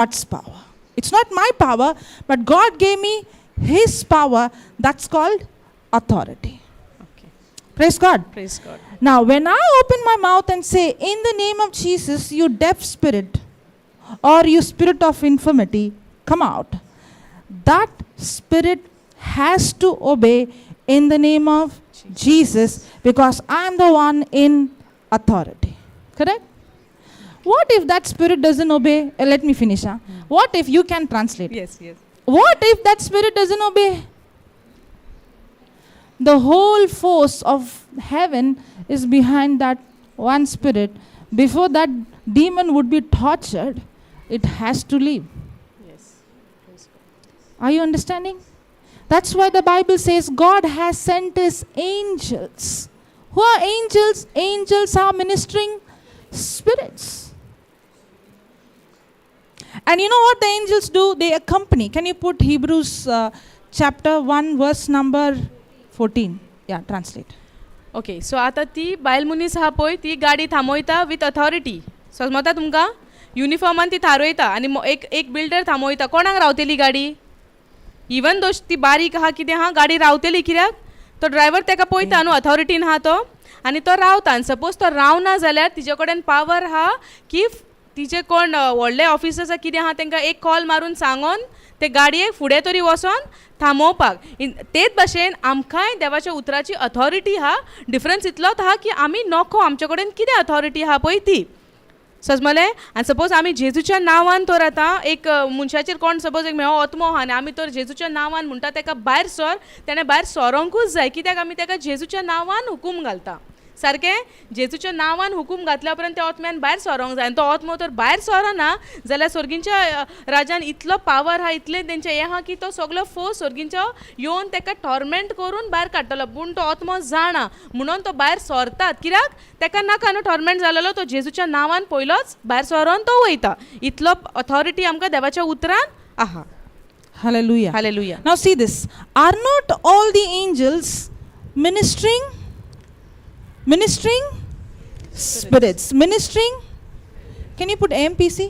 God's power. It's not my power, but God gave me His power. That's called authority. Okay. Praise God. Praise God. Now, when I open my mouth and say, in the name of Jesus, you deaf spirit, or you spirit of infirmity, come out. That spirit has to obey in the name of Jesus, because I am the one in authority. Correct? What if that spirit doesn't obey? Let me finish. What if you can translate? Yes, yes. What if that spirit doesn't obey? The whole force of heaven is behind that one spirit. Before that demon would be tortured, it has to leave. Yes. Praise God. Are you understanding? That's why the Bible says God has sent His angels. Who are angels? Angels are ministering spirits. And you know what the angels do? They accompany. Can you put Hebrews chapter 1 verse number 14? Yeah, translate. Okay so आतां ती बायल मनीस आहा पळय ती गाडी थांबयता with authority. समजता तुमकां? युनिफॉर्मान ती थारोयता आनी एक बिल्डर थांबयता. कोणाक रावतली गाडी? इवन दोश ती बारीक आहा कितें आहा गाडी रावतली कित्याक? तो ड्रायव्हर ताका पळयता न्हू अथॉरिटीन आहा तो आनी तो रावता. आनी सपोज तो रावना जाल्यार तिचे कडेन पावर आहा की तिचे कोण व्हडले ऑफिसर्स कितें आहा तांकां एक कॉल मारून सांगून ते गाडयेक फुडें तरी वचोन थांबोवपाक. तेच भाशेन आमकांय देवाच्या उतराची अथॉरिटी आहा. डिफरन्स इतलोच आहा की आमी नॉको आमचे कडेन कितें अथॉरिटी आहा पळय ती. समजलें? आनी सपोज आमी जेजूच्या नांवान तर आतां एक मनशाचेर कोण सपोज एक मेळो आत्मो आहा आनी आमी तर जेजूच्या नांवान म्हणटा ताका भायर सर, ताणें भायर सरोंकूच जाय. कित्याक आमी ताका जेजूच्या नांवान हुकूम घालता. सारकें? जेजूच्या नांवान हुकूम घातल्या उपरांत त्या आत्म्यान भायर सरोंक जाय. आनी तो आत्मो तर भायर सरना जाल्यार सर्गींच्या राजान इतलो पावर आहा, इतलें तेंचें हें आहा की तो सगलो फोर्स सर्गींचो येवन ताका टॉर्मेंट करून भायर काडटलो. पूण तो आत्मो जाणा म्हणून तो भायर सरतात. कित्याक? ताका नाका न्हू टॉर्मेंट जालेलो. तो जेजूच्या नांवान पयलोच भायर सरोन तो वयता. इतलो अथॉरिटी आमकां देवाच्या उतरान आहा. Hallelujah. Hallelujah. Now see this. Are not all the angels ministering spirits? Ministering. Can you put AMPC?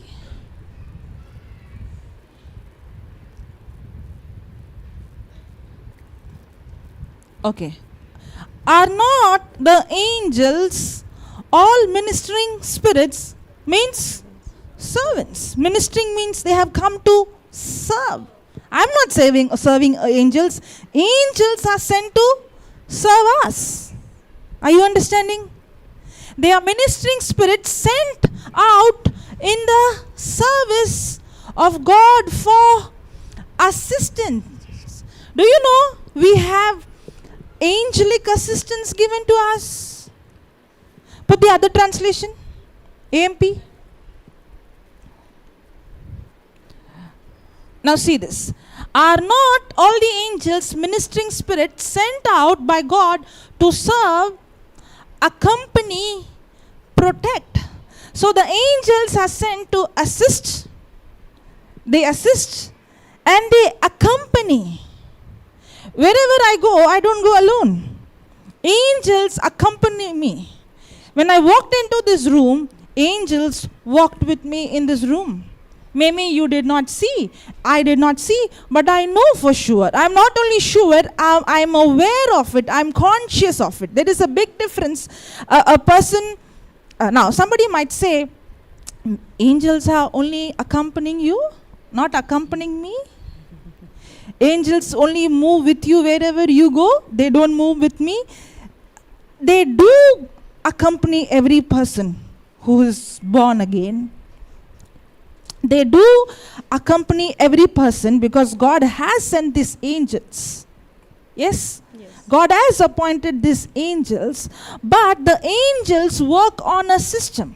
Okay. Are not the angels all ministering spirits? Means servants. Ministering means they have come to serve. I'm not serving angels. Angels are sent to serve us. Are you understanding? They are ministering spirits sent out in the service of God for assistance. Do you know we have angelic assistance given to us? Put the other translation. AMP. Now see this. Are not all the angels ministering spirits sent out by God to serve, accompany, protect? So the angels are sent to assist. They assist and they accompany. Wherever I go, I don't go alone. Angels accompany me. When I walked into this room, angels walked with me in this room. Maybe you did not see, I did not see, but I know for sure. I'm not only sure, I'm aware of it, I'm conscious of it. There is a big difference. A person, now somebody might say, angels are only accompanying you, not accompanying me. Angels only move with you wherever you go, they don't move with me. They do accompany every person who is born again. They do accompany every person because God has sent these angels. Yes? God has appointed these angels, but the angels work on a system.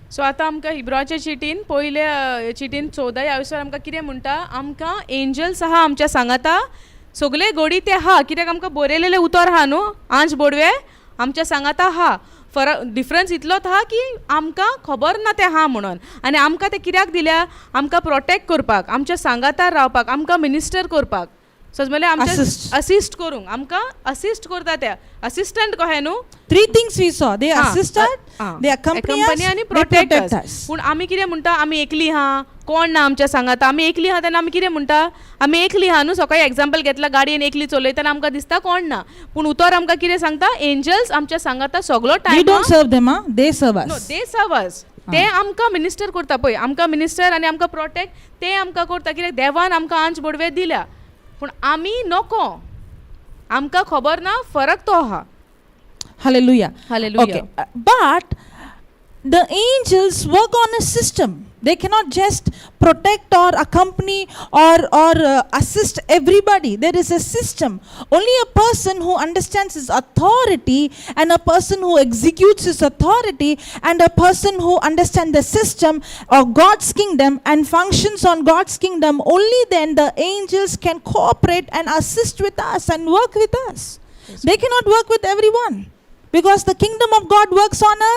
सो आतां आमकां हिब्राच्या चिटीन पयले चिटीन 14 ह्या विसर आमकां कितें म्हणटा आमकां angels आहा आमच्या सांगाता सगळे गोडी ते आहा कित्याक आमकां बरयलेले उतर आहा न्हू आंच बोडवे आमच्या सांगाता आहा फरक डिफरन्स इतलोच आहा की आमकां खबर ना ते आहा म्हणून आनी आमकां ते कित्याक दिल्या आमकां प्रोटेक्ट करपाक आमच्या सांगातार रावपाक आमकां मिनिस्टर करपाक समजले आमच्या Assist. असिस्ट करूंक आमकां असिस्ट करता त्या असिस्टंट कहे न्हू 3 things we saw. They Ah, assisted, they accompany us, आणि they protect प्रोटेक्ट us. पूण आमी कितें म्हणटा आमी एकली हा कोण ना आमच्या सांगात आमी एकली हा तेन्ना आमी कितें म्हणटा आमी एकली हा न्हू सकाळी एग्जाम्पल घेतला गाडयेन एकली चलयतना आमकां दिसता कोण ना पूण उतर आमकां कितें सांगता एंजल्स आमच्या सांगाता सगळो We time don't serve them, they serve no us. They serve us ते आमकां मिनिस्टर करता पळय आमकां मिनिस्टर आनी आमकां प्रोटेक्ट ते आमकां करता कित्याक देवान आमकां आंच बडवे दिल्या पूण आमी नको आमकां खबर ना फरक तो आहा Hallelujah. Hallelujah. Okay, but the angels work on a system. They cannot just protect or accompany or assist everybody. There is a system. Only a person who understands his authority and a person who executes his authority and a person who understands the system of God's kingdom and functions on God's kingdom, only then the angels can cooperate and assist with us and work with us. Yes. They cannot work with everyone. Because the kingdom of God works on a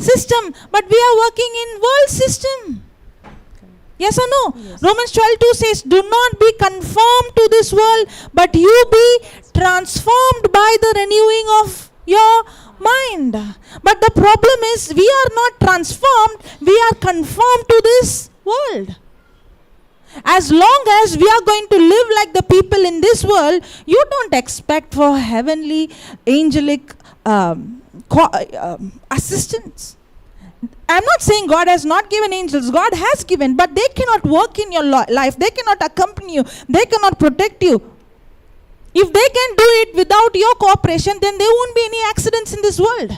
system, but we are working in world system. Yes or no? Yes. Romans 12:2 says, "Do not be conformed to this world, but you be transformed by the renewing of your mind." But the problem is, we are not transformed; we are conformed to this world. As long as we are going to live like the people in this world, you don't expect for heavenly, angelic assistance. I'm not saying God has not given angels. God has given, but they cannot work in your life. They cannot accompany you. They cannot protect you. If they can do it without your cooperation, then there won't be any accidents in this world.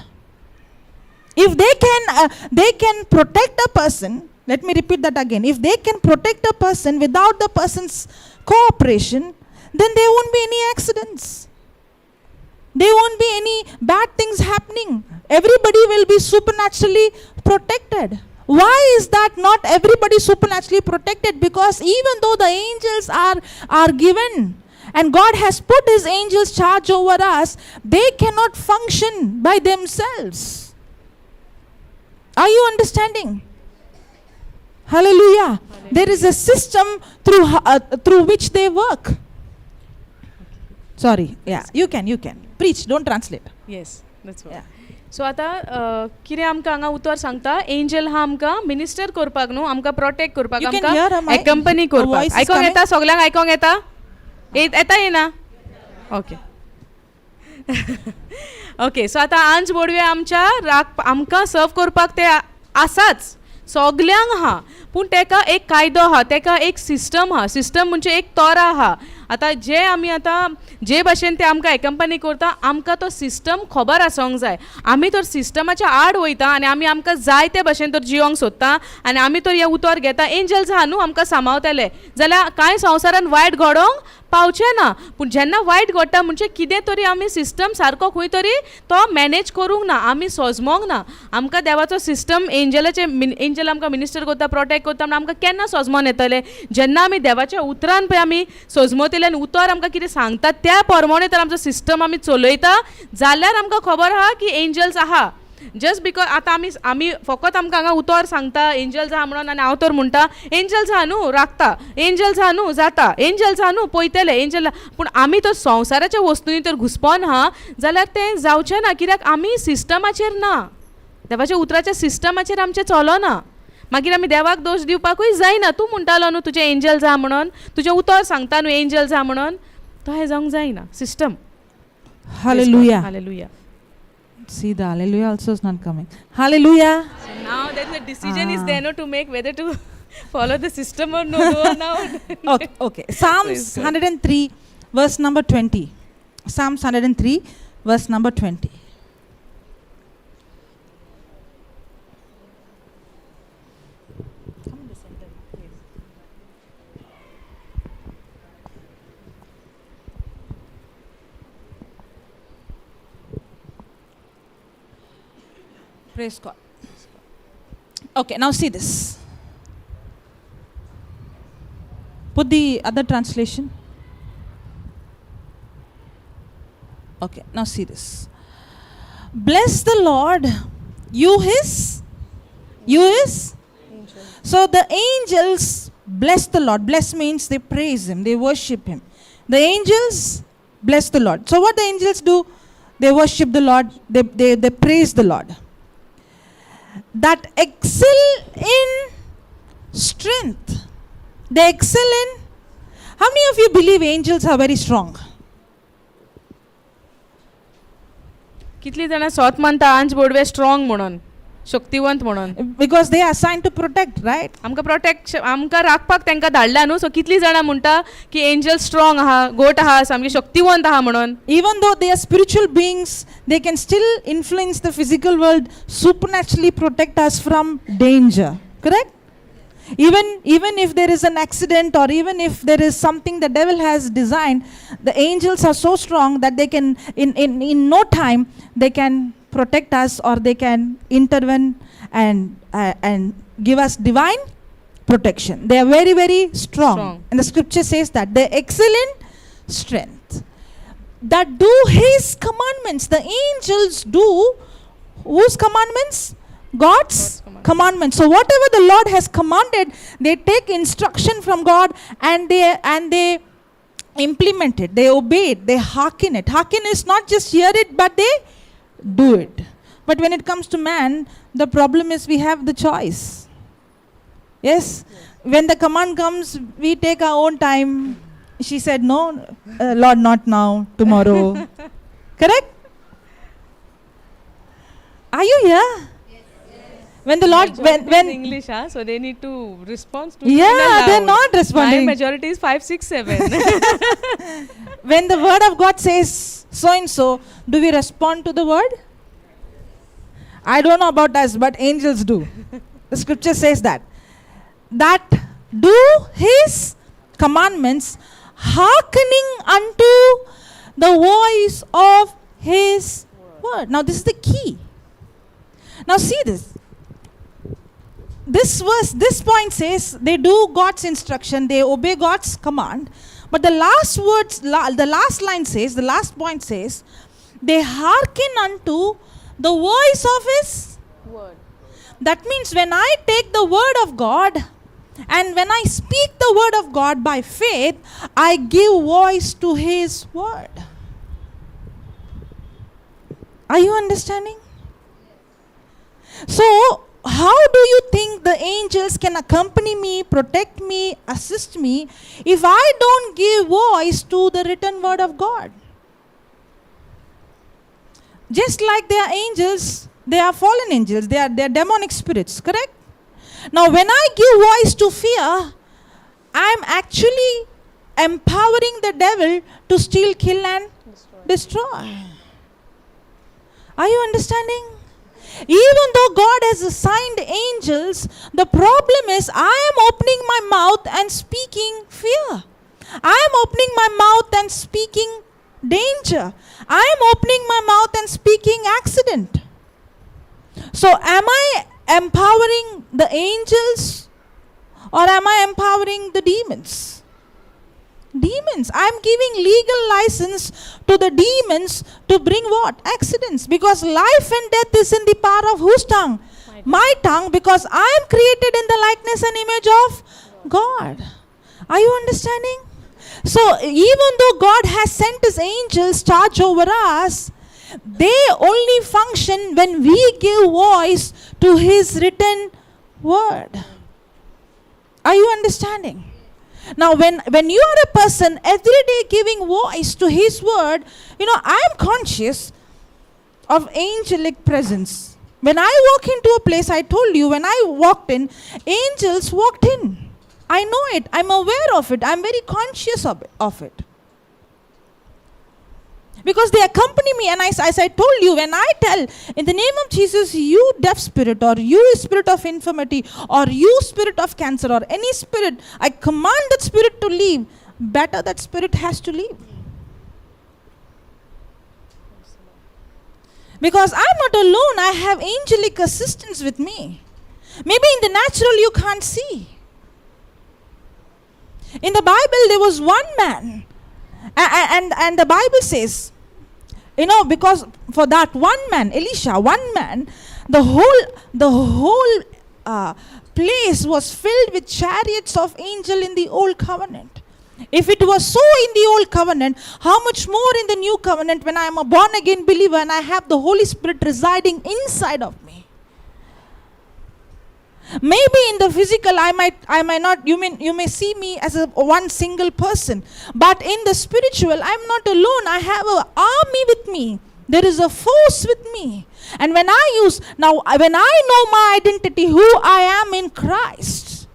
If they can protect a person. Let me repeat that again. If they can protect a person without the person's cooperation, then there won't be any accidents. There won't be any bad things happening. Everybody will be supernaturally protected. Why is that not everybody supernaturally protected? Because even though the angels are given and God has put his angels charge over us, they cannot function by themselves. Are you understanding? Hallelujah. There is a system through which they work. Sorry. Yeah, you can. Preach, don't translate. Yes that's Yeah. सो आतां कितें आमकां हांगा उतर सांगता angel हा आमकां minister करपाक न्हू आमकां प्रोटेक्ट करपाक You can hear आमकां एकंपनी a करपाक voice is आयकोंक coming. येता सगल्यांक आयकोंक येता येता येना ओके ओके सो आतां आंज बोडवे आमच्या आमकां सर्व करपाक ते आसाच सगल्यांक आहा पूण तेका एक कायदो आहा तेका एक सिस्टम आहा सिस्टम म्हणजे एक तोरा आहा आतां जे आमी आतां जे भाशेन ते आमकां एकंपनी करता आमकां तो सिस्टम खबर आसोंक जाय आमी तर सिस्टमाच्या आड वयता आनी आमी आमकां जाय ते भाशेन तर जियोंक सोदता आनी आमी तर हें उतर घेता एंजल्स आहा न्हू आमकां सांबाळटले जाल्यार कांय संवसारान वायट घडोवंक पावचें ना पूण जेन्ना वायट घडटा म्हणजे कितें तरी आमी सिस्टम सारको खंय तरी तो मॅनेज करूंक ना आमी सोजमोंक ना आमकां देवाचो सिस्टम एंजल आमकां मिनिस्टर करता प्रोटेक्ट करता म्हणून आमकां केन्ना सोजमोन येतलें जेन्ना आमी देवाच्या उतरान पळय आमी सोजमोतले आनी उतर आमकां कितें सांगता त्या प्रमाणे तर आमचो सिस्टम आमी चलयता जाल्यार आमकां खबर आहा की एंजल्स आहा जस्ट बिकॉज आतां आमी फकत आमकां हांगा उतर सांगता एंजल्स आहा म्हणून आनी हांव तर म्हणटा एंजल्स आहा न्हू राखता एंजल्स आहा न्हू जाता एंजल्स आहा न्हू पळयतले एंजल पूण आमी तर संवसाराच्या वस्तूंनी तर घुसपोन आहा जाल्यार तें जावचें ना कित्याक आमी सिस्टमाचेर ना देवाच्या उतराच्या सिस्टमाचेर आमचें चलना मागीर आमी देवाक दोश दिवपाकूय जायना तूं म्हणटालो न्हू तुजें एंजल्स आहा म्हणून तुजें उतर सांगता न्हू एंजल्स आहा म्हणून तो हें जावंक जायना system Hallelujah. Hallelujah See, the hallelujah also is not coming. Hallelujah. Now there is a decision is there no to make whether to follow the system or no now. Okay. Psalms 103 verse number 20. Psalms 103 verse number 20. Come in the center, please. Praise God. Okay, now see this. Put the other translation. Okay, now see this. Bless the Lord, you his. So the angels bless the Lord. Bless means they praise him, they worship him. The angels bless the Lord. So what the angels do? They worship the Lord. They praise the Lord. That excel in strength. They excel in. How many of you believe angels are very strong? कितली जाणां सोत मानता आंच Bodwe strong म्हणून शक्तिवंत म्हणून Because they are assigned to protect, right? आमकां protect आमकां राखपाक तांकां धाडला न्हू सो कितलीं जाणां म्हणटा की एंजल स्ट्रॉंग आहा गोट आहा सामकी शक्तिवंत आहा म्हणून Even though they are spiritual beings, they can still influence the physical world, supernaturally protect us from danger. Correct? Even if there is an accident or even if there is something the devil has designed, the angels are so strong that they can, in no time, they can protect us or they can intervene and give us divine protection. They are very, very strong. And the scripture says that they excel in strength. That do his commandments. The angels do whose commandments? God's commandments. So whatever the Lord has commanded, they take instruction from God and they implement it. They obey it. They hearken it. Hearken is not just hear it, but they do it. But when it comes to man, the problem is we have the choice. Yes? When the command comes, we take our own time. She said, no, Lord, not now, tomorrow. Correct? Are you here? When the Lord, when English, so they need to respond to they're not responding. My majority is 5, 6, 7. When the word of God says so and so, do we respond to the word? I don't know about us, but angels do. The scripture says that do his commandments, hearkening unto the voice of his word. Now this is the key. Now see this. This verse, this point says they do God's instruction, they obey God's command. But the last words, the last line says, the last point says, they hearken unto the voice of his word. That means when I take the word of God and when I speak the word of God by faith, I give voice to his word. Are you understanding? So, how do you think the angels can accompany me, protect me, assist me if I don't give voice to the written word of God? Just like they are angels, they are fallen angels, they are demonic spirits, correct? Now when I give voice to fear, I am actually empowering the devil to steal, kill and destroy. Are you understanding? Even though God has assigned angels, the problem is I am opening my mouth and speaking fear. I am opening my mouth and speaking danger. I am opening my mouth and speaking accident. So am I empowering the angels or am I empowering the demons? Demons. I am giving legal license to the demons to bring what? Accidents. Because life and death is in the power of whose tongue? My tongue, because I am created in the likeness and image of God. Are you understanding? So even though God has sent his angels charge over us, they only function when we give voice to his written word. Are you understanding? Now when you are a person every day giving voice to his word, I am conscious of angelic presence. When I walk into a place, I told you, when I walked in, angels walked in. I know it. I'm aware of it. I'm very conscious of it. Because they accompany me, and as I told you, when I tell, in the name of Jesus, you deaf spirit, or you spirit of infirmity, or you spirit of cancer, or any spirit, I command that spirit to leave. Better that spirit has to leave. Because I'm not alone, I have angelic assistance with me. Maybe in the natural you can't see. In the Bible there was one man, and the Bible says, because for that one man, Elisha, one man, the whole place was filled with chariots of angel in the old covenant. If it was so in the old covenant, how much more in the new covenant when I am a born again believer and I have the Holy Spirit residing inside of me? Maybe in the physical I might not, you may see me as a one single person, but in the spiritual I'm not alone. I have an army with me. There is a force with me. And when I know my identity, who I am in Christ,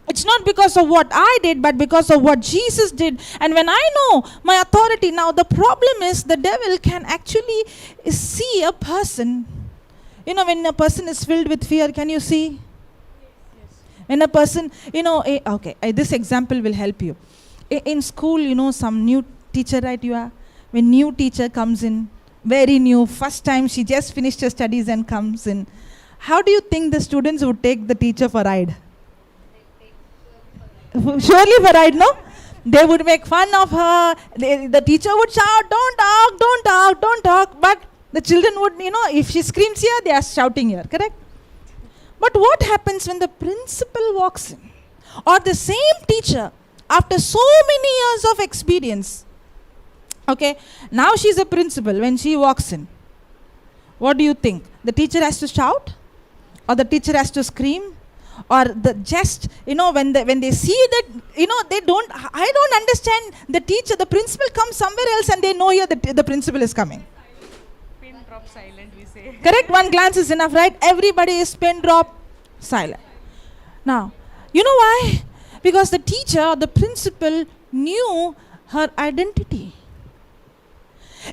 it's not because of what I did, but because of what Jesus did. And when I know my authority, now the problem is the devil can actually see a person. You know, when a person is filled with fear, can you see? Yes. When a person, this example will help you. In school, some new teacher, right, you are? When new teacher comes in, very new, first time she just finished her studies and comes in, how do you think the students would take the teacher for a ride? Surely for a ride, no? They would make fun of her. The teacher would shout, don't talk, don't talk, don't talk. But the children would, if she screams here, they are shouting here, correct? But what happens when the principal walks in? Or the same teacher, after so many years of experience, okay, now she's a principal, when she walks in, what do you think? The teacher has to shout? Or the teacher has to scream? Or when they see that, I don't understand, the teacher, the principal comes somewhere else and they know here the principal is coming. Pin drop silent, we say. Correct? One glance is enough, right? Everybody is pin drop silent. Now, you know why? Because the teacher, the principal knew her identity.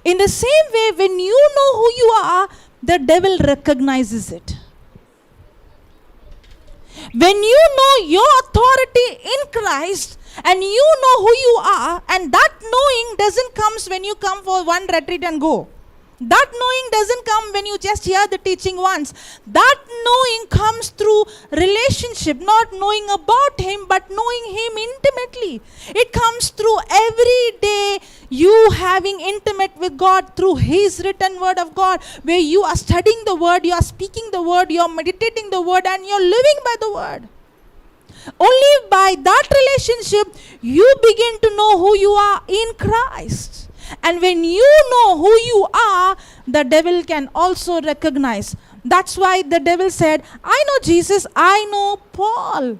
In the same way, when you know who you are, the devil recognizes it. When you know your authority in Christ and you know who you are, and that knowing doesn't come when you come for one retreat and go. That knowing doesn't come when you just hear the teaching once. That knowing comes through relationship, not knowing about Him, but knowing Him intimately. It comes through every day you having intimate with God through His written word of God, where you are studying the word, you are speaking the word, you are meditating the word, and you are living by the word. Only by that relationship you begin to know who you are in Christ. And when you know who you are, the devil can also recognize. That's why the devil said, I know Jesus, I know Paul,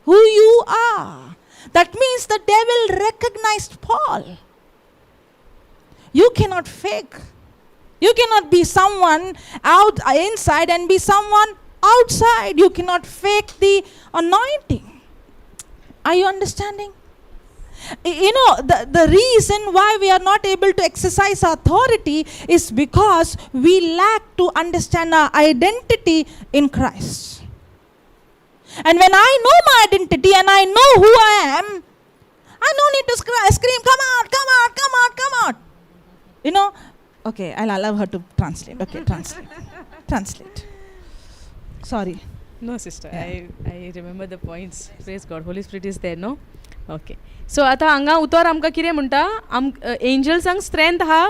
who you are. That means the devil recognized Paul. You cannot fake. You cannot be someone inside and be someone outside. You cannot fake the anointing. Are you understanding? The reason why we are not able to exercise authority is because we lack to understand our identity in Christ. And when I know my identity and I know who I am, I don't need to scream, come out, come out, come out, come out. Okay, I'll allow her to translate. Okay, translate. Sorry. No, sister, Yeah. I remember the points. Praise God. Holy Spirit is there, no? Okay. So आता हांगा उतर आमकां कितें म्हणटा एंजल्सांक strength आहा.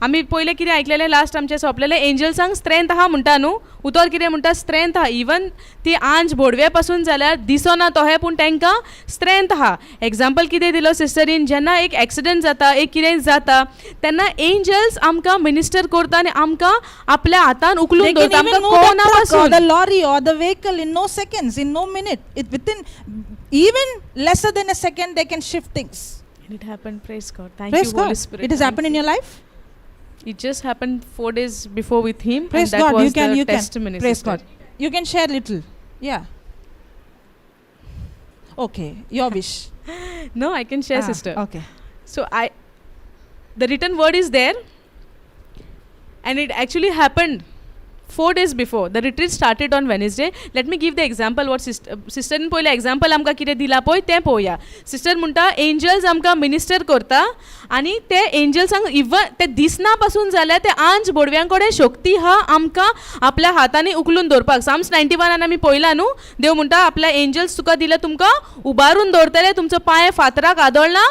आमी पयलें कितें आयकलेलें लास्ट आमचें सोंपलेलें एंजल्सांक स्ट्रेंथ आहा म्हणटा न्हू. उतर कितें म्हणटा स्ट्रेंथ आहा. इवन ती आंज भोडवे पासून जाल्यार दिसना तोहे पूण तांकां स्ट्रेंथ आहा. एग्जाम्पल कितें दिलो सिस्टरीन, जेन्ना एक एक्सिडेंट जाता, एक कितें जाता, तेन्ना एंजल्स आमकां मिनिस्टर करता आनी आमकां आपल्या हातान उखलून दवरता. आमकां कोना पासून the lorry or the vehicle in no seconds, in no minute, within even lesser than a second, they can shift things. And it happened. Praise God. Thank Praise you, God. Holy Spirit. It has happened in your life. It just happened 4 days before with him. Praise and that God. was You can. the testimony. Praise sister. God. You can share little. Yeah. Okay. Your wish. No, I can share, sister. Okay. So the written word is there, and it actually happened 4 days before. The retreat started on Wednesday. Let me give the example what sister in पयले example आमकां कितें दिला पळय तें पळोवया. Sister म्हणटा angels आमकां minister करता आनी ते एंजल्सांक इवन ते दिसना पासून जाल्यार ते आंज बोडव्यां कडेन शक्ती आहा आमकां आपल्या हातांनी उखलून दवरपाक. साम्स 91 आमी पळयला न्हू. देव म्हणटा आपल्या एंजल्स तुका दिले तुमकां उबारून दवरतले, तुमचो पांय फातराक आदळना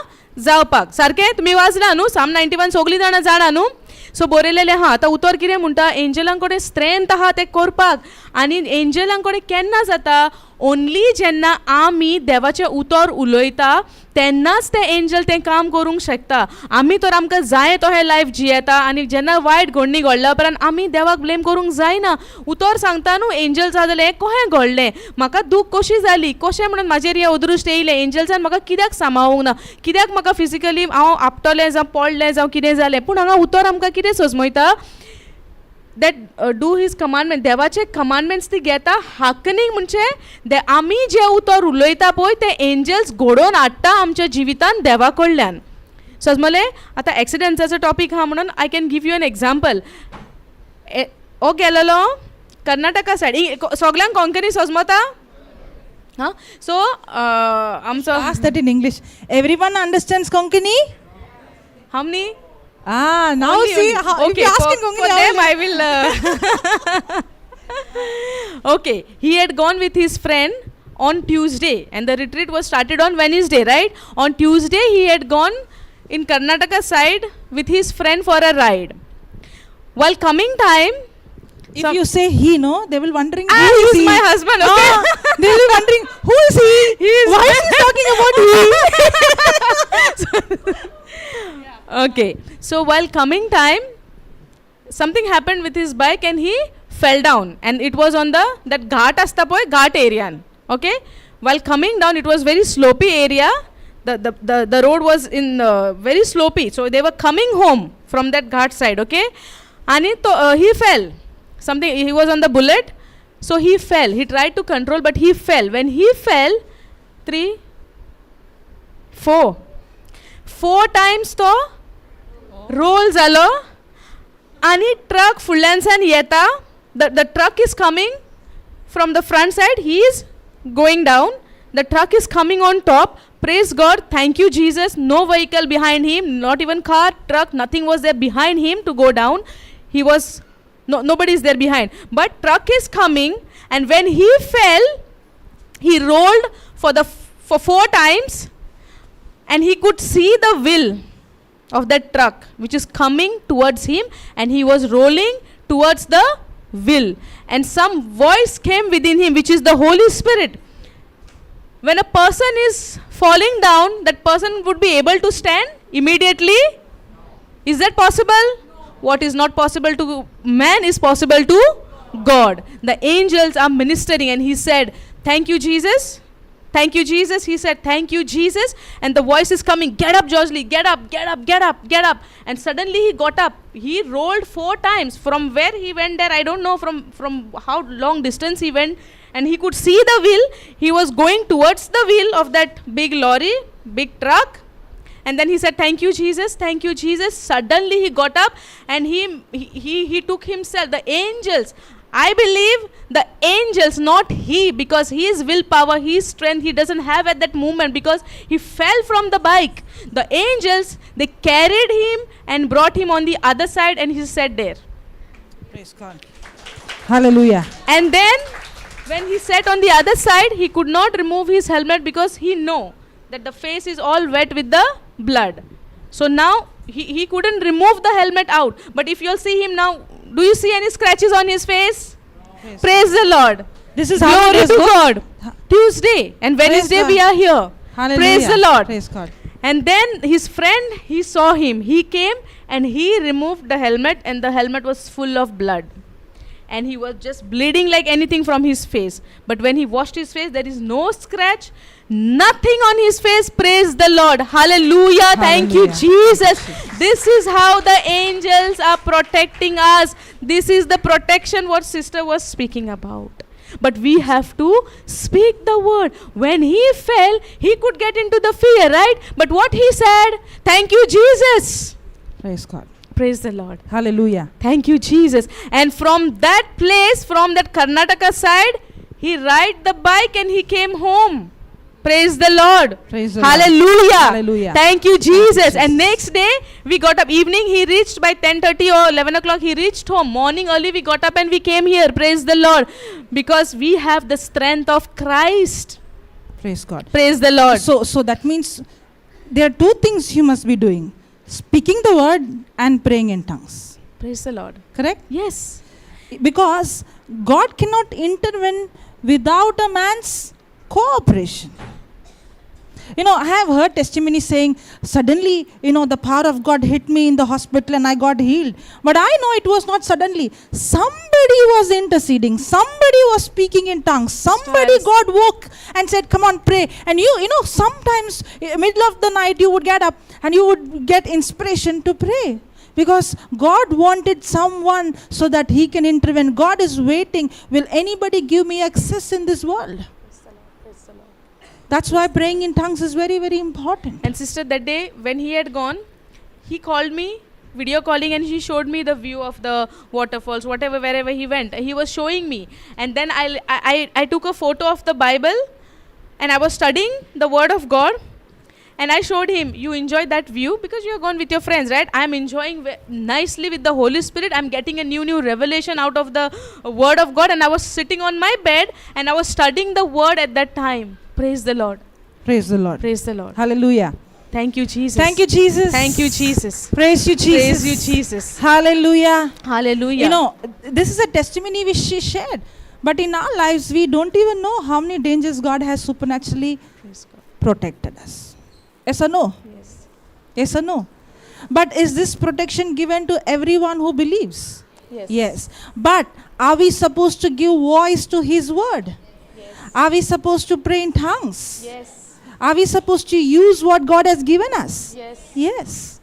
जावपाक. सारकें तुमी वाचला न्हू. साम 91 सगळीं जाणां जाणा न्हू. सो बरयलेलें आहा. आतां उतर कितें म्हणटा एंजलां कडेन स्ट्रेंथ आहा तें करपाक आनी एंजलां कडेन केन्ना जाता ओन्ली जेन्ना आमी देवाचें उतर उलयता तेन्नाच ते एंजल तें काम करूंक शकता. आमी तर आमकां जाय तो हें लायफ जियेता आनी जेन्ना वायट घडणी घडल्या उपरांत आमी देवाक ब्लेम करूंक जायना. उतर सांगता न्हू एंजल्सां जालें कशें घडलें, म्हाका दूख कशी जाली, कशें म्हणून म्हाजेर हें अदृश्ट येयलें, एंजल्सान म्हाका कित्याक सांबाळूंक ना, कित्याक म्हाका फिजिकली हांव आपटलें जावं पडलें जावं कितें जालें. पूण हांगा उतर आमकां कितें सजमयता दॅट डू हीज कमांडमेंट, देवाचे कमांडमेंट्स ती घेता हाकनींग म्हणजे आमी जें उतर उलयता पळय ते एंजल्स घडोवन हाडटा आमच्या जिवितान देवा कडल्यान. सजमलें आतां एक्सिडेंट्साचो टॉपीक आहा म्हणून I can give you an example. हो गेलेलो कर्नाटका सायड, सगल्यांक कोंकणी सजमता हां. सो आमचो Ask that in English. Everyone understands Konkani? how many? Now Only- see, only- how, if okay, you're asking for Konkani, them I will okay, he had gone with his friend on Tuesday and the retreat was started on Wednesday, right? On Tuesday he had gone in Karnataka side with his friend for a ride. While coming time, if you say he, no, they will wondering who he is is he? my husband, okay? They will be wondering who is he? Why is he talking about he? Okay, so while coming time, something happened with his bike and he fell down, and it was on that ghat asta poy ghat area. Okay, while coming down, it was very slopey area. The road was in very slopey, so they were coming home from that ghat side. Okay, and he fell. He was on the bullet, so he fell. He tried to control, but he fell. When he fell, 3, 4 times to roll zalo ani truck fullansan yeta. The truck is coming from the front side, he is going down, the truck is coming on top. Praise God, thank you Jesus, no vehicle behind him, not even car, truck, nothing was there behind him to go down. He was nobody is there behind, but truck is coming, and when he fell he rolled for 4 times, and he could see the wheel of that truck which is coming towards him, and he was rolling towards the wheel, and some voice came within him which is the Holy Spirit. When a person is falling down, that person would be able to stand immediately. Is that possible? What is not possible to man is possible to God. The angels are ministering, and he said, thank you Jesus, thank you Jesus. He said, thank you Jesus, and the voice is coming, get up Josley, get up, get up, get up, get up. And suddenly he got up. He rolled 4 times. From where he went there, I don't know from how long distance he went, and he could see the wheel. He was going towards the wheel of that big lorry, big truck. And then he said, thank you Jesus, thank you Jesus. Suddenly he got up, and he took himself, the angels, I believe the angels, not he, because his willpower, his strength, he doesn't have at that moment because he fell from the bike. The angels, they carried him and brought him on the other side, and he sat there. Praise God. Hallelujah. And then when he sat on the other side, he could not remove his helmet because he know that the face is all wet with the blood. So now he couldn't remove the helmet out. But if you'll see him now, do you see any scratches on his face? Praise Praise the Lord. This is how Glory it is to go- God. Tuesday and Wednesday God. we are here. Hallelujah. Praise the Lord. Praise God. And then his friend, he saw him. He came and he removed the helmet, and the helmet was full of blood. And he was just bleeding like anything from his face. But when he washed his face, there is no scratch, nothing on his face. Praise the Lord. Hallelujah. Thank you, Hallelujah. Jesus. This is how the angels are protecting us. This is the protection what sister was speaking about. But we have to speak the word. When he fell, he could get into the fear, right? But what he said, thank you, Jesus. Praise God. Praise the Lord. Hallelujah. Thank you, Jesus. And from that place, from that Karnataka side, he ride the bike and he came home. Praise the Lord. Praise the Hallelujah. Lord. Hallelujah. Thank you, Jesus. Jesus. And next day, we got up. Evening, he reached by 10:30 or 11 o'clock. He reached home. Morning early, we got up and we came here. Praise the Lord. Because we have the strength of Christ. Praise God. Praise the Lord. So that means there are 2 things you must be doing: speaking the word and praying in tongues. Praise the Lord. Correct? Yes. Because God cannot intervene without a man's cooperation. I have heard testimony saying, suddenly, the power of God hit me in the hospital and I got healed. But I know it was not suddenly. Somebody was interceding. Somebody was speaking in tongues. Somebody God woke and said, come on, pray. And sometimes, middle of the night, you would get up and you would get inspiration to pray. Because God wanted someone so that He can intervene. God is waiting. Will anybody give me access in this world? That's why praying in tongues is very, very important. And sister, that day when he had gone, he called me, video calling, and he showed me the view of the waterfalls, wherever he went. He was showing me. And then I took a photo of the Bible and I was studying the word of God. And I showed him, you enjoyed that view because you are gone with your friends, right? I'm enjoying nicely with the Holy Spirit. I'm getting a new revelation out of the word of God. And I was sitting on my bed and I was studying the word at that time. Praise the Lord. Praise the Lord. Praise the Lord. Hallelujah. Thank you, Jesus. Thank you, Jesus. Thank you, Jesus. Praise you, Jesus. Praise you, Jesus. Hallelujah. Hallelujah. This is a testimony which she shared. But in our lives, we don't even know how many dangers God has supernaturally protected us. Yes or no? Yes. Yes or no? But is this protection given to everyone who believes? Yes. Yes. But are we supposed to give voice to His word? Yes. Are we supposed to pray in tongues? Yes. Are we supposed to use what God has given us? Yes. Yes.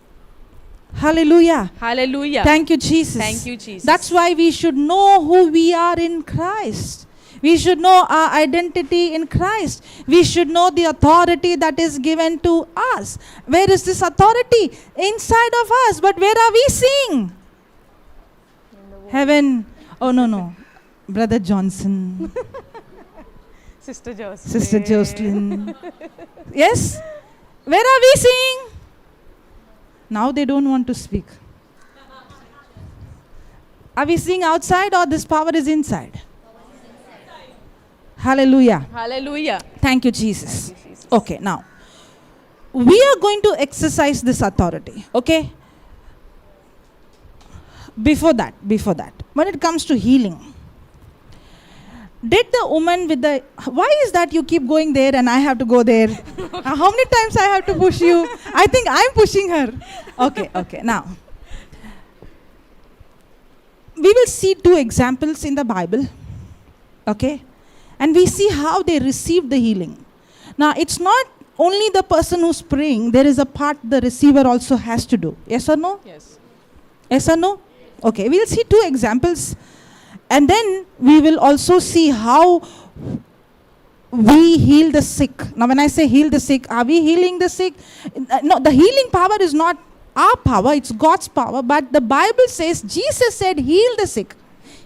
Hallelujah. Hallelujah. Thank you, Jesus. Thank you, Jesus. That's why we should know who we are in Christ. We should know our identity in Christ. We should know the authority that is given to us. Where is this authority? Inside of us. But where are we seeing? Heaven. Oh, no. Brother Johnson. Sister Jocelyn. Sister Jocelyn. Yes? Where are we seeing? Now they don't want to speak. Are we seeing outside or this power is inside? Hallelujah. Hallelujah. Thank you, Jesus. Thank you, Jesus. Okay, now, we are going to exercise this authority, okay? Before that, when it comes to healing, did the woman with the, why is that you keep going there and I have to go there? How many times I have to push you? I think I'm pushing her. Okay, now. We will see two examples in the Bible, okay? And we see how they received the healing. Now, it's not only the person who's praying, there is a part the receiver also has to do. Yes or no? Yes. Yes or no? Okay, we'll see two examples. And then we will also see how we heal the sick. Now, when I say heal the sick, are we healing the sick? No, the healing power is not our power, it's God's power. But the Bible says, Jesus said, heal the sick.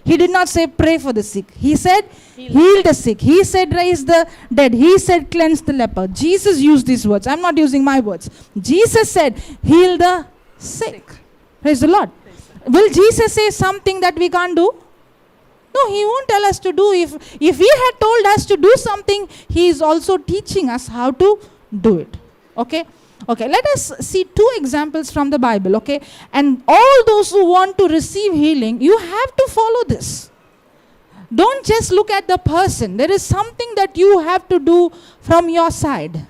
He did not say pray for the sick. He said heal the sick. He said raise the dead. He said cleanse the leper. Jesus used these words. I'm not using my words. Jesus said heal the sick. Praise the Lord. Will Jesus say something that we can't do? No, He won't tell us to do. If He had told us to do something, He is also teaching us how to do it. Okay? Okay, let us see two examples from the Bible, okay? And all those who want to receive healing, you have to follow this. Don't just look at the person. There is something that you have to do from your side.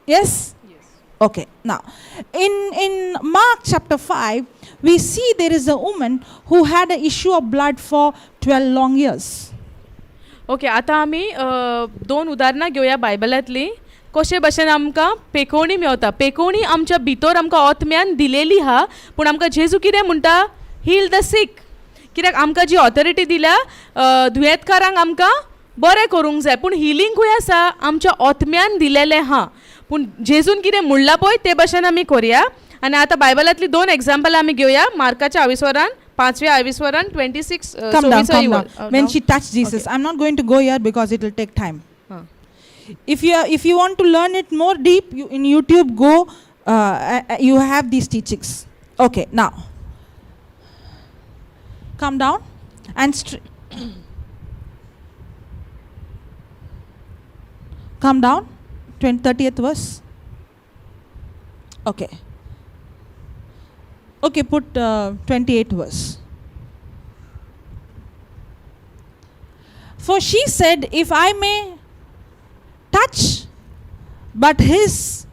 Yes? Yes. Okay, now, in Mark chapter 5, we see there is a woman who had an issue of blood for 12 long years. Okay, आता आम्ही दोन उदाहरणां घेवया बायबलांतली. कशे भशेन आमकां पेकोवणी मेवता. पेकोवणी आमच्या भितर आमकां आत्म्यान दिलेली हा, पूण आमकां जेजू कितें म्हणटा? Heal the sick. कित्याक आमकां जी ऑथॉरिटी दिल्या दुयेंतकारांक आमकां बरें करूंक जाय, पूण हिलींग खंय आसा? आमच्या आत्म्यान दिलेलें हा. पूण जेजून कितें म्हणलां पळय ते भशेन आमी करया. आनी आतां बायबलांतली दोन एग्जाम्पल आमी घेवया. मार्काच्या 21 5व्या 21 26. Come down. When she touched Jesus, okay. I'm not going to go here because it will take time. If you want to learn it more deep, in YouTube go, you have these teachings. Okay, now come down and come down. 30th verse. Okay. Okay, put 28th verse. For she said, if I may touch but his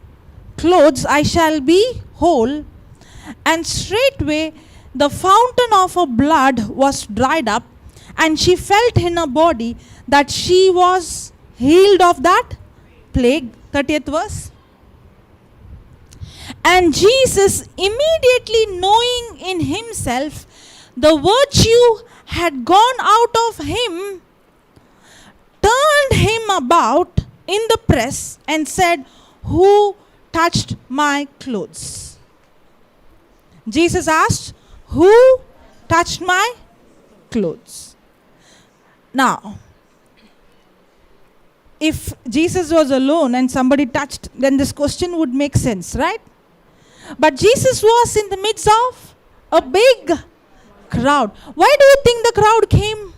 clothes, I shall be whole. And straightway the fountain of her blood was dried up, and she felt in her body that she was healed of that plague. 30th verse. And Jesus, immediately knowing in himself the virtue had gone out of him, turned him about in the press and said, who touched my clothes? Jesus asked, who touched my clothes? Now, if Jesus was alone and somebody touched, then this question would make sense, right? But Jesus was in the midst of a big crowd. Why do you think the crowd came?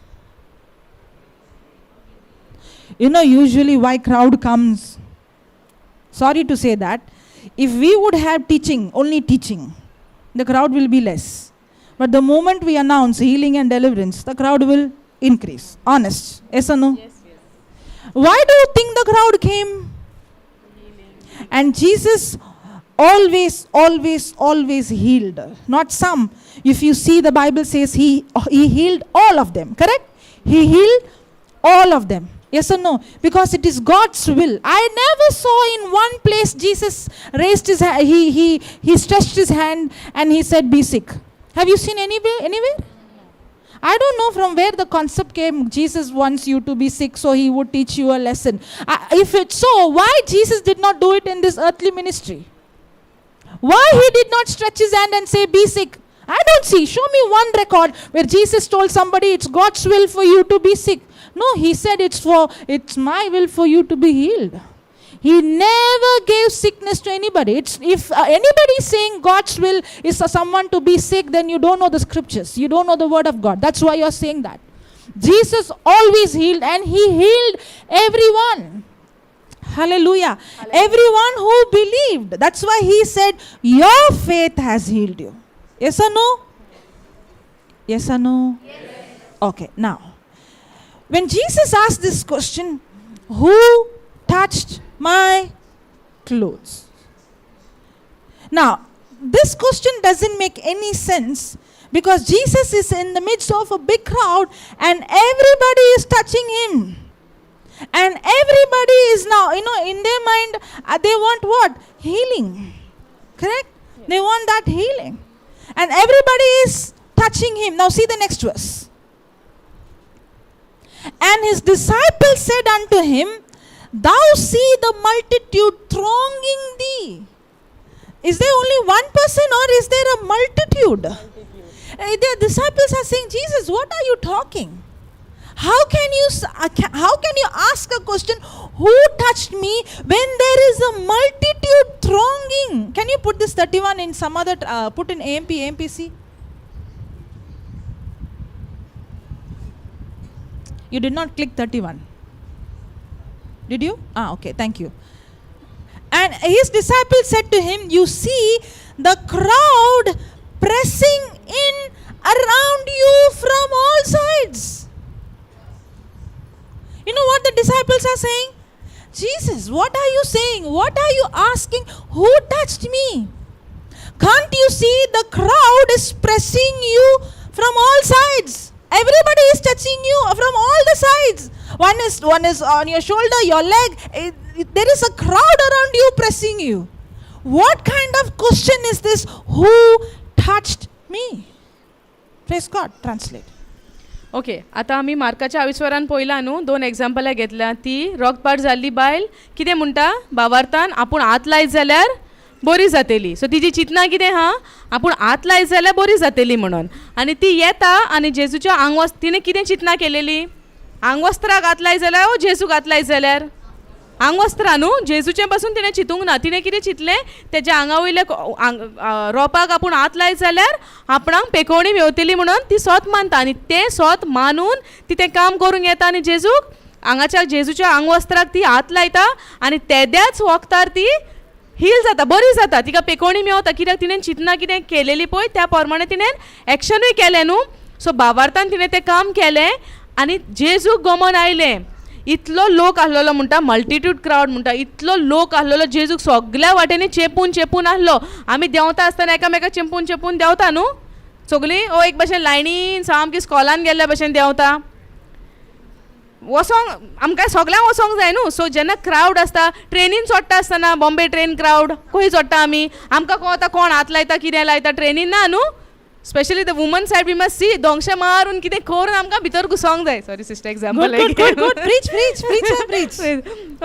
You know, usually why crowd comes? Sorry to say that. If we would have teaching, only teaching, the crowd will be less. But the moment we announce healing and deliverance, the crowd will increase. Honest. Yes or no? Yes, yes. Why do you think the crowd came? And Jesus always healed. Not some. If you see, the Bible says he healed all of them. Correct? He healed all of them. Yes or no? Because it is God's will. I never saw in one place Jesus raised his hand, he stretched his hand and he said, be sick. Have you seen anywhere? I don't know from where the concept came. Jesus wants you to be sick so he would teach you a lesson. If it's so, why Jesus did not do it in this earthly ministry? Why he did not stretch his hand and say, be sick? I don't see. Show me one record where Jesus told somebody it's God's will for you to be sick. No, he said it's my will for you to be healed. He never gave sickness to anybody. If anybody is saying God's will is for someone to be sick, then you don't know the scriptures. You don't know the word of God. That's why you're saying that. Jesus always healed, and he healed everyone. Hallelujah. Everyone who believed. That's why he said, your faith has healed you. Yes or no? Yes or no? Yes. Okay, now, when Jesus asked this question, who touched my clothes? Now, this question doesn't make any sense because Jesus is in the midst of a big crowd and everybody is touching him. And everybody is now, in their mind, they want what? Healing. Correct? Yes. They want that healing. And everybody is touching him. Now see the next verse. And his disciples said unto him, thou see the multitude thronging thee. Is there only one person or is there a multitude? The disciples are saying, Jesus, what are you talking? How can you ask a question, who touched me, when there is a multitude thronging? Can you put this 31 in some other, put in AMPC? You did not click 31. Did you? Okay, thank you. And his disciples said to him, you see the crowd pressing in around you from all sides. You know what the disciples are saying? Jesus, what are you saying? What are you asking? Who touched me? Can't you see the crowd is pressing you from all sides? Everybody is touching you from all the sides. One is on your shoulder, your leg. There is a crowd around you pressing you. What kind of question is this? Who touched me? Praise God. Translate. Okay, आता आमी मार्काच्या आविस्वरान पळयलां न्हू, 2 एग्जांपलां घेतल्यां. ती रक्तपात जाल्ली बायल कितें म्हणटा भावार्थान, आपूण हात लायत जाल्यार बरी जातली. सो तिची चिंतना कितें आहा, आपूण हात लायत जाल्यार बरी जातली म्हणून. आनी ती येता आनी जेजूच्या आंगवस्त्र, तिणें कितें चिंतना केलेली, आंगवस्त्राक हात लायत जाल्यार ओ जेजूक हात लायत जाल्यार आंगवस्त्रा न्हू, जेजूचे पासून तिणें चिंतूंक ना. तिणें कितें चिंतलें, तेज्या आंगा वयल्या रोपाक आपूण हात लायत जाल्यार आपणाक पेकोवणी मेवतली म्हणून ती सोत मानता. आनी तें सोत मानून ती तें काम करूंक येता आनी जेजूक हांगाच्या जेजूच्या आंगवस्त्राक ती हात लायता आनी तेद्याच वखदार ती हील जाता, बरी जाता, तिका पेकोवणी मेवता. कित्याक तिणें चिंतना कितें केलेली पळय त्या प्रमाणे तिणें एक्शनूय केलें न्हू. सो भावार्थान तिणें तें काम केलें आनी जेजूक गमोन आयले. इतलो लोक आहलोलो म्हणटा, मल्टिट्यूड क्रावड म्हणटा, इतलो लोक आहलोलो, जेजूक सगळ्या वाटेनी चेपून आहलो. आमी देंवता आसतना एकामेका चेपून देंवता न्हू सगळीं, ओ एक भशेन लायनीन सामकी स्कॉलान गेल्ल्या भशेन देंवता. वसोंक आमकां सगळ्यांक वसोंक जाय न्हू. सो जेन्ना क्रावड आसता, ट्रेनीन चडटा आसतना बॉम्बे ट्रेन क्रावड खंय चडटा आमी, आमकां कळटा कोण हात लायता कितें लायता, ट्रेनीन ना न्हू. Specially the woman side we must see, दोंगशे मारून कितें करून आमकां भितर घुसोंक जाय. Sorry sister example.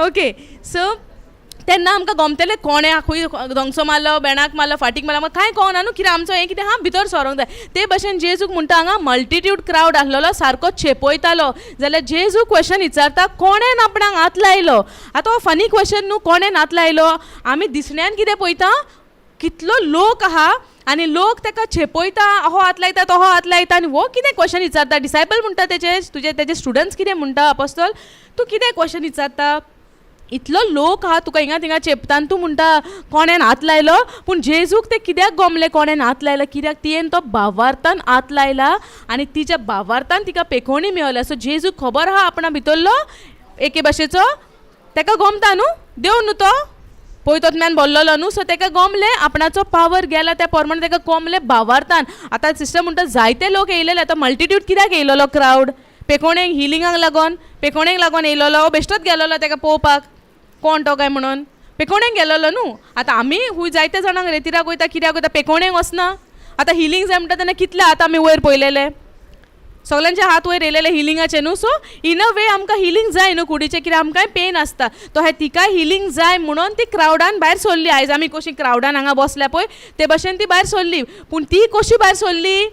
Okay. So तेन्ना आमकां गमतलें कोणें खंय दोंगसो मारलो, बेणाक मारलो, फाटीक मारलो, आमकां कांय कळना न्हू कितें आमचो हें कितें हा भितर सरोंक जाय. ते भशेन जेजूक म्हणटा हांगा मल्टिट्यूड क्रावड आहलोलो, सारको चेपयतालो. जाल्यार जेजू क्वेश्चन विचारता, कोणेन आपणाक हात लायलो. आतां हो फनी क्वेश्चन न्हू, कोणेन हात लायलो. आमी दिसण्यान कितें पळयता, कितलो लोक आहा आनी लोक ताका चेपयता, हो हात लायता तो हात लायता, आनी हो कितें क्वेश्चन विचारता. डिसायपल म्हणटा तेजे स्टुडंट्स कितें म्हणटा, अपोस्तल तूं कितें क्वेश्चन विचारता. इतलो लोक आहा तुका हिंगा थिंगा चेपता आनी तूं म्हणटा कोणेन हात लायलो. पूण जेजूक ते कित्याक गमले कोणेन हात लायला, कित्याक तियेन तो भावार्थान हात लायला आनी तिच्या भावार्थान तिका पेखोवणी मेळल्या. सो जेजूक खबर आहा आपणा भितरलो एके भाशेचो, ताका गमता न्हू, देव न्हू तो पयतोतम्यान बोल्लोलो न्हू. सो ताका गमले, आपणाचो पावर गेला त्या प्रमाणे ताका गमले भावार्थान. आतां सिस्टर म्हणटा जायते लोक येयलेले, आतां मल्टिट्यूड कित्याक येयलोलो क्रावड, पेखोवणेक हिलिंगाक लागोन येयलोलो, बेश्टोच गेलोलो ताका पळोवपाक कोण तो काय म्हणून, पेखोवणेक गेलोलो न्हू. आतां आमी खूंय जायते जाणांक रेतिराक वयता, कित्याक वयता, पेखोवणेक वचना. आतां हिलिंग जाय म्हणटा तेन्ना कितले हात आमी वयर पळयलेले, सगळ्यांचे हात वयर येयलेले हिलिंगाचे न्हू. सो इन अ वे आमकां हिलिंग जाय न्हू कुडीचें, कित्याक आमकांय पेन आसता. तो हे तिकाय हिलिंग जाय म्हणून ती क्रावडान भायर सरली. आयज आमी कशी क्रावडान हांगा बसल्या पळय ते भशेन ती भायर सरली. पूण ती कशी भायर सरली,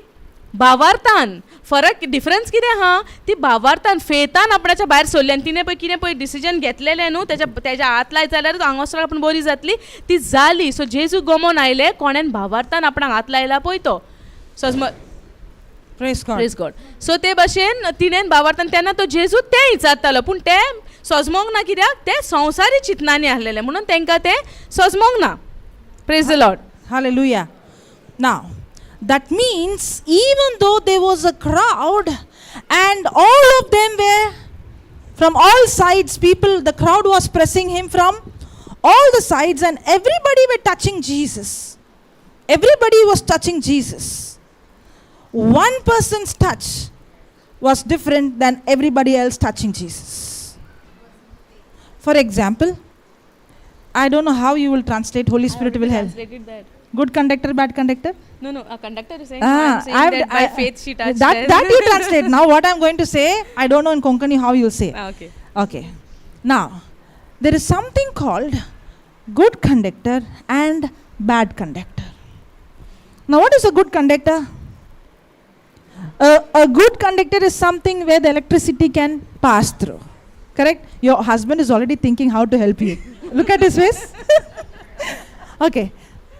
भावार्थान. फरक डिफरन्स कितें आहा, ती भावार्थान फेतान आपणाच्या भायर सरली. आनी तिणें पळय कितें पळय डिसिजन घेतलेलें न्हू, तेज्या हात लायत जाल्यार हांगा वचून आपूण बरी जातली, ती जाली. सो जेजू गमोन आयले, कोणेन भावार्थान आपणाक हात लायला पळय तो. सो प्रेज गॉड. सो ते भशेन तिणेन भावार्थान तेन्ना तो जेजू तें विचारतालो, पूण ते सजमोंक ना, कित्याक ते संवसारी चिंतनांनी आहलेले म्हणून तांकां ते सजमोंक ना. Praise the Lord. Hallelujah. Now, that means even though there was a crowd and all of them were from all sides, the crowd was pressing him from all the sides and everybody were touching Jesus. Everybody was touching Jesus. One person's touch was different than everybody else touching Jesus. For example, I don't know how you will translate, Holy Spirit will help. Good conductor, bad conductor? No, a conductor is saying, I'm saying that by faith she touched that you translate. Now what I'm going to say, I don't know in Konkani how you'll say. Okay. Now, there is something called good conductor and bad conductor. Now what is a good conductor? A good conductor is something where the electricity can pass through. Correct? Your husband is already thinking how to help you. Look at his face. Okay.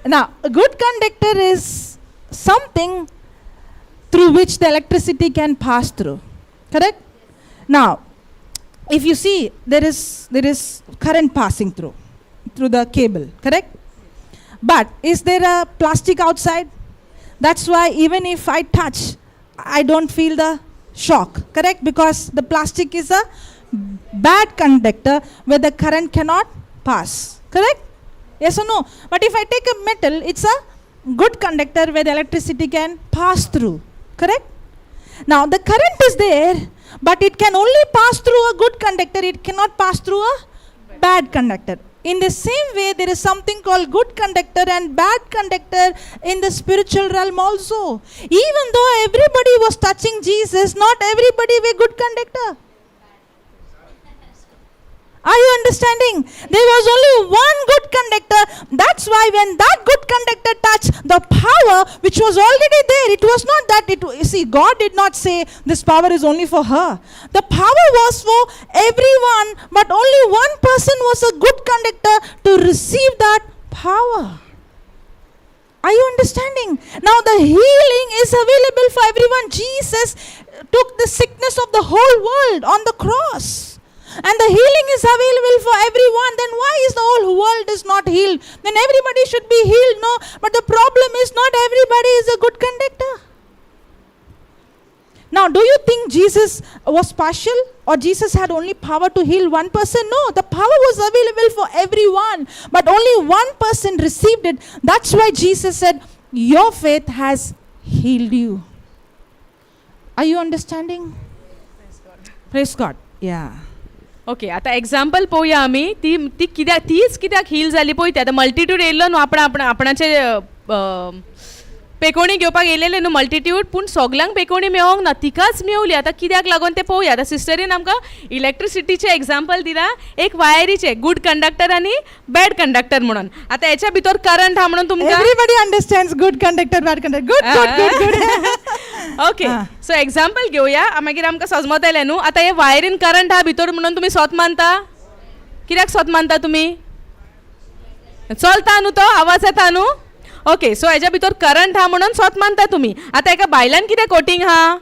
Now, a good conductor is something through which the electricity can pass through. Correct? Now, if you see, there is current passing through the cable. Correct? But is there a plastic outside? That's why even if I touch, I don't feel the shock. Correct? Because the plastic is a bad conductor where the current cannot pass. Correct? Yes or no? But if I take a metal, it's a good conductor where the electricity can pass through. Correct? Now the current is there, but it can only pass through a good conductor. It cannot pass through a bad conductor. In the same way, there is something called good conductor and bad conductor in the spiritual realm also. Even though everybody was touching Jesus, not everybody were good conductor. Are you understanding? There was only one good conductor. That's why when that good conductor touched, the power which was already there, it was not that see, God did not say this power is only for her. The power was for everyone, but only one person was a good conductor to receive that power. Are you understanding? Now the healing is available for everyone. Jesus took the sickness of the whole world on the cross. And the healing is available for everyone. Then why is the whole world is not healed? Then everybody should be healed. No, but the problem is not everybody is a good conductor. Now, do you think Jesus was partial or Jesus had only power to heal one person? No, the power was available for everyone, but only one person received it. That's why Jesus said, your faith has healed you. Are you understanding? Praise God. Yeah. Okay आता example पळोवया आमी ती कित्याक heal जाली पळय ती आतां मल्टिट्यूड येयल्लो न्हू आपणाचे पेकोणी घेवपाक येयलेले न्हू मल्टिट्यूड पूण सगल्यांक पेकोणी मेळोंक ना तिकाच मेवली आतां कित्याक लागून ते पळोवया आतां सिस्टरीन आमकां इलेक्ट्रिसिटीचे एक्झाम्पल दिला एक वायरीचे गुड कंडक्टर आनी बॅड कंडक्टर म्हणून आतां हेच्या भितर करंट आहा म्हणून तुमकां everybody understands good conductor bad conductor good okay so example घेवया मागीर आमकां समजतलें न्हू आतां हे वायरीन करंट आहा भितर म्हणून तुमी स्वत मानता कित्याक स्वत मानता तुमी चलता न्हू तो आवाज येता न्हू ओके सो हेच्या भितर करंट आहा म्हणून स्वत मानता तुमी आतां एका बायलान कितें कोटींग आहा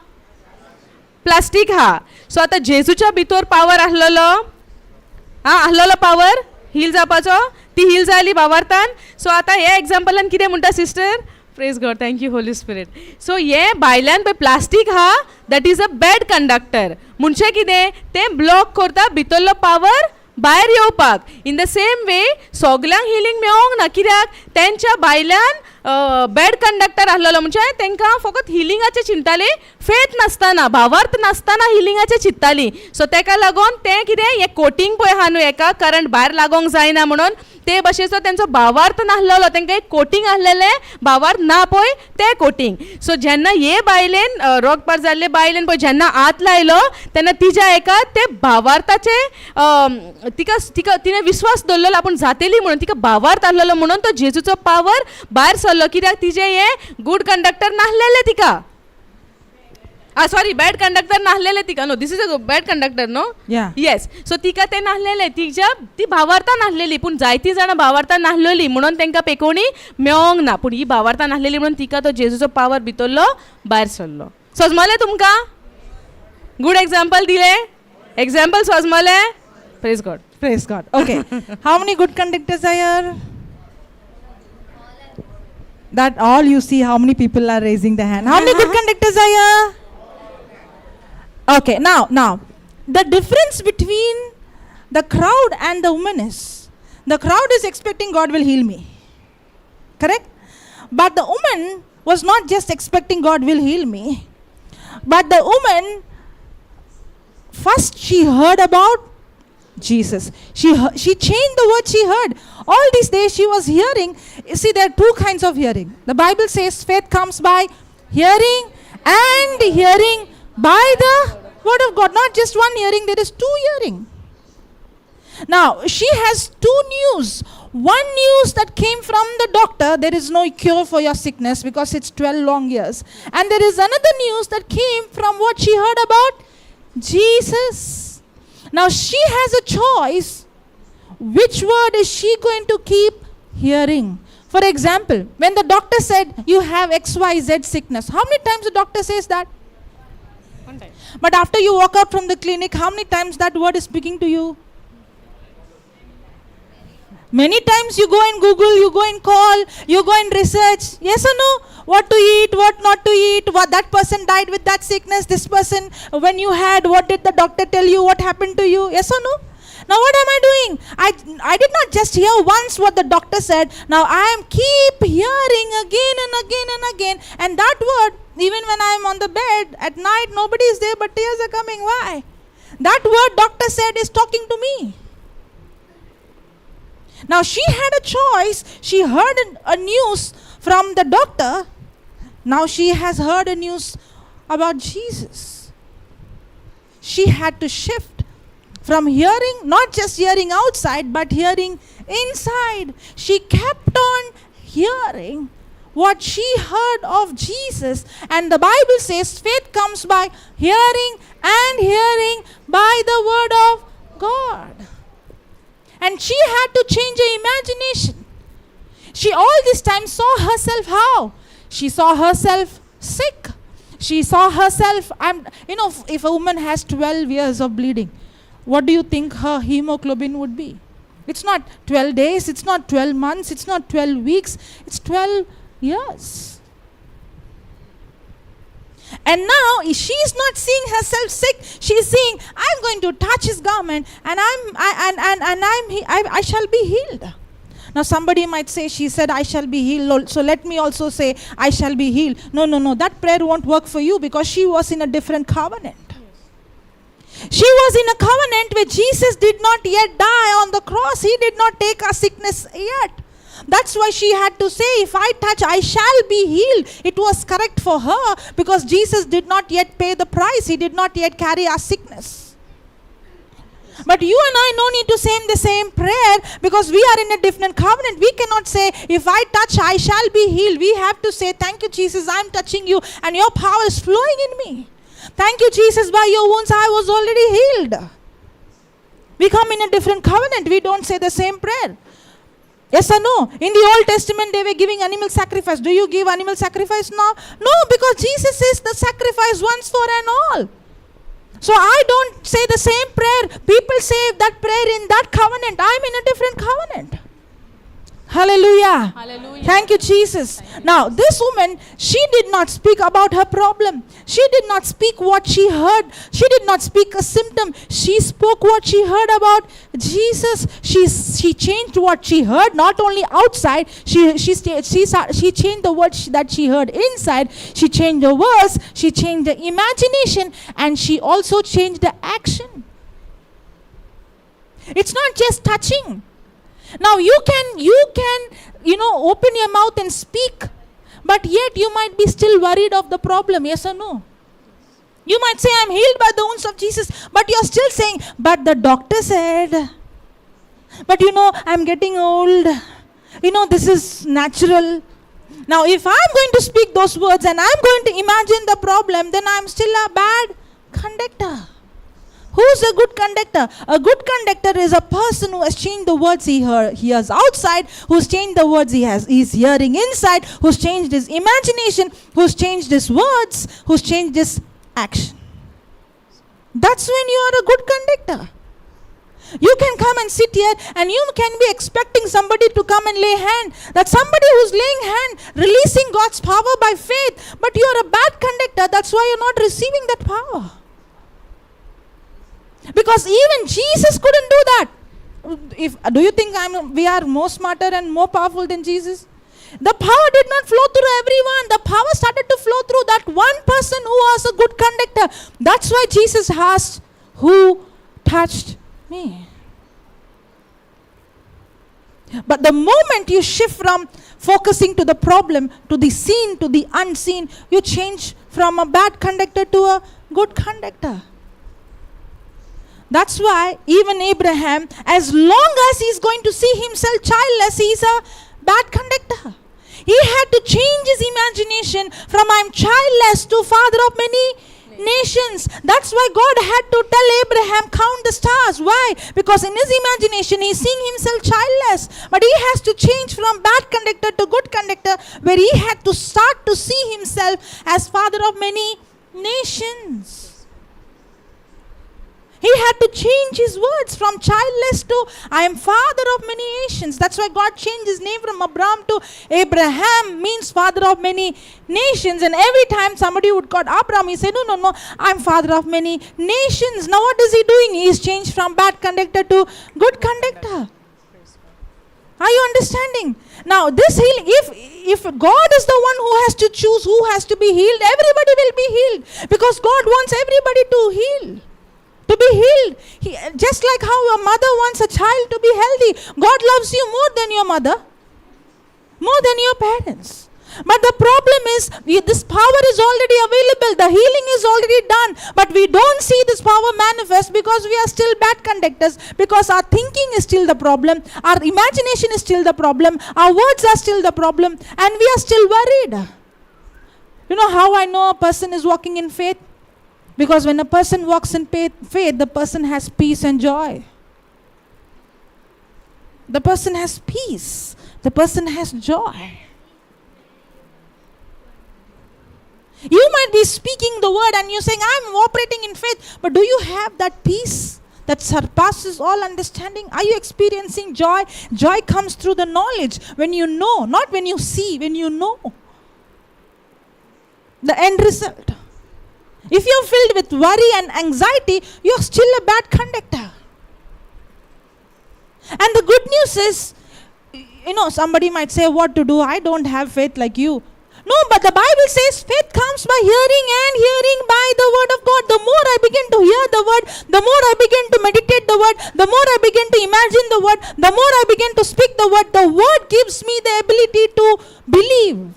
प्लास्टीक आहा सो आतां जेजूच्या भितर पावर आसलेलो पावर हील जावपाचो ती हील जाली भावार्थान सो आतां हे एक्झाम्पलान कितें म्हणटा sister praise God thank you Holy Spirit so हे बायल्यान पळय प्लास्टीक आहा that is a bad conductor म्हणजे कितें तें ब्लॉक करता भितरलो पावर भायर येवपाक इन द सेम वे सगल्यांक हिलींग मेळोंक ना कित्याक तेंच्या बायल्यान बॅड कंडक्टर आसलेलो म्हणजे तांकां फकत हिलिंगाचें चिंताली फेथ नासतना भावार्थ नासतना हिलिंगाचें चिंत्ताली सो तेका लागून तें कितें हें कोटींग पळय आहा न्हू हेका करंट भायर लागोंक जायना म्हणून ते भशेचो तेंचो भावार्थ नासलेलो तांकां एक कोटींग आसलेलें भावार्थ ना पळय तें कोटींग सो जेन्ना हे बायलेन रोगपार जाल्ले बायलेन पळय जेन्ना हात लायलो तेन्ना तिच्या एका ते भावार्थाचे तिका तिणें विश्वास दवरलेलो आपूण जातेली म्हणून तिका भावार्थ आसलेलो म्हणून तो जेजूचो पावर भायर सरलो कित्याक तिजें हें गुड कंडक्टर नासलेलें तिका सॉरी बॅड कंडक्टर नासलेले तिका no this is a bad conductor no yes so तिका ते नासलेले ती भावार्थान नासलेली पूण जायतीं जाणां भावार्थान नासलेली म्हणून तांकां पेकोवणी मेळोंक ना पूण ही भावार्थान नासलेली म्हणून तिका तो जेजूचो पावर भितरलो भायर सरलो समजलें तुमकां गुड एक्झाम्पल दिले एक्झाम्पल समजलें praise God Okay. How many good conductors are here? That all you see how many people are raising their hand. How many good conductors are here? Okay, now the difference between the crowd and the woman is the crowd is expecting God will heal me. Correct? But the woman was not just expecting God will heal me. But the woman first she heard about Jesus. She changed the word she heard. All these days she was hearing. You see, there are two kinds of hearing. The Bible says faith comes by hearing and hearing by the word of God. Not just one hearing, there is two hearing. Now, she has two news. One news that came from the doctor, there is no cure for your sickness because it's 12 long years. And there is another news that came from what she heard about Jesus. Now she has a choice. Which word is she going to keep hearing? For example, when the doctor said you have XYZ sickness, how many times the doctor says that? One time. But after you walk out from the clinic, how many times that word is speaking to you? Many times you go and Google, you go and call, you go and research. Yes or no? What to eat, what not to eat, what that person died with that sickness, this person, when you had, what did the doctor tell you, what happened to you? Yes or no? Now what am I doing? I did not just hear once what the doctor said. Now I am keep hearing again and again and again. And that word, even when I am on the bed at night, nobody is there but tears are coming. Why? That word doctor said is talking to me. Now she had a choice. She heard a news from the doctor. Now she has heard a news about Jesus. She had to shift from hearing, not just hearing outside, but hearing inside. She kept on hearing what she heard of Jesus. And the Bible says faith comes by hearing and hearing by the word of God. And she had to change her imagination. She all this time saw herself how? She saw herself sick. She saw herself, if a woman has 12 years of bleeding, what do you think her hemoglobin would be? It's not 12 days, it's not 12 months, it's not 12 weeks, it's 12 years. And now she's not seeing herself sick. She's saying, I'm going to touch his garment and I shall be healed. Now somebody might say, she said, I shall be healed. So let me also say, I shall be healed. No. That prayer won't work for you because she was in a different covenant. She was in a covenant where Jesus did not yet die on the cross. He did not take our sickness yet. That's why she had to say, if I touch, I shall be healed. It was correct for her because Jesus did not yet pay the price. He did not yet carry our sickness. But you and I no need to say the same prayer because we are in a different covenant. We cannot say, if I touch, I shall be healed. We have to say, thank you, Jesus, I'm touching you and your power is flowing in me. Thank you, Jesus, by your wounds I was already healed. We come in a different covenant. We don't say the same prayer. Yes or no? In the Old Testament, they were giving animal sacrifice. Do you give animal sacrifice now? No, because Jesus is the sacrifice once for and all. So I don't say the same prayer. People say that prayer in that covenant. I'm in a different covenant. Hallelujah. Hallelujah. Thank you, Jesus. Now, this woman, she did not speak about her problem. She did not speak what she heard. She did not speak a symptom. She spoke what she heard about Jesus. She changed what she heard, not only outside. She changed the words that she heard inside. She changed the words. She changed the imagination. And she also changed the action. It's not just touching. Now you can open your mouth and speak, but yet you might be still worried of the problem. Yes or no? You might say, I'm healed by the wounds of Jesus, but you're still saying, but the doctor said, but I'm getting old. This is natural. Now if I'm going to speak those words and I'm going to imagine the problem, then I'm still a bad conductor. Who's a good conductor? A good conductor is a person who has changed the words he hears outside, who's changed the words he's hearing inside, who's changed his imagination, who's changed his words, who's changed his action. That's when you are a good conductor. You can come and sit here and you can be expecting somebody to come and lay hand. That somebody who's laying hand, releasing God's power by faith. But you are a bad conductor. That's why you're not receiving that power. Because even Jesus couldn't do that. Do you think we are more smarter and more powerful than Jesus? The power did not flow through everyone. The power started to flow through that one person who was a good conductor. That's why Jesus asked, who touched me? But the moment you shift from focusing to the problem, to the seen, to the unseen, you change from a bad conductor to a good conductor. That's why even Abraham, as long as he's going to see himself childless, he's a bad conductor. He had to change his imagination from I'm childless to father of many nations. That's why God had to tell Abraham, count the stars. Why? Because in his imagination, he's seeing himself childless. But he has to change from bad conductor to good conductor, where he had to start to see himself as father of many nations. He had to change his words from childless to I am father of many nations. That's why God changed his name from Abraham to Abraham, means father of many nations. And every time somebody would call Abraham, he said, no, I'm father of many nations. Now what is he doing? He's changed from bad conductor to good conductor. Are you understanding? Now this healing, if God is the one who has to choose who has to be healed, everybody will be healed. Because God wants everybody to heal. To be healed. Just like how a mother wants a child to be healthy. God loves you more than your mother. More than your parents. But the problem is, this power is already available. The healing is already done. But we don't see this power manifest because we are still bad conductors. Because our thinking is still the problem. Our imagination is still the problem. Our words are still the problem. And we are still worried. You know how I know a person is walking in faith? Because when a person walks in faith, the person has peace and joy. The person has peace. The person has joy. You might be speaking the word and you're saying, I'm operating in faith. But do you have that peace that surpasses all understanding? Are you experiencing joy? Joy comes through the knowledge. When you know, not when you see, when you know. The end result. If you're filled with worry and anxiety, you're still a bad conductor. And the good news is, somebody might say, what to do? I don't have faith like you. No, but the Bible says faith comes by hearing and hearing by the word of God. The more I begin to hear the word, the more I begin to meditate the word, the more I begin to imagine the word, the more I begin to speak the word gives me the ability to believe.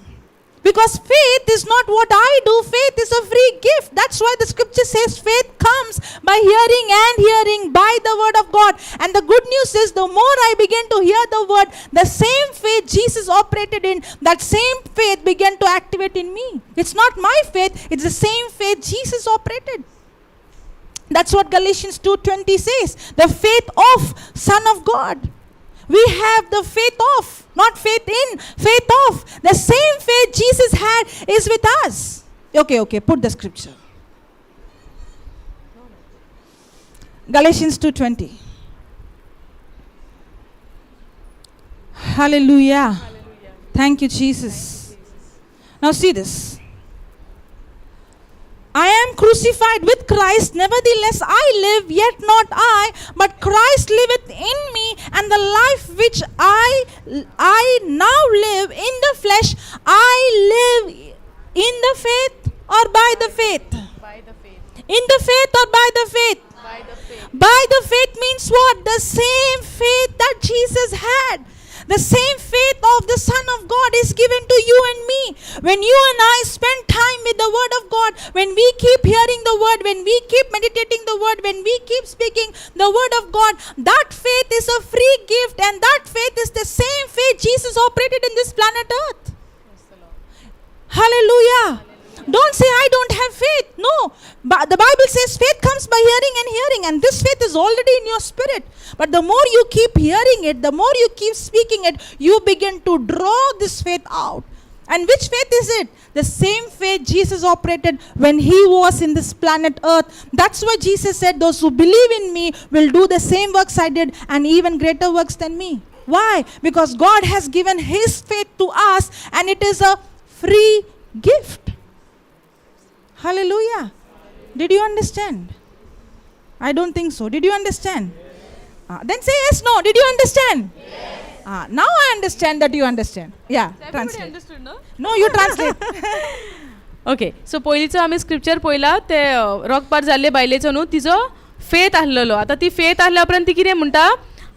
Because faith is not what I do, faith is a free gift. That's why the scripture says faith comes by hearing and hearing by the word of God. And the good news is, the more I begin to hear the word, the same faith Jesus operated in, that same faith began to activate in me. It's not my faith, it's the same faith Jesus operated. That's what Galatians 2:20 says. The faith of Son of God. We have the faith of, not faith in, faith of. The same faith Jesus had is with us. Okay, put the scripture. Galatians 2:20. Hallelujah. Thank you, Jesus. Now see this. I am crucified with Christ, nevertheless I live, yet not I, but Christ liveth in me, and the life which I now live in the flesh, I live in the faith or by the faith? By the faith. In the faith or by the faith? By the faith. By the faith means what? The same faith that Jesus had. The same faith of the Son of God is given to you and me. When you and I spend time with the word of God, when we keep hearing the word, when we keep meditating the word, when we keep speaking the word of God, that faith is a free gift, and that faith is the same faith Jesus operated in this planet Earth. Hallelujah. Don't say, I don't have faith. No. But the Bible says faith comes by hearing and hearing, and this faith is already in your spirit. But the more you keep hearing it, the more you keep speaking it, you begin to draw this faith out. And which faith is it? The same faith Jesus operated when he was in this planet Earth. That's why Jesus said, those who believe in me will do the same works I did, and even greater works than me. Why? Because God has given his faith to us, and it is a free gift. Hallelujah. Did you understand? I don't think so. Did you understand? Then say yes, no. Did you understand? Yes. Now I understand that you understand. Yeah, translate. Understood, no? No, you translate. Okay so पयलींचो आमी scripture पळयला ते रॉकपार जाल्ले बायलेचो न्हू तिजो faith आसलेलो आतां ती फेथ आसल्या उपरांत ती कितें म्हणटा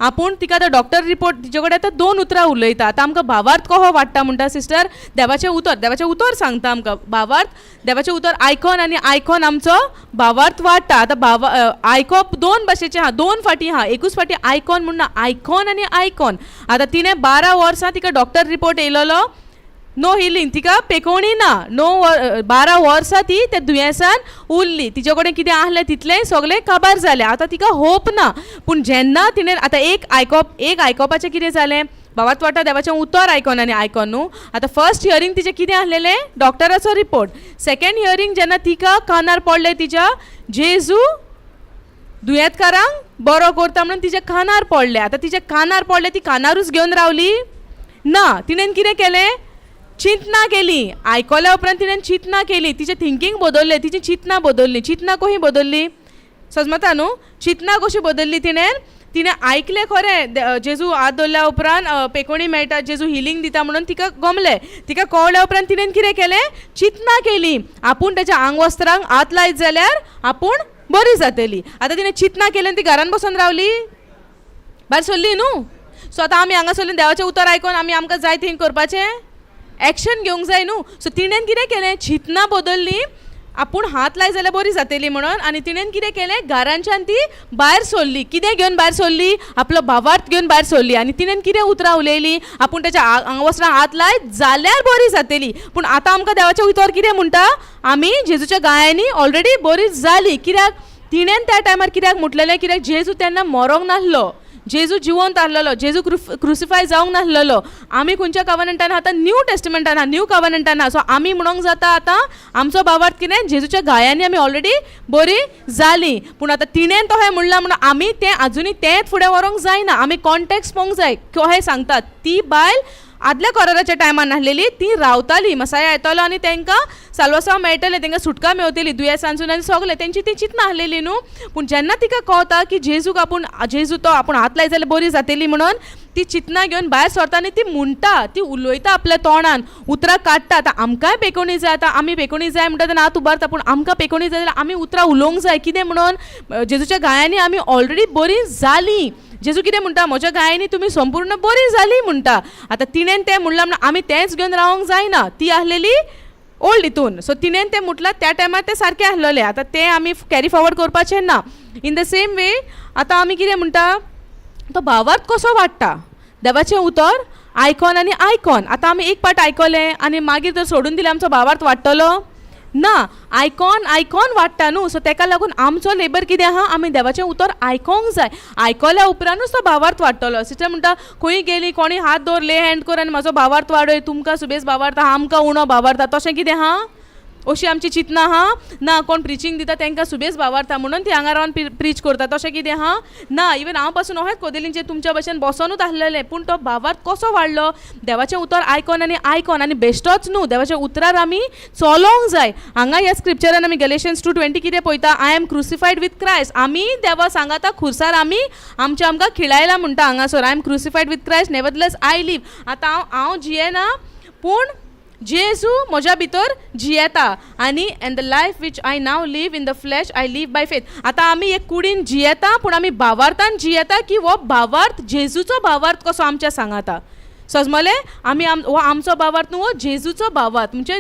आपूण तिका आतां डॉक्टर रिपोर्ट तिचे कडेन आतां 2 उतरां उलयता आतां आमकां भावार्थ कहो वाडटा म्हणटा सिस्टर देवाचें उतर सांगता आमकां भावार्थ देवाचें उतर आयकॉन आनी आयकॉन आमचो भावार्थ वाडटा आतां आयकप 2 भाशेचें आहा 2 फाटी आहा एकूच फाटी आयकॉन म्हणना आयकॉन आनी आयकॉन आतां तिणें 12 वर्सां तिका डॉक्टर रिपोर्ट येयलोलो नो हिलींग तिका पेकोवणी ना 12 वर्सां ती त्या दुयेंसान उरली तिचे कडेन कितें आहलें तितलें सगळें काबार जालें आतां तिका होप ना पूण जेन्ना तिणें आतां एक आयकपाचें कितें जालें भावार्थ वाडटा देवाचें उतर आयकॉन आनी आयकॉन न्हू आतां फर्स्ट हियरींग तिचें कितें आहलेलें डॉक्टराचो रिपोर्ट सेकंड हियरींग जेन्ना तिका कानार पडलें तिच्या जेजू दुयेंतकारांक बरो करता म्हणून तिच्या कानार पडलें आतां तिच्या कानार पडलें ती कानारूच घेवन रावली ना तिणें कितें केलें चिंतना केली आयकल्या उपरांत तिणें चिंतना केली तिचें थिंकींग बदललें तिची चिंतना बदलली चिंतना कशी बदलली समजता न्हू चिंतना कशी बदलली तिणें आयकलें खरें जेजू हात दवरल्या उपरांत पेकोवणी मेळटा जेजू हिलींग दिता म्हणून तिका गमलें तिका कळ्ळ्या उपरांत तिणें कितें केलें चिंतना केली आपूण तेच्या आंग वस्त्रांक हात लायत जाल्यार आपूण बरी जातली आतां तिणें चिंतना केलें ती घरान बसून रावली भायर सरली न्हू सो आतां आमी हांगा सरली देवाचें उतर आयकून आमकां जाय थंय करपाचें एक्शन घेवंक जाय न्हू सो तिणें कितें केलें चिंतना बदलली आपूण हात लाय जाल्यार बरी जातली म्हणून आनी तिणें कितें केलें घरांच्यान ती भायर सरली कितें घेवन भायर सरली आपलो भावार्थ घेवन भायर सरली आनी तिणें कितें उतरां उलयली आपूण तेच्या आंगवस्त्रां हात लाय जाल्यार बरी जातली पूण आतां आमकां देवाचें उतर कितें म्हणटा आमी जेजूच्या गायांनी ऑलरेडी बरी जाली कित्याक तिणें त्या टायमार कित्याक म्हटलेलें कित्याक जेजू तेन्ना मरोंक नासलो जेजू जिवंत आहलेलो जेजू क्रुसिफाय जावंक नासलेलो आमी खंयच्या कवनंटान आतां न्यू टेस्टमेंटान आहा न्यू कवनंटान आहा सो आमी म्हणूंक जाता आतां आमचो भावार्थ कितें जेजूच्या गायांनी आमी ऑलरेडी बरी जाली पूण आतां तिणें तोहें म्हणलां म्हणून आमी तें आजुनी तेंच फुडें व्हरूंक जायना आमी कॉन्टेक्स्ट पळोवंक जाय कहें सांगतात ती बायल आदल्या कोराराच्या टायमार नासलेली ती रावताली मसाया येतलो आनी तांकां साल्वासाव मेळटले तांकां सुटका मेळटली दुयेंसांसून आनी सगलें तेंची ती चिंतना आसलेली न्हू पूण जेन्ना तिका कळटा की जेजूक जेजू तो आपूण हात लायत जाल्यार बरी जातली म्हणून ती चिंतना घेवन भायर सरता आनी ती म्हणटा ती उलयता आपल्या तोंडान उतरां काडटा आतां आमकांय पेकोवणी जाय आतां आमी पेकोवणी जाय म्हणटा तेन्ना हात उबारता पूण आमकां पेकोवणी जाय जाल्यार आमी उतरां उलोवंक जाय कितें म्हणून जेजूच्या गायांनी आमी ऑलरेडी बरी जालीं जेजू कितें म्हणटा म्हज्या गायांनी तुमी संपूर्ण बरी जाली म्हणटा आतां तिणेन तें म्हणलां म्हणून आमी तेंच घेवन रावंक जायना ती आसलेली ओल्ड हितून सो तिणेन तें म्हटलां त्या टायमार तें सारकें आसलेलें आतां तें आमी कॅरी फॉवर्ड करपाचें ना इन द सेम वे आतां आमी कितें म्हणटा तो भावार्थ कसो वाडटा देवाचें उतर आयकॉन आनी आयकॉन आतां आमी एक पार्ट आयकलें आनी मागीर जर सोडून दिलें आमचो भावार्थ वाडटलो ना आयकॉन वाडटा न्हू सो ताका लागून आमचो लेबर कितें आहा आमी देवाचें उतर आयकोंक जाय आयकल्या उपरांतूच तो भावार्थ वाडटलो सिस्टर म्हणटा खंय गेली कोणी हात दवर ले हँड कर आनी म्हाजो भावार्थ वाडय तुमकां सुबेज भावार्थ आहा आमकां उणो भावार्थ तशें कितें आहा अशी आमची चिंतना आहा ना कोण प्रिचींग दिता तांकां सुबेज भावार्थ म्हणून ती हांगा रावन प्रीच करता तशें कितें आहा ना इवन हांव पासून अशेंच कोदेलींचेर तुमच्या भशेन बसोनूच आसलेलें पूण तो भावार्थ कसो वाडलो देवाचें उतर आयकॉन आनी बेश्टोच न्हू देवाच्या उतरार आमी चलोंक जाय हांगा ह्या स्क्रिप्चरान आमी गॅलेशियन्स 2:20 कितें पळयता I am crucified with Christ आमी देवा सांगाता खुर्सार आमी आमकां खिळायला म्हणटा हांगासर I am crucified with Christ nevertheless I live आतां हांव जियेना पूण जेजू म्हज्या भितर जियेता आनी and the life which I now live in the flesh I live by faith आतां आमी एक कुडीन जियेता पूण आमी भावार्थान जियेता की हो भावार्थ जेजूचो भावार्थ कसो आमच्या सांगाता समजलें आमी हो आमचो भावार्थ न्हू हो जेजूचो भावार्थ म्हणजे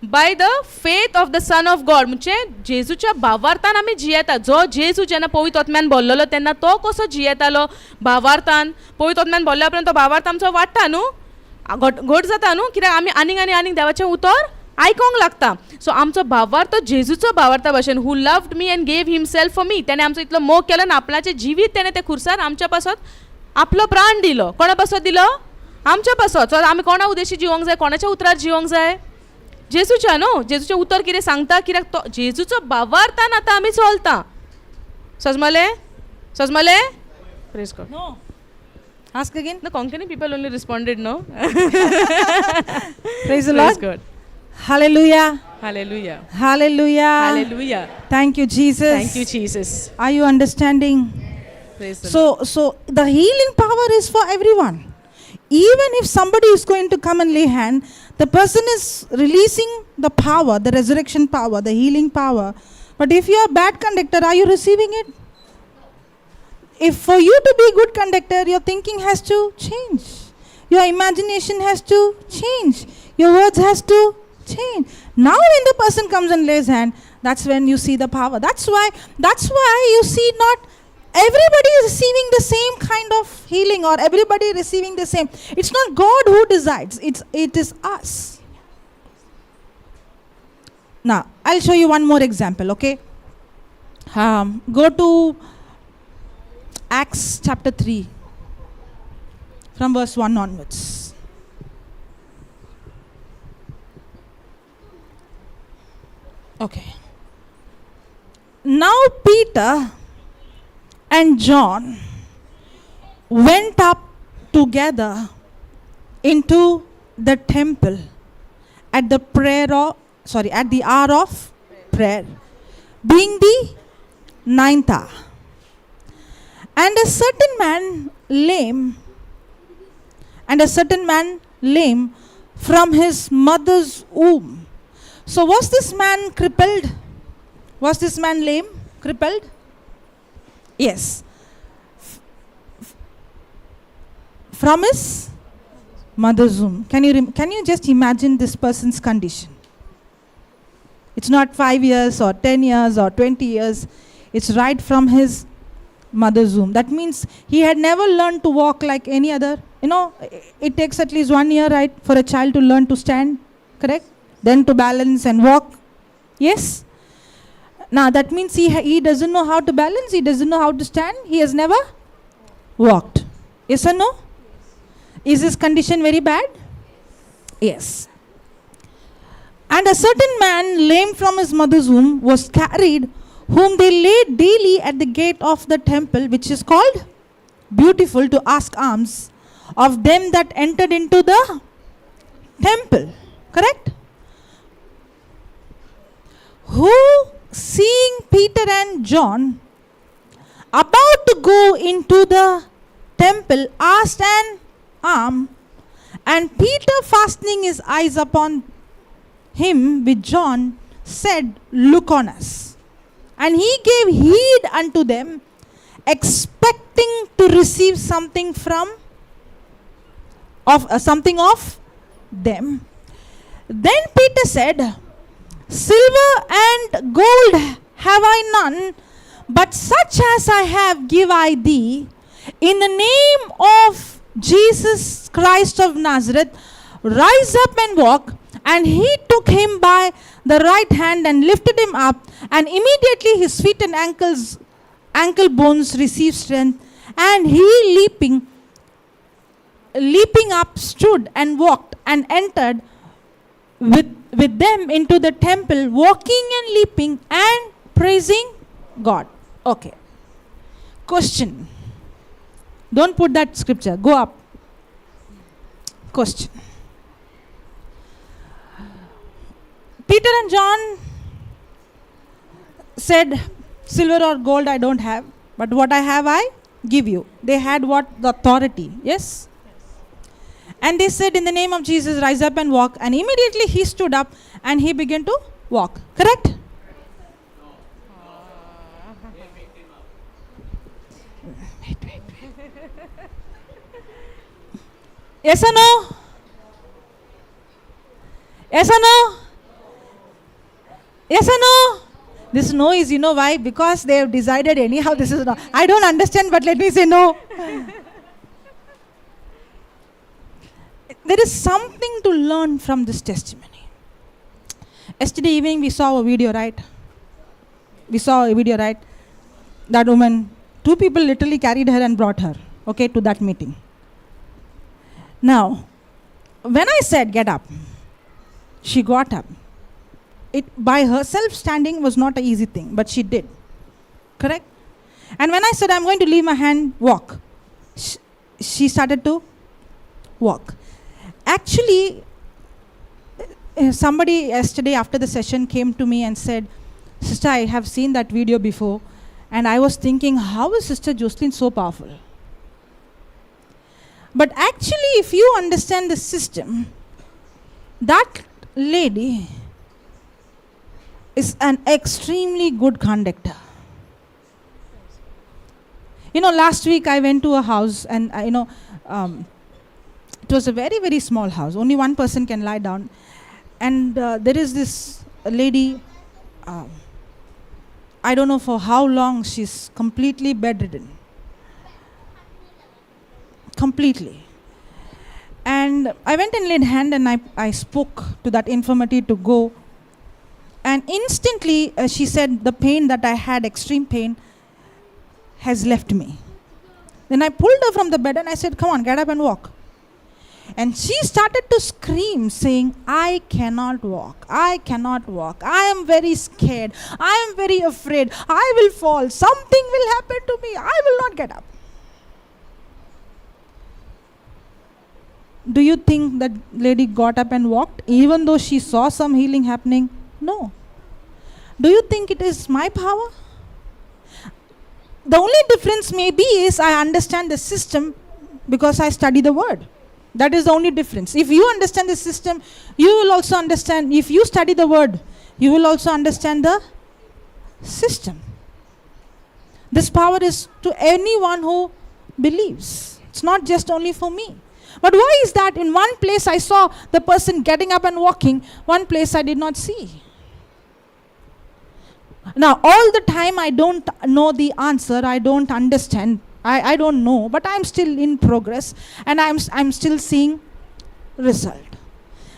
by the faith of the son of God म्हणजे जेजूच्या भावार्थान आमी जियेता जो जेजू जेन्ना पवित्र आत्म्यान भरलेलो तेन्ना तो कसो जियेतालो भावार्थान पवित्र आत्म्यान भरल्या उपरांत तो भावार्थ आमचो वाडटा न्हू घट जाता न्हू कित्याक आमी आनीक देवाचें उतर आयकोंक लागता सो आमचो भावार्थ जेजूचो भावार्था भशेन who loved me and gave himself for me तेणें आमचो इतलो मोग केलो आनी आपणाचें जिवीत तेणें ते खुर्सार आमच्या पासत आपलो प्राण दिलो कोणा पासत दिलो आमच्या पासत सो आमी कोणा उद्देशी जिवंक जाय कोणाच्या उतरार जिवंक जाय जेजूच्या न्हू जेजूचें उतर कितें सांगता कित्याक तो जेजूचो भावार्थान आतां आमी चलता समजलें praise God No. Ask again. The Konkani people only responded, no? Praise the Lord. God. Hallelujah. Hallelujah. Hallelujah. Hallelujah. Thank you, Jesus. Thank you, Jesus. Are you understanding? Praise the Lord. So the healing power is for everyone. Even if somebody is going to come and lay hand, the person is releasing the power, the resurrection power, the healing power. But if you are a bad conductor, are you receiving it? If for you to be a good conductor, your thinking has to change. Your imagination has to change. Your words has to change. Now when the person comes and lays hand, that's when you see the power. That's why you see not everybody is receiving the same kind of healing or everybody receiving the same. It's not God who decides. It is us. Now, I'll show you one more example, okay? Go to Acts chapter 3 from verse 1 onwards. Okay. Now Peter and John went up together into the temple at the hour of prayer, being the 9th hour. And a certain man lame from his mother's womb. So was this man crippled? Was this man lame? Crippled? Yes. From his mother's womb. Can you just imagine this person's condition? It's not 5 years or 10 years or 20 years. It's right from his mother's womb. That means he had never learned to walk like any other. You know, it takes at least 1 year, right, for a child to learn to stand, correct? Then to balance and walk. Yes? Now that means he doesn't know how to balance, he doesn't know how to stand, he has never walked. Yes or no? Is his condition very bad? Yes. And a certain man lame from his mother's womb was carried, whom they laid daily at the gate of the temple, which is called Beautiful, to ask alms of them that entered into the temple. Correct? Who, seeing Peter and John about to go into the temple, asked an alms, and Peter, fastening his eyes upon him with John, said, Look on us. And he gave heed unto them, expecting to receive something of them. Then Peter said, Silver and gold have I none, but such as I have give I thee. In the name of Jesus Christ of Nazareth, rise up and walk. And he took him by the right hand and lifted him up, and immediately his feet and ankle bones received strength, and he leaping up stood and walked and entered with them into the temple, walking and leaping and praising God. Okay. Question. Don't put that scripture. Go up. Question. Peter and John said, Silver or gold I don't have, but what I have I give you. They had what? The authority. Yes? And they said, in the name of Jesus, rise up and walk. And immediately he stood up and he began to walk. Correct? Wait. Yes or no? Yes or no? Yes or no? This no is, you know why? Because they have decided anyhow this is no. I don't understand, but let me say no. There is something to learn from this testimony. Yesterday evening we saw a video, right? That woman, 2 people literally carried her and brought her, okay, to that meeting. Now, when I said get up, she got up. It by herself standing was not an easy thing, but she did. Correct? And when I said I'm going to leave my hand, walk, she started to walk. Actually, somebody yesterday after the session came to me and said, Sister, I have seen that video before, and I was thinking, how is Sister Jocelyn so powerful? But actually, if you understand the system, that lady is an extremely good conductor. You know, last week I went to a house and, it was a very, very small house. Only one person can lie down. And there is this lady, I don't know for how long, she's completely bedridden. Completely. And I went and laid hand and I spoke to that infirmity to go. And instantly she said, the pain that I had, extreme pain, has left me. Then I pulled her from the bed and I said, come on, get up and walk. And she started to scream, saying, I cannot walk. I cannot walk. I am very scared. I am very afraid. I will fall. Something will happen to me. I will not get up. Do you think that lady got up and walked, even though she saw some healing happening? No. Do you think it is my power? The only difference maybe is I understand the system because I study the word. That is the only difference. If you understand the system, you will also understand. If you study the word, you will also understand the system. This power is to anyone who believes. It's not just only for me. But why is that in one place I saw the person getting up and walking, one place I did not see? Now, all the time I don't know the answer, I don't understand, I don't know, but I'm still in progress and I'm still seeing result.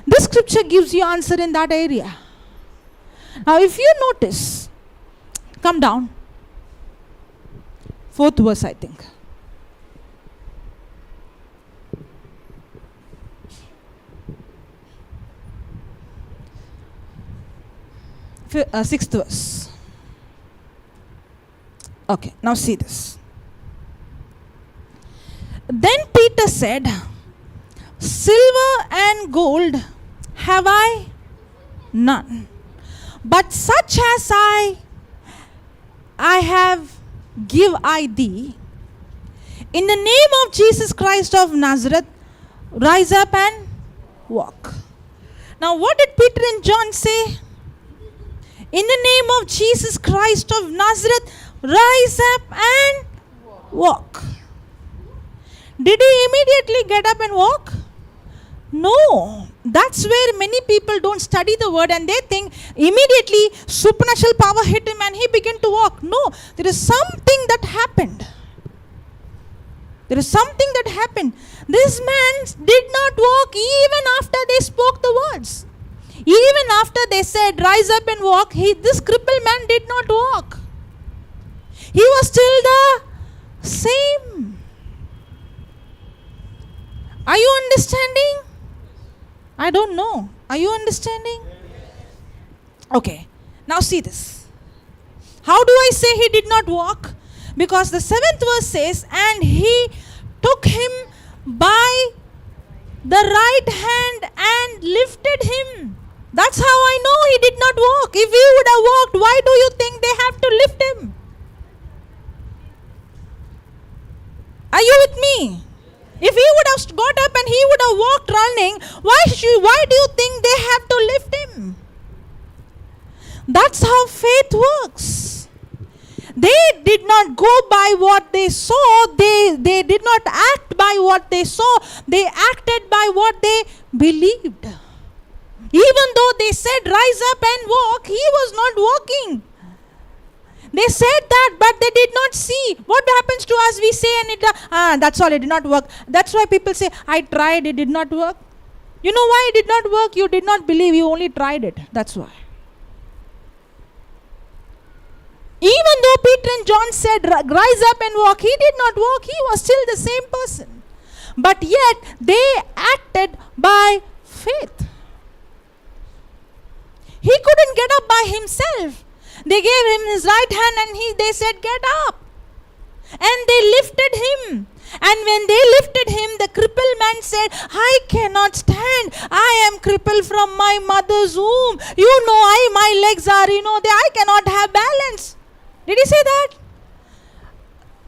This scripture gives you answer in that area. Now, if you notice, come down, 4th verse I think. 6th verse. Okay, now see this. Then Peter Peter said, silver and gold have I none, but such as I have give I thee. In the name of Jesus Christ of Nazareth, rise up and walk. Now what did Peter and John say? In the name of Jesus Christ of Nazareth, rise up and walk. Did he immediately get up and walk? No. That's where many people don't study the word and they think immediately supernatural power hit him and he began to walk. No, there is something that happened. There is something that happened. This man did not walk even after they spoke the words. Even after they said, rise up and walk, this crippled man did not walk. He was still the same. Are you understanding? I don't know. Are you understanding? Okay. Now see this. How do I say he did not walk? Because the 7th verse says, and he took him by the right hand and lifted him. That's how I know he did not walk. If he would have walked, why do you think they have to lift him? Are you with me? If he would have got up and he would have walked running, why do you think they have to lift him? That's how faith works. They did not go by what they saw. They did not act by what they saw. They acted by what they believed. Even though they said, rise up and walk, he was not walking. They said that, but they did not see. What happens to us? We say, and that's all, it did not work. That's why people say, I tried, it did not work. You know why it did not work? You did not believe, you only tried it. That's why. Even though Peter and John said, rise up and walk, he did not walk. He was still the same person. But yet, they acted by faith. He couldn't get up by himself. They gave him his right hand and they said, get up. And they lifted him. And when they lifted him, the crippled man said, I cannot stand. I am crippled from my mother's womb. You know, my legs are, I cannot have balance. Did he say that?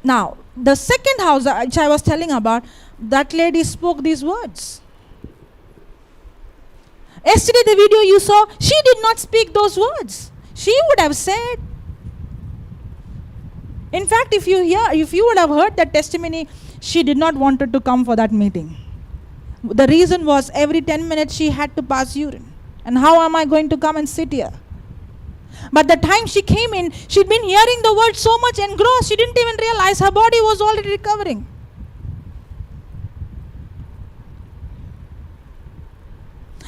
Now, the second house which I was telling about, that lady spoke these words. Yesterday, the video you saw, she did not speak those words. She would have said. In fact, if you would have heard that testimony, she did not wanted to come for that meeting. The reason was every 10 minutes she had to pass urine. And how am I going to come and sit here? But the time she came in, she'd been hearing the word so much engrossed, she didn't even realize her body was already recovering.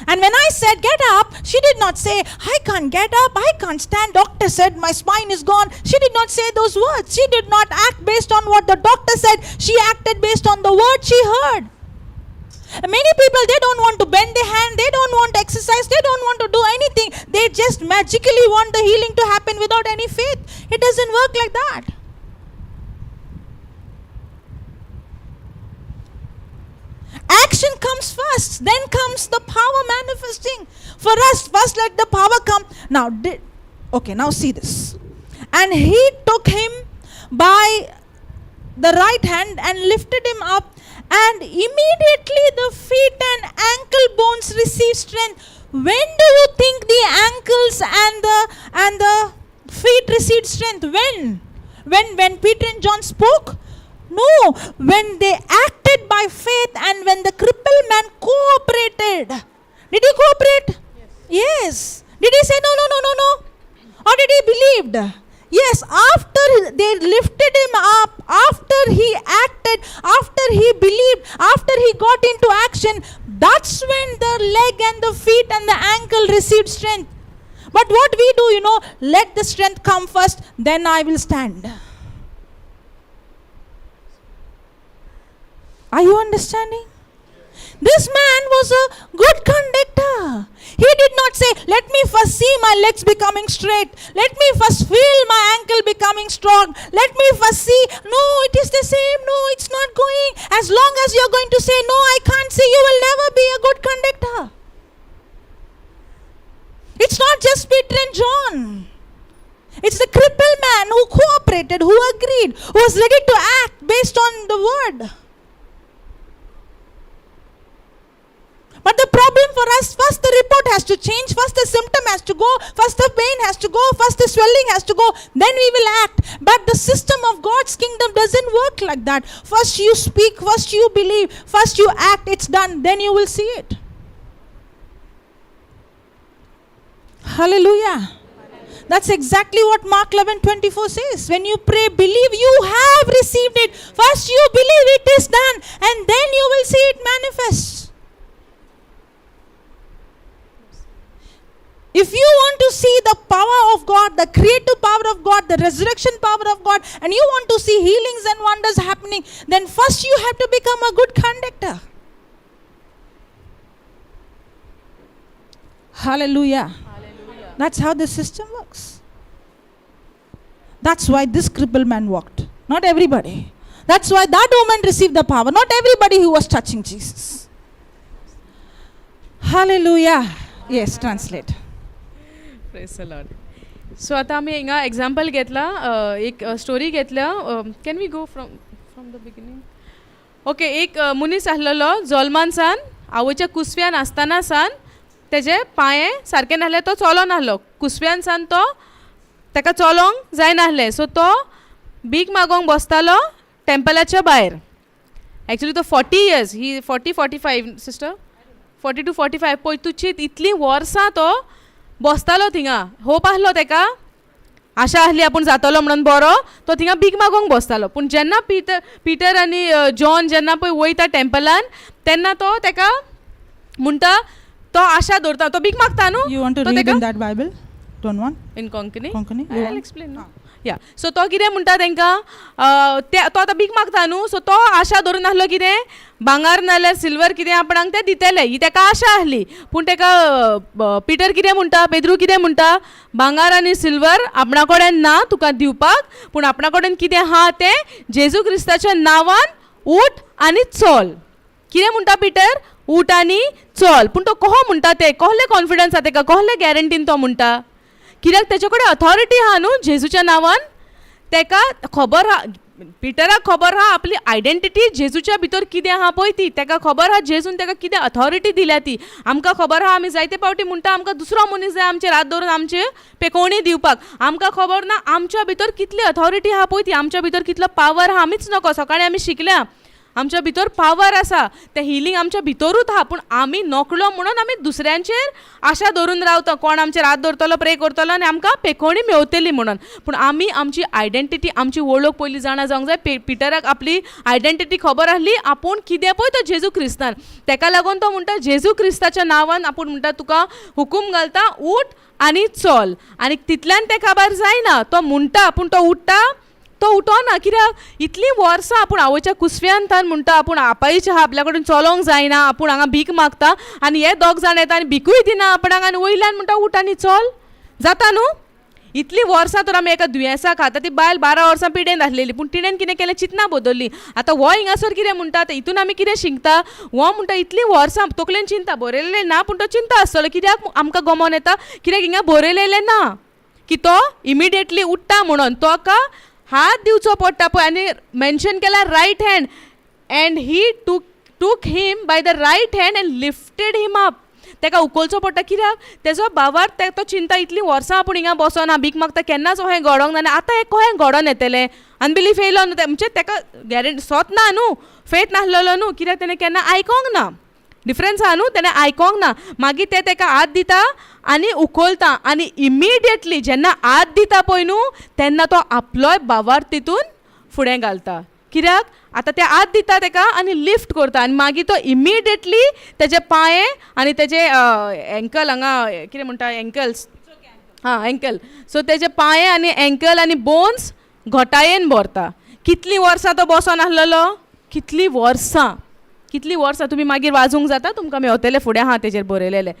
And when I said, get up, she did not say, I can't get up, I can't stand. Doctor said my spine is gone. She did not say those words. She did not act based on what the doctor said. She acted based on the word she heard. Many people, they don't want to bend their hand, they don't want to exercise, they don't want to do anything. They just magically want the healing to happen without any faith. It doesn't work like that. Action comes first, then comes the power manifesting. For us, first let the power come. Now see this. And he took him by the right hand and lifted him up, and immediately the feet and ankle bones received strength. When do you think the ankles and the feet received strength? When Peter and John spoke? No, when they acted by faith and when the crippled man cooperated. Did he cooperate? Yes. Did he say no? Or did he believe? Yes, after they lifted him up, after he acted, after he believed, after he got into action, that's when the leg and the feet and the ankle received strength. But what we do, let the strength come first, then I will stand. Are you understanding? This man was a good conductor. He did not say, let me first see my legs becoming straight. Let me first feel my ankle becoming strong. Let me first see. No, it is the same. No, it's not going. As long as you're going to say, no, I can't see, you will never be a good conductor. It's not just Peter and John. It's the crippled man who cooperated, who agreed, who was ready to act based on the word. But the problem for us, first the report has to change, first the symptom has to go, first the pain has to go, first the swelling has to go, then we will act. But the system of God's kingdom doesn't work like that. First you speak, first you believe, first you act, it's done, then you will see it. Hallelujah. That's exactly what Mark 11:24 says. When you pray, believe you have received it. First you believe it is done, and then you will see it manifest. If you want to see the power of God, the creative power of God, the resurrection power of God, and you want to see healings and wonders happening, then first you have to become a good conductor. Hallelujah. That's how the system works. That's why this crippled man walked. Not everybody. That's why that woman received the power. Not everybody who was touching Jesus. Hallelujah. Yes, translate. Praise the Lord. So आता आम्ही हिंगा example घेतला एक story घेतल्या can we go from the beginning okay एक मनीस आसलेलो जल्मान सान आवयच्या कुसव्यान आसतना सान तेजे पांये सारके नासले तो चलो नासलो कुसव्यान सान तो ताका चलोंक जायनासलें सो तो भीक मागोंक बसतालो टेंपलाच्या भायर एक्चुली तो 40 years ही 40-45 सिस्टर 40 to 45 पळय तूं चिंत इतलीं वर्सां तो बसतालो थिंगा होप आसलो ताका आशा आसली आपूण जातलो म्हणून बरो तो थिंगा भीक मागोंक बसतालो पूण जेन्ना पिटर आनी जॉन जेन्ना पळय वयता टेंपलान तेन्ना तो ताका म्हणटा तो आशा दवरता तो भीक मागता न्हू You want to read in that Bible? Don't want? In Konkani Konkani? I will explain या सो तो कितें म्हणटा तांकां तो आतां भीक मागता न्हू सो तो आशा धरून आसलो कितें भांगार नाल्यार सिल्वर कितें आपणाक तें दितलें ही ताका आशा आसली पूण ताका पिटर कितें म्हणटा पेद्रू कितें म्हणटा भांगार आनी सिल्वर आपणा कडेन ना तुका दिवपाक पूण आपणा कडेन कितें आहा तें जेजू क्रिस्ताच्या नांवान उठ आनी चल कितें म्हणटा पिटर उठ आनी चल पूण तो कहो म्हणटा तें कहले कॉन्फिडन्स आहा ताका कहले गॅरंटीन तो म्हणटा कित्याक तेजे कडेन अथॉरिटी आहा न्हू जेजूच्या नांवान ताका खबर आहा पिटराक खबर आहा आपली आयडेंटिटी जेजूच्या भितर कितें आहा पळय ती ताका खबर आहा जेजून ताका कितें अथॉरिटी दिल्या ती आमकां खबर आहा आमी जायते फावटी म्हणटा आमकां दुसरो मनीस जाय आमचेर हात दवरून आमचे पेकोवणी दिवपाक आमकां खबर ना आमच्या भितर कितली अथॉरिटी आहा पळय ती आमच्या भितर कितलो पावर आहा आमीच नको सकाळीं आमी शिकल्या आमच्या भितर पावर आसा तें हिलींग आमच्या भितरूच आहा पूण आमी नकळो म्हणून आमी दुसऱ्यांचेर आशा धरून रावता कोण आमचेर हात दवरतलो प्रे करतलो आनी आमकां पेकोवणी मेवतली म्हणून पूण आमी आमची आयडेंटिटी आमची वळख पयलीं जाणा जावंक जाय पिटराक आपली आयडेंटिटी खबर आसली आपूण कितें पळय तो जेजू क्रिस्तान ताका लागून तो म्हणटा जेजू क्रिस्ताच्या नांवान आपूण म्हणटा तुका हुकूम घालता उठ आनी चल आनी तितल्यान तें खबर जायना तो म्हणटा पूण तो उठ्ठा तो उठोना कित्याक इतलीं वर्सां आपूण आवयच्या कुसव्यान थान म्हणटा आपूण आपायचे आहा आपल्या कडेन चलोंक जायना आपूण हांगा भीक मागता आनी हे दोग जाण येता आनी भिकूय दिना आपणाक आनी वयल्यान म्हणटा उठ आनी चल जाता न्हू इतलीं वर्सां तर आमी एका दुयेंसाक खाता ती बायल 12 वर्सां पिडेन आसलेली पूण तिणेन कितें केलें चिंतना बदलली आतां हो हिंगासर कितें म्हणटा आतां हितून आमी कितें शिकता हो म्हणटा इतलीं वर्सां तकलेन चिंता बरयलेलें ना पूण तो चिंता आसतलो कित्याक आमकां गमोन येता कित्याक हिंगा बरयलेलें ना की तो इमिडिएटली उठ्ठा म्हणून तो हात दिवचो पडटा पळय आनी मेन्शन केला riot hand and he took him by the right hand and lifted him up ताका उखलचो पडटा कित्याक तेजो भावार तो चिंता इतलीं वर्सां आपूण हिंगा बसोना भीक मागता केन्नाच हें घडोंक ना आनी आतां हें कहें घडोन येतलें अनबिलीफ येयलो न्हू म्हणजे ताका गॅरंटी स्वत ना न्हू फेथ नासलेलो न्हू कित्याक ताणें केन्ना आयकोंक ना डिफरन्स आहा न्हू ताणें आयकोंक ना मागीर तें ताका हात दिता आनी उखलता आनी इमिडिएटली जेन्ना हात दिता पळय न्हू तेन्ना तो आपलोय भावार तितून फुडें घालता कित्याक आतां ते हात दिता ताका आनी लिफ्ट करता आनी मागीर तो इमिडिएटली तेजे पांये आनी तेजे एंकल हांगा कितें म्हणटा एंकल्स एंकल सो तेजे पांये आनी एंकल आनी बोन्स घोटायेन भरता कितलीं वर्सां तो बसोन आसलेलो कितलीं वर्सां कितली वर्सां तुमी मागीर वाजूंक जाता तुमकां मेवतले फुडें आहा तेजेर बरयलेले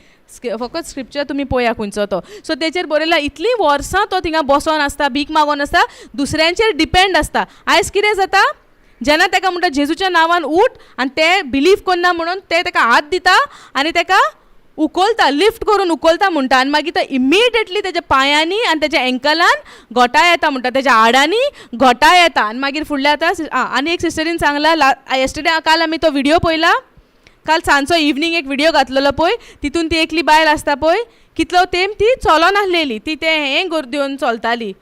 फकत स्क्रिप्चर तुमी पळया खंयचो तो सो तेजेर बरयला इतलीं वर्सां तो थिंगा बसोन आसता भीक मागोन आसता दुसऱ्यांचेर डिपेंड आसता आयज कितें जाता जेन्ना ताका म्हणटा जेजूच्या नांवान उठ आनी ते बिलीव करना म्हणून ते ताका हात दिता आनी ताका उखलता लिफ्ट करून उखलता म्हणटा आनी मागीर तो इमिडिएटली तेज्या पांयांनी आनी तेज्या एंकलान घोटाय येता म्हणटा तेज्या हाडांनी घोटाय येता आनी मागीर फुडले आतां आनी एक सिस्टरीन सांगला येस्टरडे काल आमी तो व्हिडिओ पळयला काल सांजचो इवनिंग एक व्हिडिओ घातलेलो पळय तितून ती एकली बायल आसता पळय कितलो तेंप ती चलोन आसलेली ती तें हें घेवन चलताली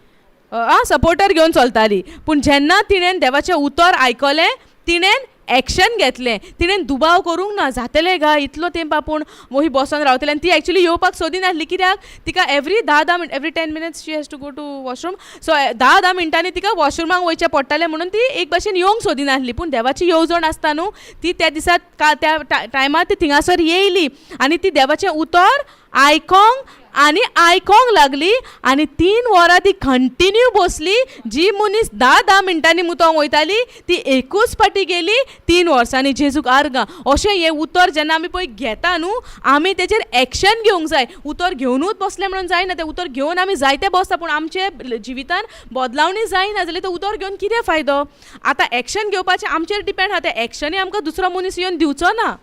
सपोर्टर घेवन चलताली पूण जेन्ना तिणें देवाचें उतर आयकलें तिणें एक्शन घेतलें तिणें दुबाव करूंक ना जातलें गा इतलो तेंप आपूण मोही बसोन रावतलें आनी ती एक्चुली येवपाक सोदिनासली कित्याक तिका every 10 minute every 10 minutes she has to go to washroom so 10 मिनटांनी तिका वॉशरुमाक वयचें पडटालें म्हणून ती एक भशेन येवंक सोदिनासली पूण देवाची येवजण आसता न्हू ती त्या दिसाक त्या टायमार ती थिंगासर येयली आनी ती देवाचें उतर आयकोंक लागली आनी 3 वरां ती कंटिन्यू बसली जी मनीस 10 मिनटांनी मुतोंक वयताली ती एकूच फाटी गेली 3 वर्सांनी जेजूक आर्गां अशें हें उतर जेन्ना आमी पळय घेता न्हू आमी तेजेर एक्शन घेवंक जाय उतर घेवनूच बसलें म्हणून जायना तें उतर घेवन आमी जायते बसता पूण आमचे जिवितान बदलावणी जायना जाल्यार तें उतर घेवन कितें फायदो आतां एक्शन घेवपाचें आमचेर डिपेंड आहा तें एक्शनी आमकां दुसरो मनीस येवन दिवचो ना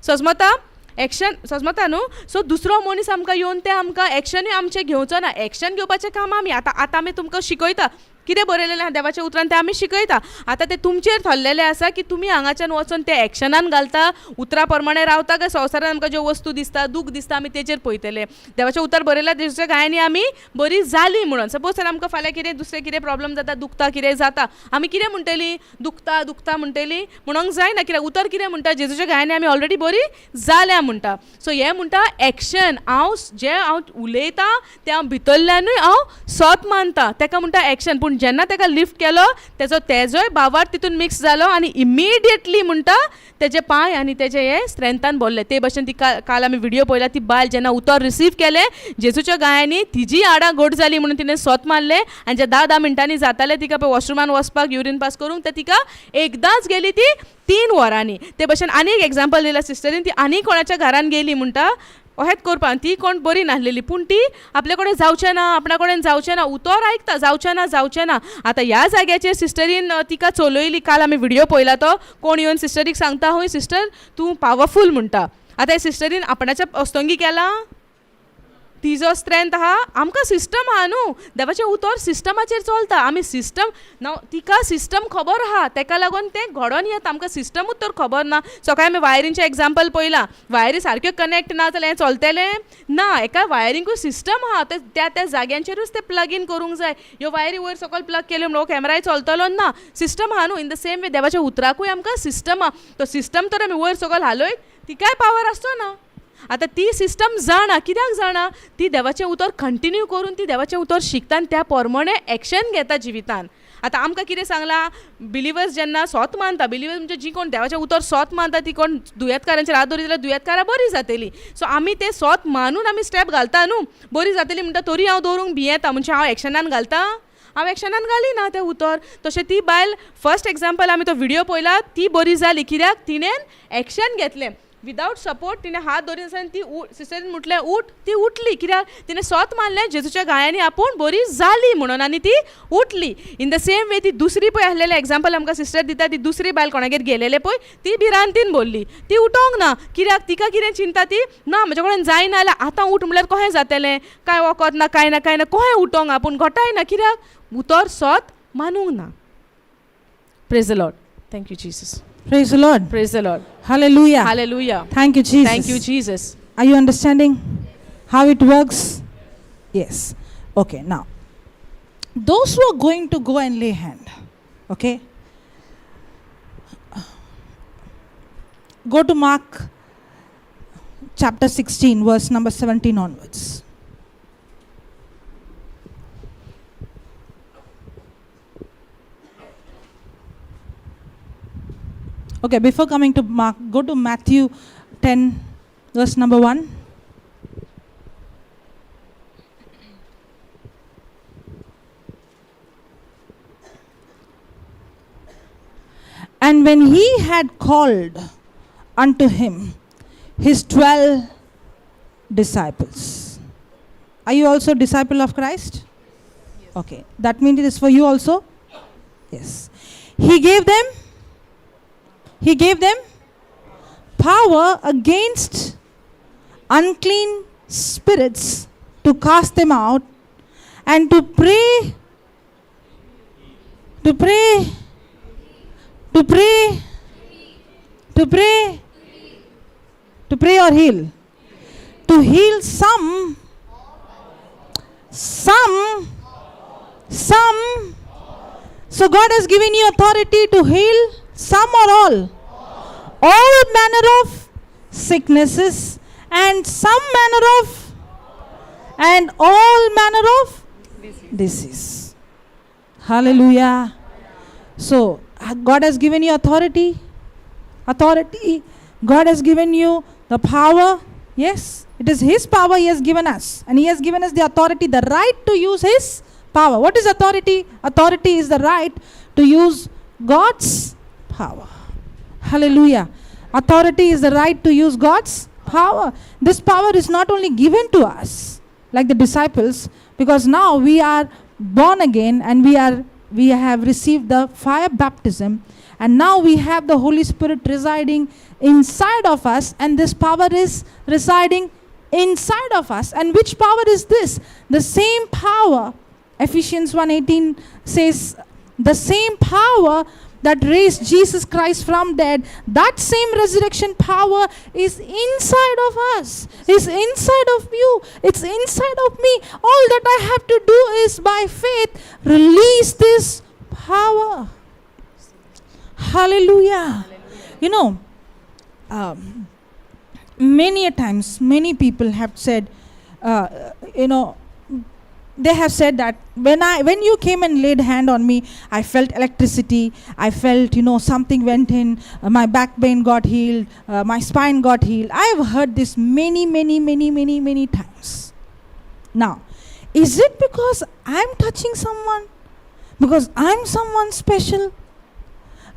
समजता एक्शन समजता न्हू सो दुसरो मनीस आमकां येवन ते आमकां एक्शनूय आमचें घेवचो ना एक्शन घेवपाचें काम आमी आतां आमी तुमकां शिकयता कितें बरयलेलें आहा देवाच्या उतरान तें आमी शिकयता आतां तें तुमचेर थरलेलें आसा की तुमी हांगाच्यान वचून तें एक्शनान घालता उतरा प्रमाणे रावता काय संवसारान आमकां ज्यो वस्तू दिसता दूख दिसता आमी तेजेर पळयतले देवाचें उतर बरयल्या तेच्या गायांनी आमी बरी जाली म्हणून सपोज जर आमकां फाल्यां कितें दुसरें कितें प्रॉब्लम जाता दुखता कितें जाता आमी कितें म्हणटलीं दुखता म्हणटलीं म्हणूंक जायना कित्याक उतर कितें म्हणटा जेजूच्या गायांनी आमी ऑलरेडी बरी जाल्या म्हणटा सो हें म्हणटा एक्शन हांव उलयतां तें हांव भितरल्यानूय हांव सत मानता ताका म्हणटा एक्शन पूण जेन्ना ताका लिफ्ट केलो तेजोय भावार्थ तितून मिक्स जालो आनी इमिडिएटली म्हणटा तेजे पांय आनी तेजे हे स्ट्रेंथान भरले ते भशेन ती काल आमी व्हिडिओ पळयला ती बायल जेन्ना उतर रिसीव केलें जेजूच्या गायांनी तिजी हाडां घट जाली म्हणून तिणें स्वत मारलें आनी जे 10 मिनटांनी जातालें तिका पळय वॉशरुमान वचपाक युरीन पास करूंक ते तिका एकदांच गेली ती 3 वरांनी ते भशेन आनी एक एग्जाम्पल दिला सिस्टरीन ती आनी कोणाच्या घरान गेली म्हणटा अहेंच करपाक ती कोण बरी नासलेली पूण ती आपले कडेन जावचें ना आपणा कडेन जावचें ना उतर आयकता जावचें ना आतां ह्या जाग्याचेर सिस्टरीन तिका चलयली काल आमी व्हिडिओ पळयला तो कोण येवन सिस्टरीक सांगता हय सिस्टर तूं पावरफूल म्हणटा आतां हे सिस्टरीन आपणाच्या अस्तंगी केला तिजो स्ट्रेंथ आहा आमकां सिस्टम आहा न्हू देवाचें उतर सिस्टमाचेर चलता आमी सिस्टम तिका सिस्टम खबर आहा तेका लागून तें घडोवन येता आमकां सिस्टमूच तर खबर ना सकाळीं आमी वायरींचें एग्जाम्पल पळयलां वायरी सारक्यो कनेक्ट ना जाल्यार हें चलतलें ना एका वायरींकूय सिस्टम आहा त्या जाग्यांचेरूच ते प्लग इन करूंक जाय ह्यो वायरी वयर सकयल प्लग केल्यो म्हणून कॅमेराय चलतलो ना सिस्टम आहा न्हू इन द सेम वे देवाच्या उतराकूय आमकां सिस्टम आहा तो सिस्टम तर आमी वयर सकयल हालयत ती काय पावर आसचो ना आतां ती सिस्टम जाणा कित्याक जाणा ती देवाचें उतर कंटिन्यू करून ती देवाचें उतर शिकता आनी त्या प्रमाणे एक्शन घेता जिवितान आतां आमकां कितें सांगलां बिलिवर्स जेन्ना स्वत मानता बिलिवर्स म्हणजे जी कोण देवाचें उतर स्वत मानता ती कोण दुयेंतकारांचेर हात दवरीत जाल्यार दुयेंतकारां बरी जातलीं सो आमी तें स्वत मानून आमी स्टेप घालता न्हू बरी जातलीं म्हणटा तरी हांव दवरूंक भियेता म्हणजे हांव एक्शनान घालता हांव एक्शनान घालिना तें उतर तशें ती बायल फर्स्ट एग्जाम्पल आमी तो व्हिडिओ पळयला ती बरी जाली कित्याक तिणें एक्शन घेतलें विदाउट सपोर्ट तिणें हात दवरीत आसतना ती सिस्टरीन म्हटलें उठ ती उठली कित्याक तिणें स्वत मानलें जेजूच्या गायांनी आपूण बरी जाली म्हणून आनी ती उठली इन द सेम वे ती दुसरी पळय आसलेलें एग्जाम्पल आमकां सिस्टर दिता ती दुसरी बायल कोणागेर गेलेले पळय ती भिरांतीन बोल्ली ती उठोंक ना कित्याक तिका कितें चिंता ती ना म्हजे कडेन जायना जाल्यार आतां उठ म्हणल्यार कशें जातलें कांय वखद ना कांय ना कशें उठोंक आपूण घटायना कित्याक उतर स्वत मानूंक ना praise the Lord thank you Jesus Praise the Lord. Praise the Lord. Hallelujah. Hallelujah. Thank you, Jesus. Thank you, Jesus. Are you understanding how it works? Yes. Okay, now, those who are going to go and lay hand, okay? Go to Mark chapter 16, verse number 17 onwards. Okay, before coming to Mark, go to Matthew 10, verse number 1. And when he had called unto him his 12 disciples. Are you also a disciple of Christ? Yes. Okay. That means it is for you also? Yes. He gave them power against unclean spirits to cast them out, and to pray or heal. To heal some. So God has given you authority to heal some or all. All manner of sicknesses and all manner of disease. Hallelujah. So God has given you authority. God has given you the power. Yes, it is his power he has given us. And he has given us the authority, the right to use his power. What is authority? Authority is the right to use God's power. Hallelujah. Authority is the right to use God's power. This power is not only given to us, like the disciples, because now we are born again and we have received the fire baptism, and now we have the Holy Spirit residing inside of us, and this power is residing inside of us. And which power is this? The same power. Ephesians 1:18 says, the same power that raised Jesus Christ from dead, that same resurrection power is inside of us, is inside of you, it's inside of me. All that I have to do is by faith release this power. Hallelujah. You know, many a times, many people have said, they have said that when you came and laid hand on me, I felt electricity. I felt, something went in. My back pain got healed. My spine got healed. I have heard this many times. Now, is it because I'm touching someone? Because I'm someone special?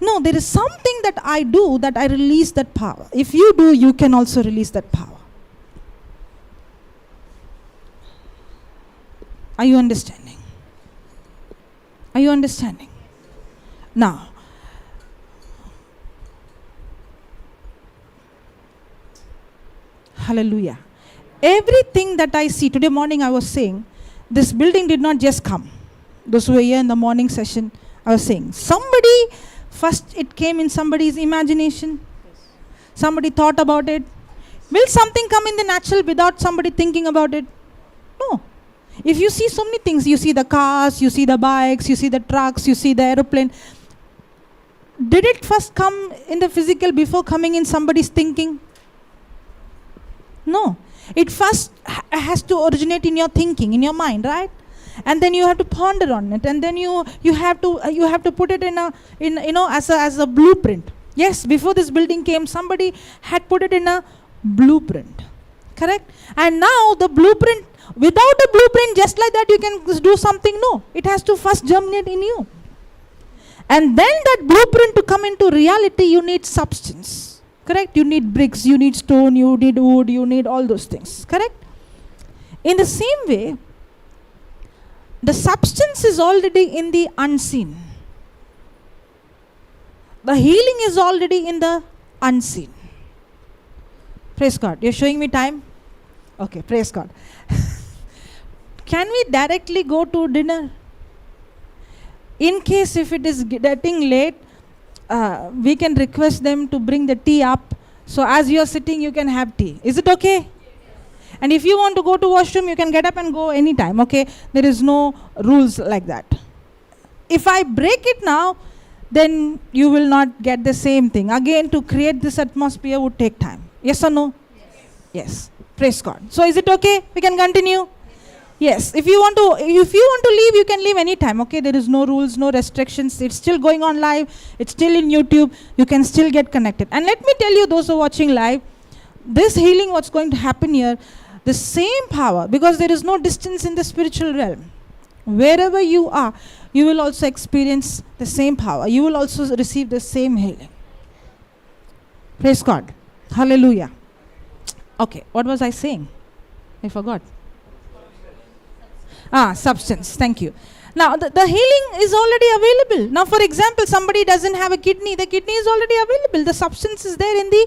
No, there is something that I do that I release that power. If you do, you can also release that power. Are you understanding? Are you understanding? Now, hallelujah. Everything that I see, today morning I was saying, this building did not just come. Those who were here in the morning session, I was saying, first it came in somebody's imagination. Somebody thought about it. Will something come in the natural without somebody thinking about it? No. If you see so many things, you see the cars, you see the bikes, you see the trucks, you see the aeroplane. Did it first come in the physical before coming in somebody's thinking? No. It first has to originate in your thinking, in your mind, right? And then you have to ponder on it, and then you have to put it as a blueprint. Yes, before this building came, somebody had put it in a blueprint. Correct? And now the blueprint, without a blueprint, just like that you can do something. No, it has to first germinate in you. And then that blueprint to come into reality, you need substance. Correct? You need bricks, you need stone, you need wood, you need all those things. Correct? In the same way, the substance is already in the unseen. The healing is already in the unseen. Praise God. You're showing me time? Okay, praise God. Can we directly go to dinner? In case if it is getting late, we can request them to bring the tea up. So as you are sitting, you can have tea. Is it okay? And if you want to go to washroom, you can get up and go anytime, okay? There is no rules like that. If I break it now, then you will not get the same thing. Again, to create this atmosphere would take time. Yes or no? Yes. Praise God. So is it okay? We can continue? Yes. If you want to leave, you can leave anytime, okay? There is no rules, no restrictions. It's still going on live. It's still in YouTube. You can still get connected. And let me tell you, those who are watching live, this healing, what's going to happen here, the same power, because there is no distance in the spiritual realm. Wherever you are, you will also experience the same power. You will also receive the same healing. Praise God. Hallelujah. Okay, what was I saying? I forgot. Substance. Thank you. Now, the healing is already available. Now, for example, somebody doesn't have a kidney. The kidney is already available. The substance is there in the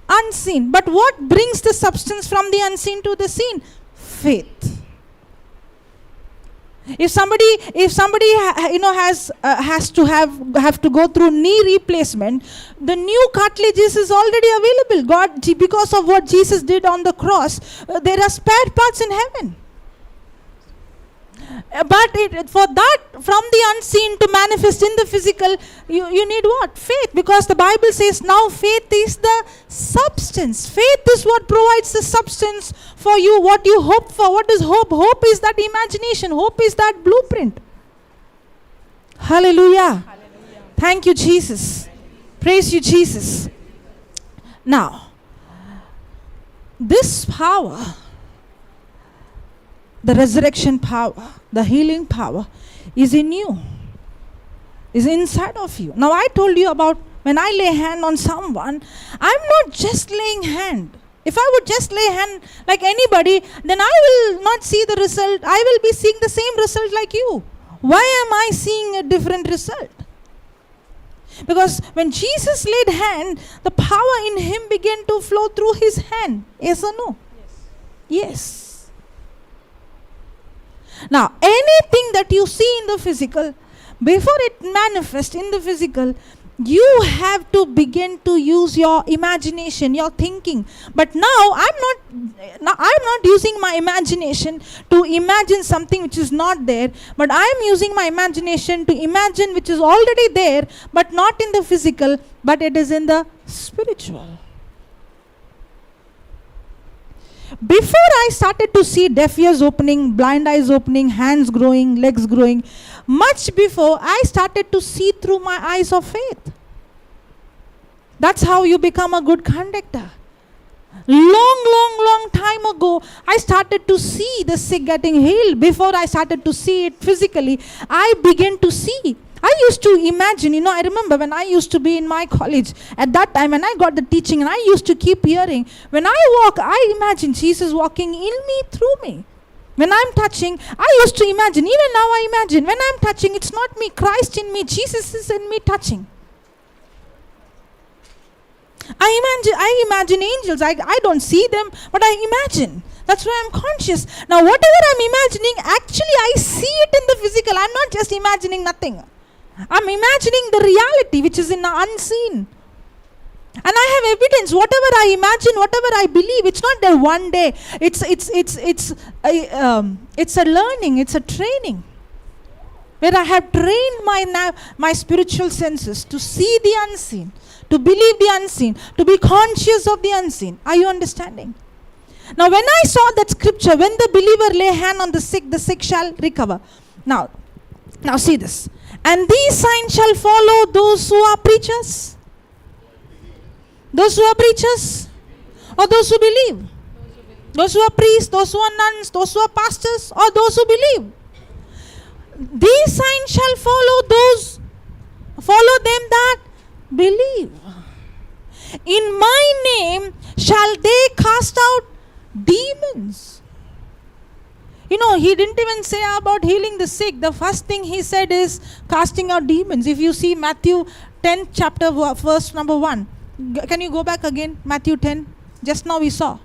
unseen. But what brings the substance from the unseen to the seen? Faith. If somebody has to have to go through knee replacement, the new cartilages is already available. Because of what Jesus did on the cross, there are spare parts in heaven. But for that, from the unseen to manifest in the physical, you need what? Faith. Because the Bible says now faith is the substance. Faith is what provides the substance for you, what you hope for. What is hope? Hope is that imagination. Hope is that blueprint. Hallelujah. Thank you, Jesus. Praise you, Jesus. Now, this power, the resurrection power, the healing power, is in you, is inside of you. Now, I told you about when I lay hand on someone, I'm not just laying hand. If I would just lay hand like anybody, then I will not see the result. I will be seeing the same result like you. Why am I seeing a different result? Because when Jesus laid hand, the power in him began to flow through his hand. Yes or no? Yes. Now, anything that you see in the physical, before it manifests in the physical, you have to begin to use your imagination, your thinking. But now I'm not using my imagination to imagine something which is not there, but I am using my imagination to imagine which is already there, but not in the physical, but it is in the spiritual. Before I started to see deaf ears opening, blind eyes opening, hands growing, legs growing, much before I started to see through my eyes of faith. That's how you become a good conductor. Long time ago, I started to see the sick getting healed. Before I started to see it physically, I began to see. I used to imagine, I remember when I used to be in my college, at that time when I got the teaching and I used to keep hearing, when I walk, I imagine Jesus walking in me, through me. When I'm touching, I used to imagine, even now I imagine, when I'm touching, it's not me, Christ in me, Jesus is in me touching. I imagine angels. I don't see them, but I imagine. That's why I'm conscious. Now, whatever I'm imagining, actually I see it in the physical. I'm not just imagining nothing. I'm imagining the reality which is in the unseen. And I have evidence. Whatever I imagine, whatever I believe, it's not there one day. It's a learning. It's a training. Where I have trained my spiritual senses to see the unseen, to believe the unseen, to be conscious of the unseen. Are you understanding? Now, when I saw that scripture, when the believer lay hand on the sick shall recover. Now see this. And these signs shall follow those who are preachers. Those who are preachers, or those who believe. Those who are priests, those who are nuns, those who are pastors, or those who believe. These signs shall follow them that believe. In my name shall they cast out demons. He didn't even say about healing the sick. The first thing he said is casting out demons. If you see Matthew 10 chapter verse number 1. Can you go back again? Matthew 10. Just now we saw.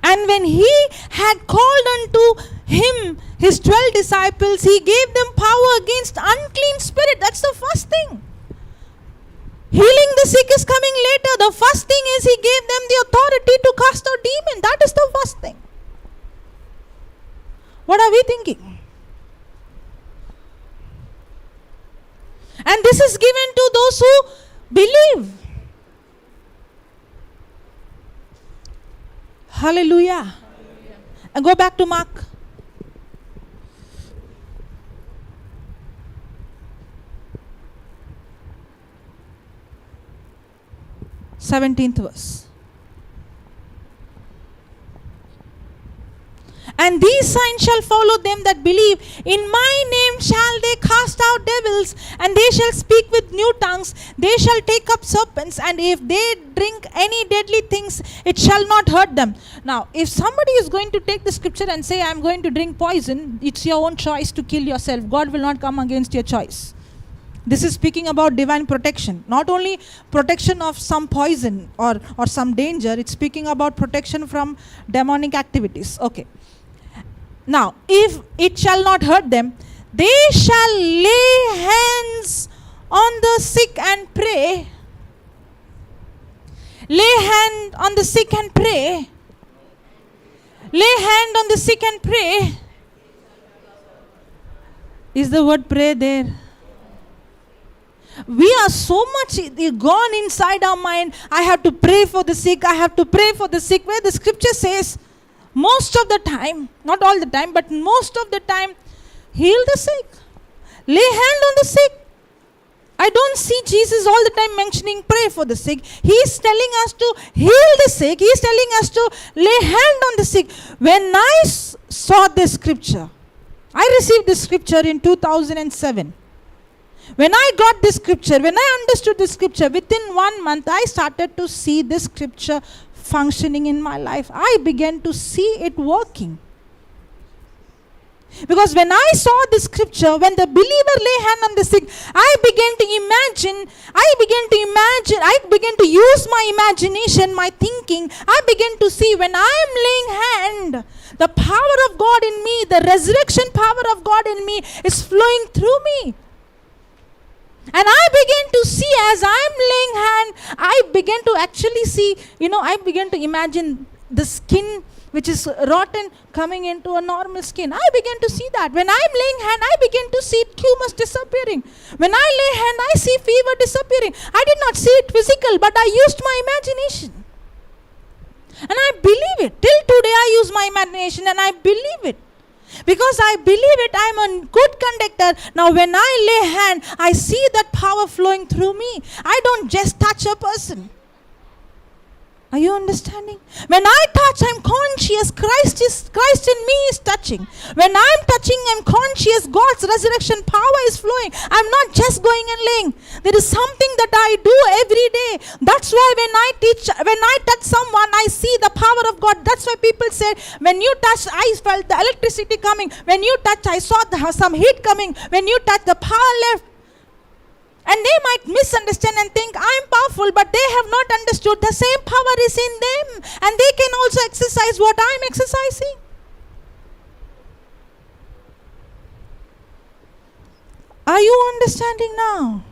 And when he had called unto him his 12 disciples, he gave them power against unclean spirit. That's the first thing. Healing the sick is coming later. The first thing is he gave them the authority to cast out demons. That is the first thing. What are we thinking? And this is given to those who believe. Hallelujah. And go back to Mark. Seventeenth verse. And these signs shall follow them that believe. In my name them shall they cast out devils, and they shall speak with new tongues. They shall take up serpents, and if they drink any deadly things, it shall not hurt them. Now, if somebody is going to take the scripture and say, I am going to drink poison, it's your own choice to kill yourself. God will not come against your choice. This is speaking about divine protection. Not only protection of some poison or some danger, it's speaking about protection from demonic activities. Okay. Now, if it shall not hurt them, they shall lay hands on the sick and pray. Lay hand on the sick and pray. Lay hand on the sick and pray. Is the word pray there? We are so much gone inside our mind. I have to pray for the sick. I have to pray for the sick. Where the scripture says, most of the time, not all the time, but most of the time, heal the sick. Lay hand on the sick. I don't see Jesus all the time mentioning pray for the sick. He is telling us to heal the sick. He is telling us to lay hand on the sick. When I saw this scripture, I received this scripture in 2007. When I got this scripture, when I understood this scripture, within 1 month, I started to see this scripture functioning in my life. I began to see it working. Because when I saw this scripture, when the believer lay hand on the sick, I began to use my imagination, my thinking. I began to see when I am laying hand, the power of God in me, the resurrection power of God in me is flowing through me. And I began to see, as I am laying hand, I began to actually see, I began to imagine the skin which is rotten coming into a normal skin. I began to see that. When I am laying hand, I began to see tumors disappearing. When I lay hand, I see fever disappearing. I did not see it physical, but I used my imagination. And I believe it. Till today I use my imagination and I believe it. Because I believe it, I am a good conductor. Now when I lay hand, I see that power flowing through me. I don't just touch a person. Are you understanding? When I touch, I'm conscious Christ in me is touching. When I'm touching, I'm conscious God's resurrection power is flowing. I'm not just going and laying. There is something that I do every day. That's why when I touch someone, I see the power of God. That's why people say, when you touch, I felt the electricity coming. When you touch, I saw some heat coming. When you touch, the power left. And they might misunderstand and think, I am powerful, but they have not understood the same power is in them. And they can also exercise what I am exercising. Are you understanding now?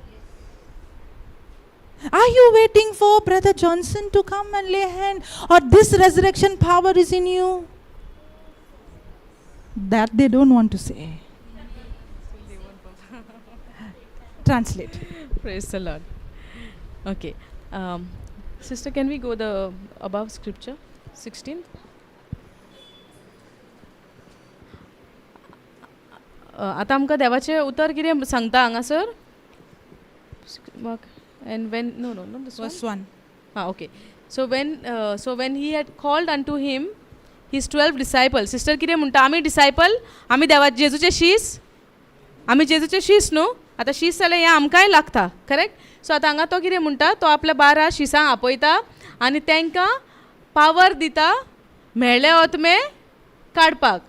Are you waiting for Brother Johnson to come and lay hand? Or this resurrection power is in you? That they don't want to say. Translate. Praise the Lord. Okay. Sister, can we go the above scripture? 16. आता आमकां देवाचें उतर कितें सांगता हांगासर? And when no this Verse 1. Okay. So when he had called unto him his 12 disciples. Sister कितें म्हणटा? आमी disciple, आमी देवा जेजूचे शीस, आमी जेजूचे शीस न्हू. आतां शीस जाल्यार हें आमकांय लागता, करेक्ट? सो आतां हांगा तो कितें म्हणटा? तो आपल्या 12 शिसांक आपयता आनी तांकां पावर दिता मेळ्ळे ओतमे काडपाक.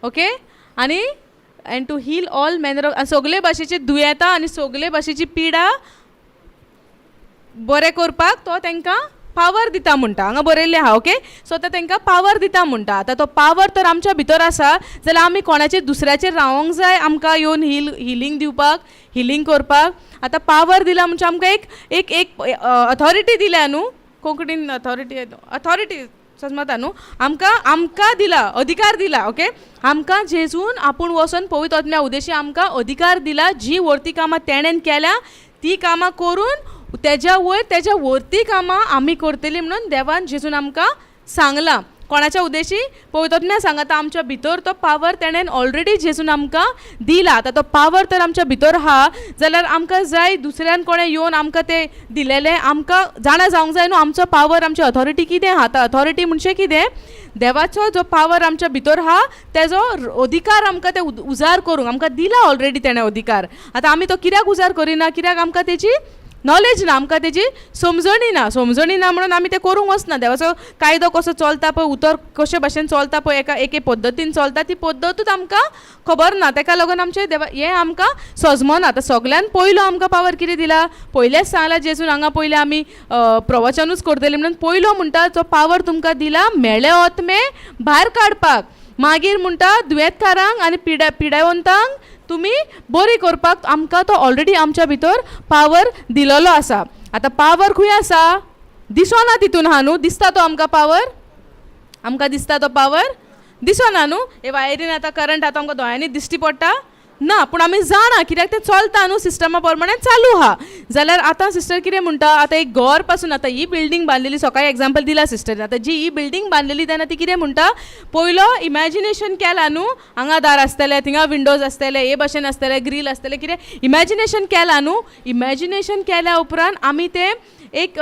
ओके? आनी and to heal all manner of, सगळे भाशेची दुयेंतां आनी सगळे भाशेची पिडा बरें करपाक तो तांकां पावर दिता म्हणटा. हांगा बरयल्लें आहा. ओके? सो आतां तांकां पावर दिता म्हणटा. आतां तो पावर तर आमच्या भितर आसा जाल्यार आमी कोणाचेर दुसऱ्याचेर रावोंक जाय आमकां येवन हिलींग दिवपाक, हिलींग करपाक. आतां पावर दिला म्हणजे आमकां एक अथॉरिटी दिल्या न्हू. कोंकणीन अथॉरिटी समजता न्हू. आमकां दिला, अधिकार दिला. ओके? आमकां जेजून आपूण वचोन पवित्र आत्म्या उद्देशी आमकां अधिकार दिला. जी वर्ती कामां तेणेन केल्या ती कामां करून तेज्या वर्ती कामां आमी करतलीं म्हणून देवान जेजून आमकां सांगलां. कोणाच्या उद्देशी पळयता तुमी सांगात आमच्या भितर तो पावर तेणेन ऑलरेडी जेजून आमकां दिला. आतां तो पावर तर आमच्या भितर आहा जाल्यार आमकां जाय दुसऱ्यान कोणें येवन आमकां तें दिलेलें आमकां जाणा जावंक जाय न्हू आमचो पावर आमची ऑथॉरिटी कितें आहा. आतां ऑथॉरिटी म्हणजे कितें देवाचो जो पावर आमच्या भितर आहा तेजो अधिकार आमकां ते उजार करूंक आमकां दिला ऑलरेडी तेणें अधिकार. आतां आमी तो कित्याक उजार करिना कित्याक आमकां तेजी नॉलेज ना आमकां तेजी समजणी ना म्हणून आमी तें करूंक वचना. देवाचो कायदो कसो चलता पळय उतर कशे भाशेन चलता पळय एके पद्दतीन चलता ती पद्दतूच आमकां खबर ना. ताका लागून आमचें देवा हें आमकां सजमना. आतां सगल्यान पयलो आमकां पावर कितें दिला पयलेच सांगला जेजून हांगा पयलें आमी प्रवचनूच करतलीं म्हणून पयलो म्हणटा तो पावर तुमकां दिला मेळे आत्मे भायर काडपाक. मागीर म्हणटा दुयेंतकारांक आनी पिडायवंतांक तुमी बरी करपाक आमकां तो ऑलरेडी आमच्या भितर पावर दिलेलो आसा. आतां पावर खंय आसा दिसना तितून आहा न्हू दिसता तो आमकां पावर आमकां दिसता तो पावर दिसना न्हू. हे वायरीन आतां करंट आतां आमकां दोळ्यांनी दिश्टी पडटा ना पूण आमी जाणा कित्याक तें चलता न्हू सिस्टमा प्रमाणे चालू आहा. जाल्यार आतां सिस्टर कितें म्हणटा आतां एक घर पासून आतां ही बिल्डींग बांदलेली सकाळी एग्जाम्पल दिला सिस्टर. आतां जी ही बिल्डींग बांदलेली तेन्ना ती कितें म्हणटा पयलो इमॅजिनेशन केलां न्हू हांगा दार आसतले थिंगा विंडोज आसतले हे भाशेन आसतले ग्रील आसतले कितें इमॅजिनेशन केलां न्हू. इमॅजिनेशन केल्या उपरांत आमी तें एक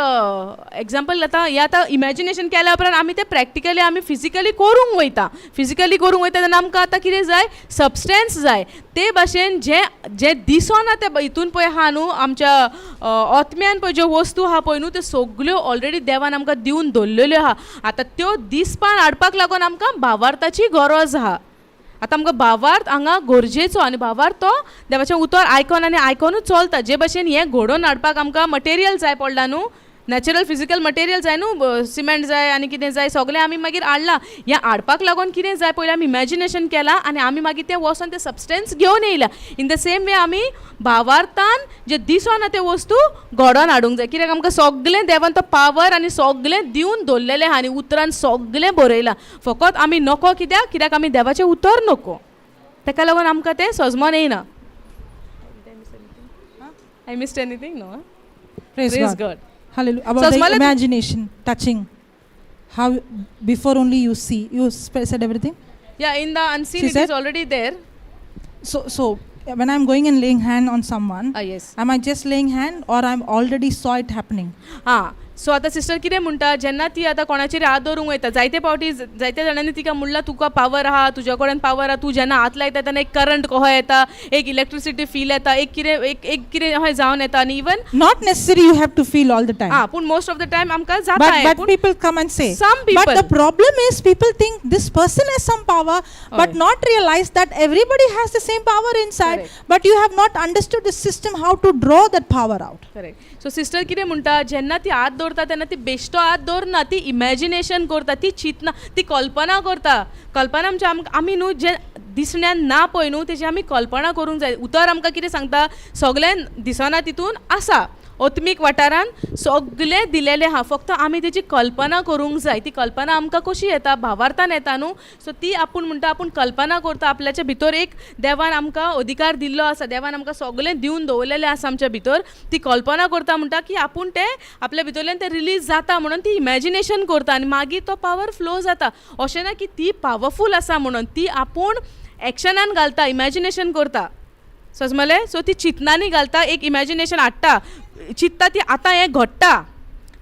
एग्जाम्पल आतां इमॅजिनेशन केल्या उपरांत आमी तें प्रॅक्टिकली आमी फिजिकली करूंक वयता तेन्ना आमकां आतां कितें जाय सबस्टन्स जाय. ते भाशेन जे दिसना ते हितून पळय आहा न्हू आमच्या आत्म्यान पळय ज्यो वस्तू आहा पळय न्हू त्यो सगल्यो ऑलरेडी देवान आमकां दिवन दवरलेल्यो आहा. आतां त्यो दिसपान हाडपाक लागून आमकां भावार्थाची गरज आहा. आतां आमकां भावार्थ हांगा गरजेचो आनी भावार्थ तो देवाचें उतर आयकूनच चलता. जे भाशेन हें घडोवन हाडपाक आमकां मटेरियल जाय पडला न्हू नॅचरल फिजिकल मटेरियल जाय न्हू सिमेंट जाय आनी कितें जाय सगळें आमी मागीर हाडलां. हें हाडपाक लागून कितें जाय पयलीं आमी इमॅजिनेशन केलां आनी आमी मागीर तें वचोन तें सबस्टन्स घेवन येयल्या. इन द सेम वे आमी भावार्थान जे दिसना त्यो वस्तू घडोवन हाडूंक जाय कित्याक आमकां सगळें देवान तो पावर आनी सगळें दिवन दवरलेलें आहा आनी उतरान सगळें बरयलां. फकत आमी नको कित्याक आमी देवाचें उतर नको ताका लागून आमकां तें सजमोन येयना. I missed anything no. Praise Praise God. God. Hallelujah. About So, the small- imagination, touching. How before only you see. You said everything. Yeah, in the unseen She it said- is already there. So when I'm going and laying hand on someone, Yes. am I just laying hand or I'm already saw it happening? सो आतां sister कितें म्हणटा जेन्ना ती आतां कोणाचेर हात दवरूंक वयता जायते फावटी जायत्या जाणांनी तिका म्हणलां तुका पावर आहा तुज्या कडेन पावर आहा तूं जेन्ना हात लायता तेन्ना एक करंट कहो येता एक इलेक्ट्रिसिटी फील येता एक कितें अशें जावन येता आनी even Not necessarily you have to feel all the time. पूण मोस्ट ऑफ द टायम आमकां जाता But people come and say. Some people. But the problem is people think this person has some power, but not realize that everybody has the same power inside. Correct. But you have not understood the system how to draw that power out. Correct. So sister कितें म्हणटा जेन्ना ती हात दवरता तेन्ना ती बेश्टो हात दवरना ती इमॅजिनेशन करता ती चिंतना ती कल्पना करता. कल्पना म्हणजे आमी न्हू जे दिसण्यान ना पळय न्हू तेजी आमी कल्पना करूंक जाय. उतर आमकां कितें सांगता सगळें दिसना तितून आसा ओत्मीक वाठारान सगळें दिलेलें आहा फक्त आमी तेजी कल्पना करूंक जाय. ती कल्पना आमकां कशी येता भावार्थान येता न्हू. सो ती आपूण म्हणटा आपूण कल्पना करता आपल्याच्या भितर एक देवान आमकां अधिकार दिल्लो आसा देवान आमकां सगळें दिवन दवरलेलें आसा आमच्या भितर ती कल्पना करता म्हणटा की आपूण तें आपल्या भितरल्यान तें रिलीज जाता म्हणून ती इमॅजिनेशन करता आनी मागीर तो पावर फ्लो जाता. अशें ना की ती पावरफूल आसा म्हणून ती आपूण एक्शनान घालता इमॅजिनेशन करता समजलें. सो ती चिंतनांनी घालता एक इमॅजिनेशन हाडटा चिंतता ती आतां हें घडटा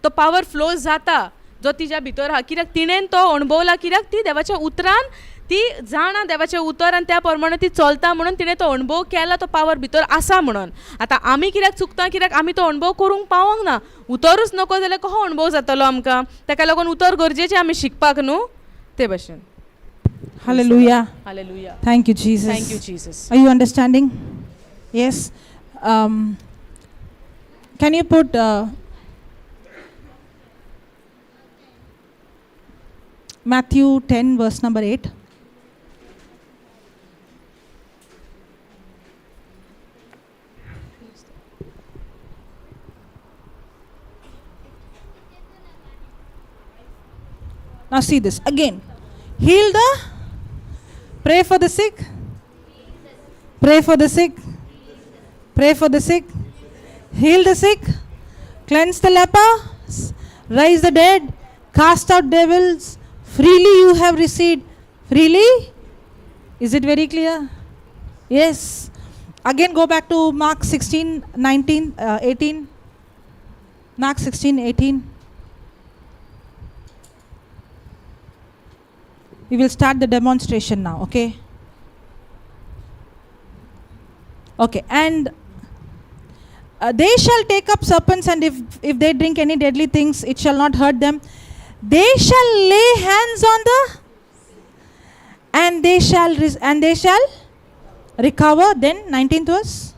तो पावर फ्लो जाता जो तिच्या भितर आहा कित्याक तिणेन तो अणभवला कित्याक ती देवाच्या उतरान ती जाणा देवाचें उतर आनी त्या प्रमाणे ती चलता म्हणून तिणें तो अणभव केला तो पावर भितर आसा म्हणून. आतां आमी कित्याक चुकता कित्याक आमी तो अणभव करूंक पावोंक ना. उतरूच नको जाल्यार कसो अणभव जातलो आमकां ताका लागून उतर गरजेचें आमी शिकपाक न्हू ते भाशेन. Hallelujah. Hallelujah. Thank you, Jesus. Thank you, Jesus. Are you understanding? Yes. Can you put Matthew 10 verse number 8? Now see this again. Heal the, pray for the sick, pray for the sick, pray for the sick, heal the sick, cleanse the lepers, raise the dead, cast out devils, Freely you have received. Freely? Is it very clear? Yes. Again go back to Mark 16, 19, 18. Mark 16, 18. We will start the demonstration now, okay? Okay, and they shall take up serpents, and if they drink any deadly things, it shall not hurt them. They shall lay hands on the, and they shall recover. Then 19th verse.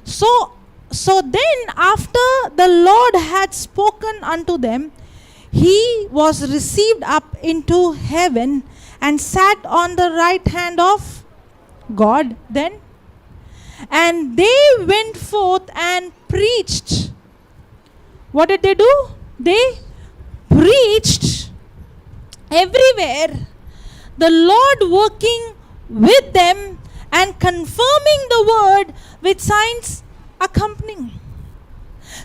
So then after the Lord had spoken unto them, he was received up into heaven and sat on the right hand of God. Then, and they went forth and preached. What did they do? They preached everywhere, the Lord working with them and confirming the word with signs accompanying.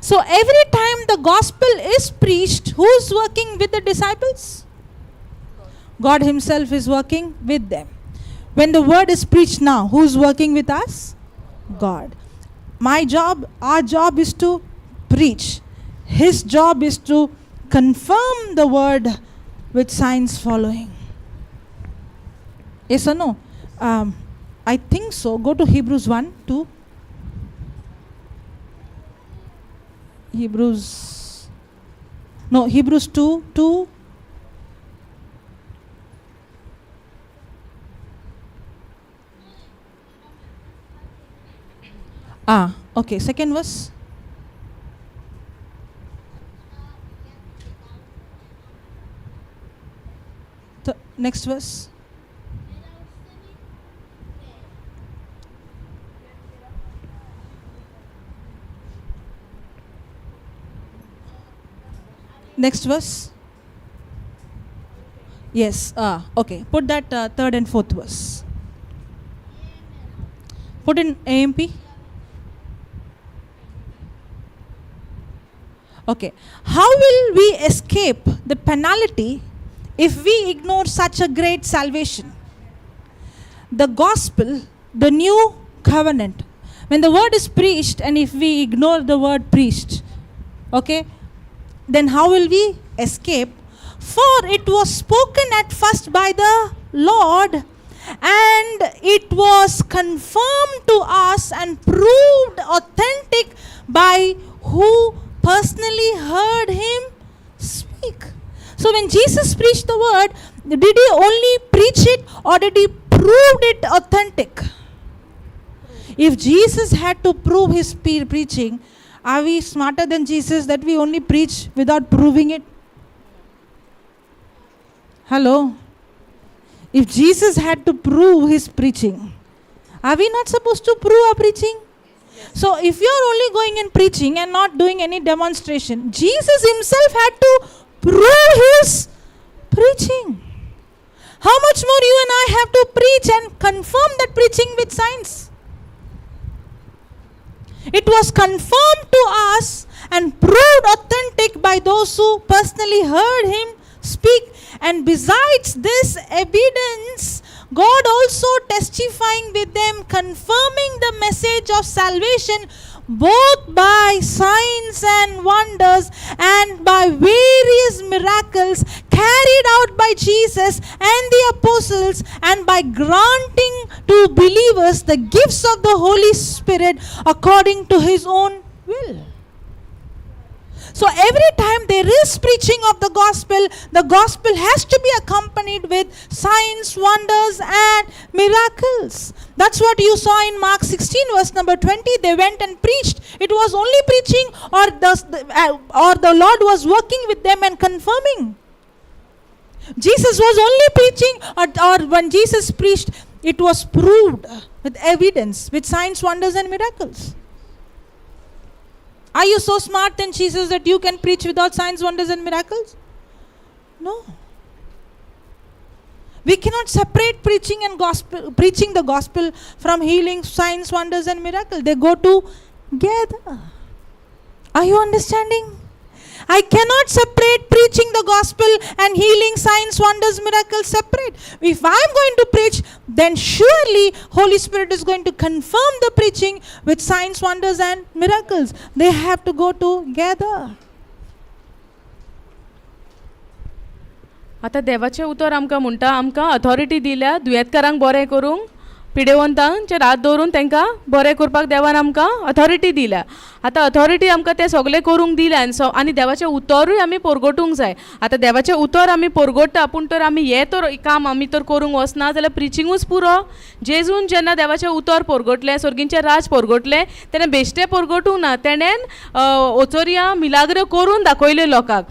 So every time the gospel is preached, who is working with the disciples? God himself is working with them. When the word is preached now, who is working with us? God. My job, our job is to preach. His job is to confirm the word with signs following. Yes or no? I think so. Go to Hebrews 1, 2. Hebrews 2, 2. Okay, second verse. Next verse. Next verse. Yes. Okay. Put that third and fourth verse. Put in AMP. Okay. How will we escape the penalty if we ignore such a great salvation? The gospel, the new covenant. When the word is preached and if we ignore the word preached, okay, then how will we escape? For it was spoken at first by the Lord, and it was confirmed to us and proved authentic by who personally heard him speak. So when Jesus preached the word, did he only preach it or did he prove it authentic? If Jesus had to prove his preaching, are we smarter than Jesus that we only preach without proving it? Hello? If Jesus had to prove his preaching, are we not supposed to prove our preaching? So if you're only going and preaching and not doing any demonstration, Jesus himself had to prove his preaching. How much more you and I have to preach and confirm that preaching with signs? It was confirmed to us and proved authentic by those who personally heard him speak. And besides this evidence, God also testifying with them, confirming the message of salvation both by signs and wonders and by various miracles carried out by Jesus and the apostles, and by granting to believers the gifts of the Holy Spirit according to his own will. So every time there is preaching of the gospel has to be accompanied with signs, wonders and miracles. That's what you saw in Mark 16 verse number 20. They went and preached. It was only preaching or the Lord was working with them and confirming. Jesus was only preaching or when Jesus preached, it was proved with evidence, with signs, wonders and miracles. Are you so smart than Jesus that you can preach without signs, wonders and miracles? No. We cannot separate preaching the gospel from healing, signs, wonders and miracles. They go together. Are you understanding? I cannot separate preaching the gospel and healing, signs, wonders, miracles separate. If I'm going to preach, then surely Holy Spirit is going to confirm the preaching with signs, wonders and miracles. They have to go together. आता देवाचें उतर आमकां म्हणटा, आमकां authority दिल्या दुयेंतकारांक बरें करूंक, पिडेवंतांचेर हात दवरून तांकां बरें करपाक देवान आमकां अथॉरिटी दिल्या. आतां अथॉरिटी आमकां तें सगलें करूंक दिल्या आनी देवाचें उतरूय आमी परगटूंक जाय. आतां देवाचें उतर आमी परगट्टा, पूण तर आमी हें तर काम आमी तर करूंक वचना जाल्यार प्रिचिंगूच पुरो. जेजून जेन्ना देवाचें उतर परगटलें, स्वर्गींचें राज परगटलें, तेणें बेश्टें परगटूंक ना, तेणेन ओचोरिया मिलाग्र करून दाखयल्यो लोकांक.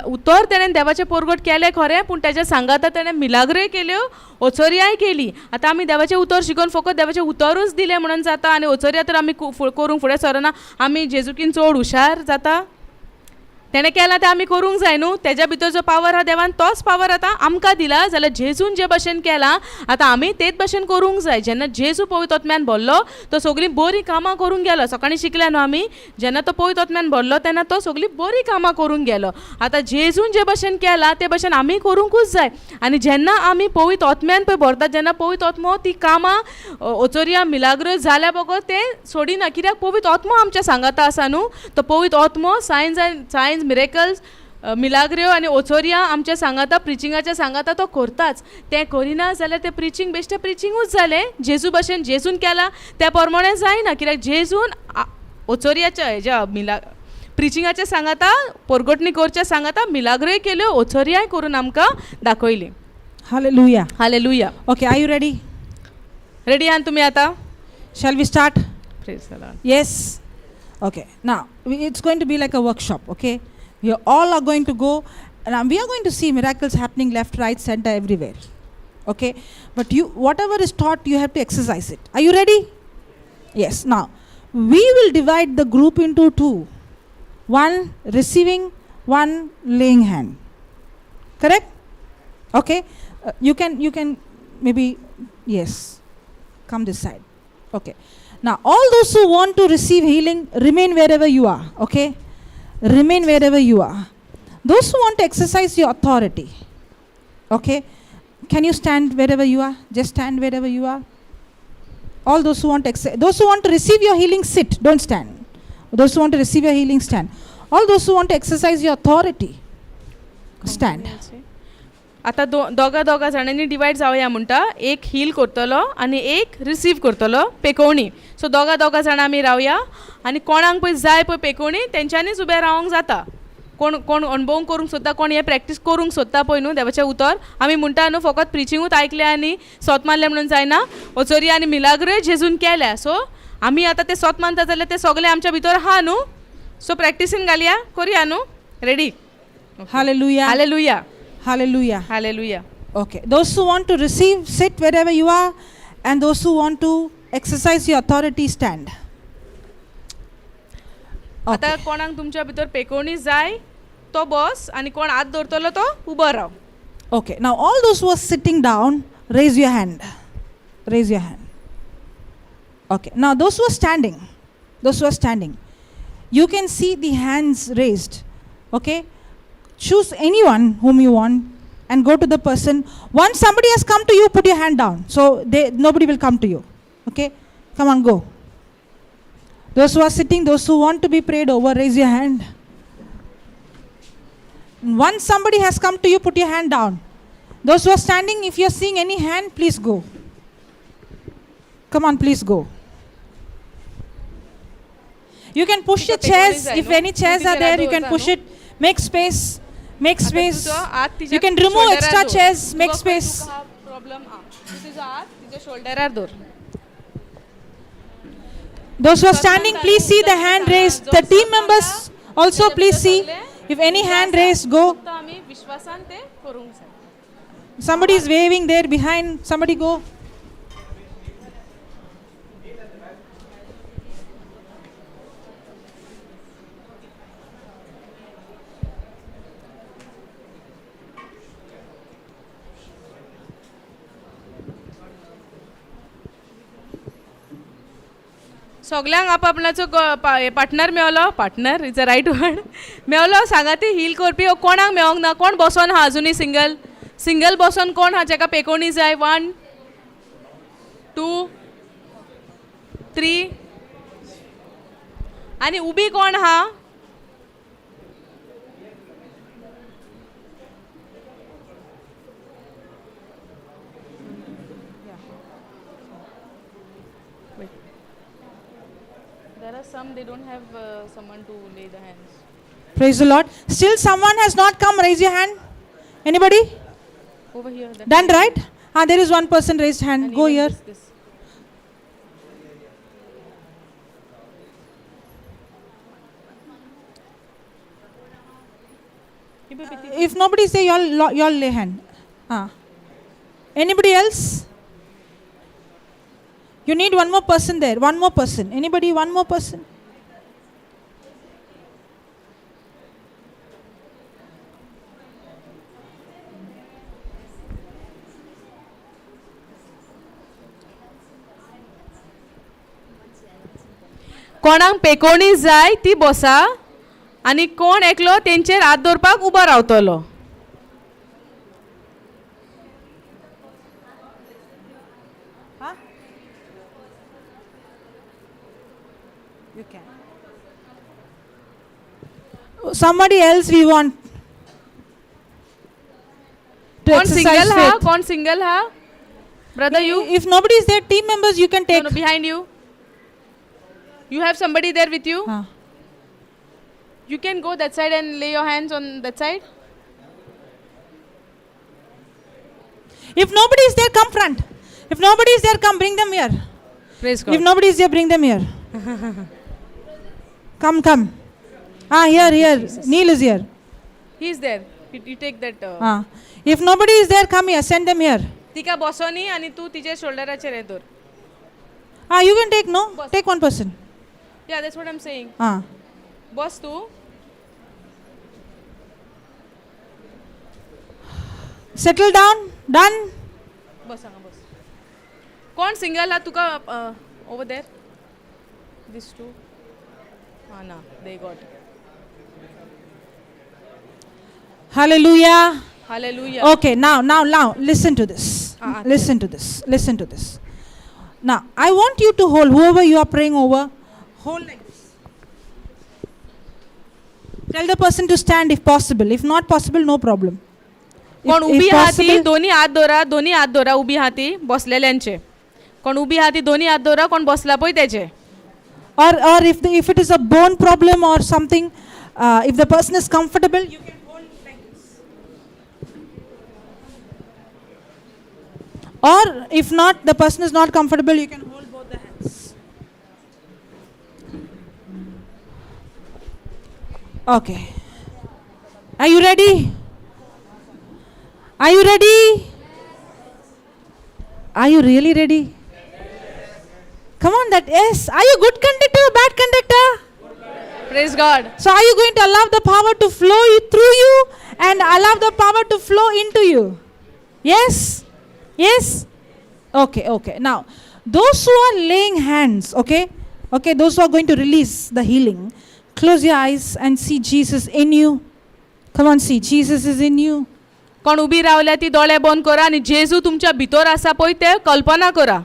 उतर तेणेन देवाचें परगट केलें खरें, पूण तेज्या सांगाता तेणें मिलाग्रय केल्यो, ओचोरियाय केली. आतां आमी देवाचें उतर शिकोवन फकत देवाचें उतरूच दिलें म्हणून जाता आनी ओचोरिया तर आमी करूंक फुडें सरना, आमी जेजूकीन चड हुशार जाता. तेणें केलां तें आमी करूंक जाय न्हू. तेज्या भितर जो पावर आहा देवान तोच पावर आतां आमकां दिला, जाल्यार जेजून जे भशेन केलां आतां आमी तेच भशेन करूंक जाय. जेन्ना जेजू पवित्र आत्म्यान भरलो तो सगळीं बरीं कामां करूंक गेलो. सकाळीं शिकल्या न्हू आमी, जेन्ना तो पवित्र आत्म्यान भरलो तेन्ना तो सगळीं बरीं कामां करूंक गेलो. आतां जेजून जे भशेन केलां ते भशेन आमी करूंकूच जाय. आनी जेन्ना आमी पवित्र आत्म्यान पळय भरतात, जेन्ना पवित्र आत्मो ती कामां ओचोरिया मिलाग्र जाल्या बगर तें सोडिना, कित्याक पवित्र आत्मो आमच्या सांगाता आसा न्हू. तो पवित्र आत्मो सायन्स मिरेकल्स, मिलाग्र्यो आनी ओचोरिया आमच्या सांगाता, प्रिचिंगाच्या सांगाता तो करताच. तें करिना जाल्यार तें प्रिचिंग बेश्टें प्रिचिंगूच जालें. जेजू भशेन जेजून केलां त्या प्रमाणें जायना, कित्याक जेजून ओचोरियाच्या हेज्या प्रिचिंगाच्या सांगाता, परगटणी करच्या सांगाता मिलाग्रोय केल्यो, ओचोरियाय करून आमकां दाखयली. Hallelujah. Hallelujah. Okay, are you ready? Ready आहात तुमी आतां? Shall we start? Praise the Lord. Yes. Okay. Now, it's going to be like a workshop, okay? We all are going to go, and we are going to see miracles happening left, right, center, everywhere. Okay? But you, whatever is taught, you have to exercise it. Are you ready? Yes. Now, we will divide the group into two. One receiving, one laying hand. Correct? Okay? You can maybe, yes. Come this side. Okay. Now, all those who want to receive healing, remain wherever you are, okay? Remain wherever you are. Those who want to exercise your authority, okay? Can you stand wherever you are? Just stand wherever you are. All those who want to those who want to receive your healing, sit, don't stand. Those who want to receive your healing, stand. All those who want to exercise your authority, stand. आतां दोगा जाणांनी divide जावया म्हणटा. एक heal करतलो आनी एक receive करतलो पेकोवणी. सो दोगा जाणां आमी रावया आनी कोणाक पळय जाय पळय पेकोवणी तेंच्यांनीच उबें रावंक जाता. कोण अणभव करूंक सोदता, कोण हें प्रॅक्टीस करूंक सोदता पळय न्हू देवाचें उतर, आमी म्हणटा न्हू फकत प्रिचिंगूच आयकलें आनी सोत मारलें म्हणून जायना. ओचोरिया आनी मिलाग्रय जेजून केल्या. सो आमी आतां तें सोत मानता जाल्यार तें सगलें आमच्या भितर आहा न्हू. सो प्रॅक्टिसीन घालया, करया न्हू. Ready? Hallelujah. Hallelujah. Hallelujah. Hallelujah. Okay. Those who want to receive, sit wherever you are. And those who want to exercise your authority, stand. आतां कोणाक तुमच्या भितर पेकोवणी जाय तो बस आनी कोण हात धरतलो तो उबो Rao. Okay. Now, all those who are sitting down, raise your hand. Raise your hand. Okay. Now, those who are standing, you can see the hands raised. Okay. Choose anyone whom you want and go to the person. Once somebody has come to you, put your hand down. So nobody will come to you. Okay? Come on, go. Those who are sitting, those who want to be prayed over, raise your hand. Once somebody has come to you, put your hand down. Those who are standing, if you are seeing any hand, please go. Come on, please go. You can push your chairs. If any chairs are there, you can push it. Make space. Make space. You can remove extra chairs. Make space. Those who are standing, please see the hand raised. The team members also, please see. If any hand raised, go. Somebody is waving there behind. Somebody go. सगल्यांक आपापल्याचो partner मेवलो, partner is a right word, मेवलो. सांगा ती heal करपी कोणाक मेवंक ना? कोण बसोन आहा अजुनी सिंगल बसोन कोण आहा जेका पेकोणी जाय? 1 2 3 आनी उबी कोण आहा? There are some, they don't have someone to lay the hands. Praise the Lord. Still someone has not come. Raise your hand. Anybody? Over here. Done, right? There is one person raised hand. And Go even here. this. If nobody say, y'all lay hand. Anybody else? You need one more person there. One more person. Anybody? One more person. कोणाक पेकोणी जाय ती बसा आनी कोण एकलो तेंचेर हात दवरपाक उबो रावतलो. You can. Somebody else we want to कोण exercise सिंगल हा? faith. कोण सिंगल हा? Brother you? If nobody is there, team members you can take. No, behind you. You have somebody there with you? You can go that side and lay your hands on that side. If nobody is there, come front. If nobody is there, come bring them here. Praise God. If nobody is there, bring them here. Come. Here. Neil is here. He is there. You take that. If nobody is there, come here. Send them here. तिका बसोनी आणि तू तिच्या शोल्डराचेर हे दवर. You can take, no? Take one person. Yeah, that's what I'm saying. बस तू. Settle down. Done. बस हांगा बस. कोण सिंगल हा तुका over there? These two. ना, they got. Hallelujah. Hallelujah. Okay, now, listen to this. Listen to this. Now, I want you to hold, whoever you are praying over, hold like this. Tell the person to stand if possible. If not possible, no problem. कोण उभी हाती दोन्ही हात दोरा उभी हाती बसलेल्यांचे. कोण उभी हाती दोन्ही हात दोरा कोण बसला पळय त्याचे. Or if it is a bone problem or something, if the person is comfortable, you can hold like this. Or if not, the person is not comfortable, you can hold both the hands. Okay. Are you ready? Are you ready? Are you really ready? Come on, that yes. Are you good conductor or bad conductor? Praise God. So are you going to allow the power to flow through you and allow the power to flow into you? Yes? Yes? Okay. Now, those who are laying hands, okay, those who are going to release the healing, close your eyes and see Jesus in you. Come on, see, Jesus is in you. कोण उभी रावल्या ती दोळे बंद करा आणि जेजू तुमच्या भितर आसा पळय ते कल्पना करा.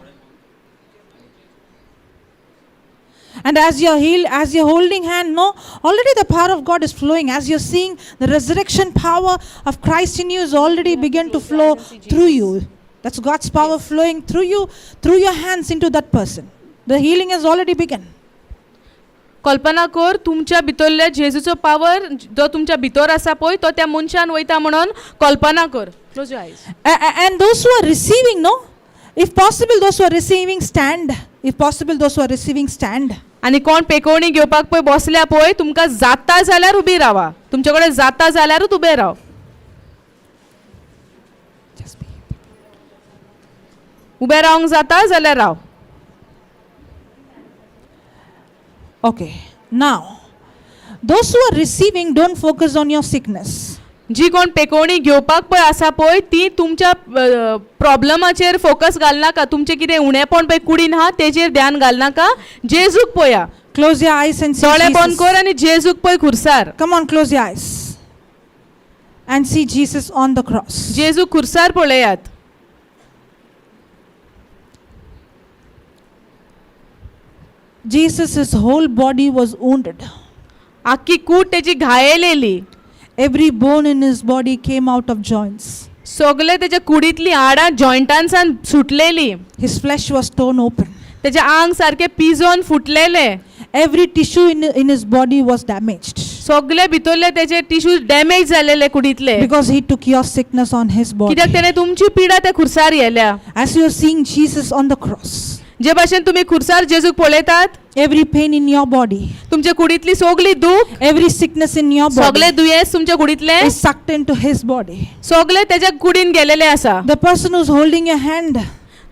And as you're holding hand, no, already the power of God is flowing. As you're seeing, the resurrection power of Christ in you is already begun to flow through you. That's God's power flowing through you, through your hands into that person. The healing has already begun. कल्पना कर तुमच्या भितरल्या जेजूचो power जो तुमच्या भितर आसा पळय तो त्या मनशान वयता म्हणून कल्पना कर. Close your eyes. And those who are receiving, no, if possible, those who are receiving, stand. If possible, those who are receiving, stand. आणि कोण पेकोवणी घेवपाक पळय बसल्या पळय तुमकां जाता जाल्यार उबी रावा. तुमचे कडेन जाता जाल्यारूच उबे राव. उबे रावंक जाता जाल्यार Rao. Okay. Now, those who are receiving, don't focus on your sickness. जी कोण पेकोवणी घेवपाक पळय आसा पळय ती तुमच्या प्रॉब्लमाचेर फोकस घालनाका, तुमचें कितें उणेपण पळय कुडीन आहा तेजेर ध्यान घालनाका, जेजूक पळया. Close your eyes and see दोळे बंद Jesus. कर आनी जेजूक पळय खुर्सार. Come on, close your eyes and see Jesus on the cross. जेजूक खुर्सार पळयात. Jesus' whole body was wounded. आख्खी कूट तेजी घायलेली. Every bone in his body came out of joints. सगळे तेच्या कुडीतली हाडां जॉइंटांसान सुटलेली. His flesh was torn open. तेजे आंग सारखे पिजोन फुटलेले. Every tissue in his body was damaged. सगळे भितरले तेजे टिश्यूज डॅमेज झालेले कुडीतले. Because he took your sickness on his body. कित्याक तेणे तुमची पिडा ते खुर्सार येल्या. As you are seeing Jesus on the cross, जे भाशेन तुम्ही खुर्सार जेजूक पळयतात, every pain in your body, तुमच्या कुडीतली सगळी दुख, every sickness in your सगळे body दुयेंस तुमच्या कुडीतले is sucked into his body. सगळे तेच्या कुडीन गेलेले आसा. The person who's holding your hand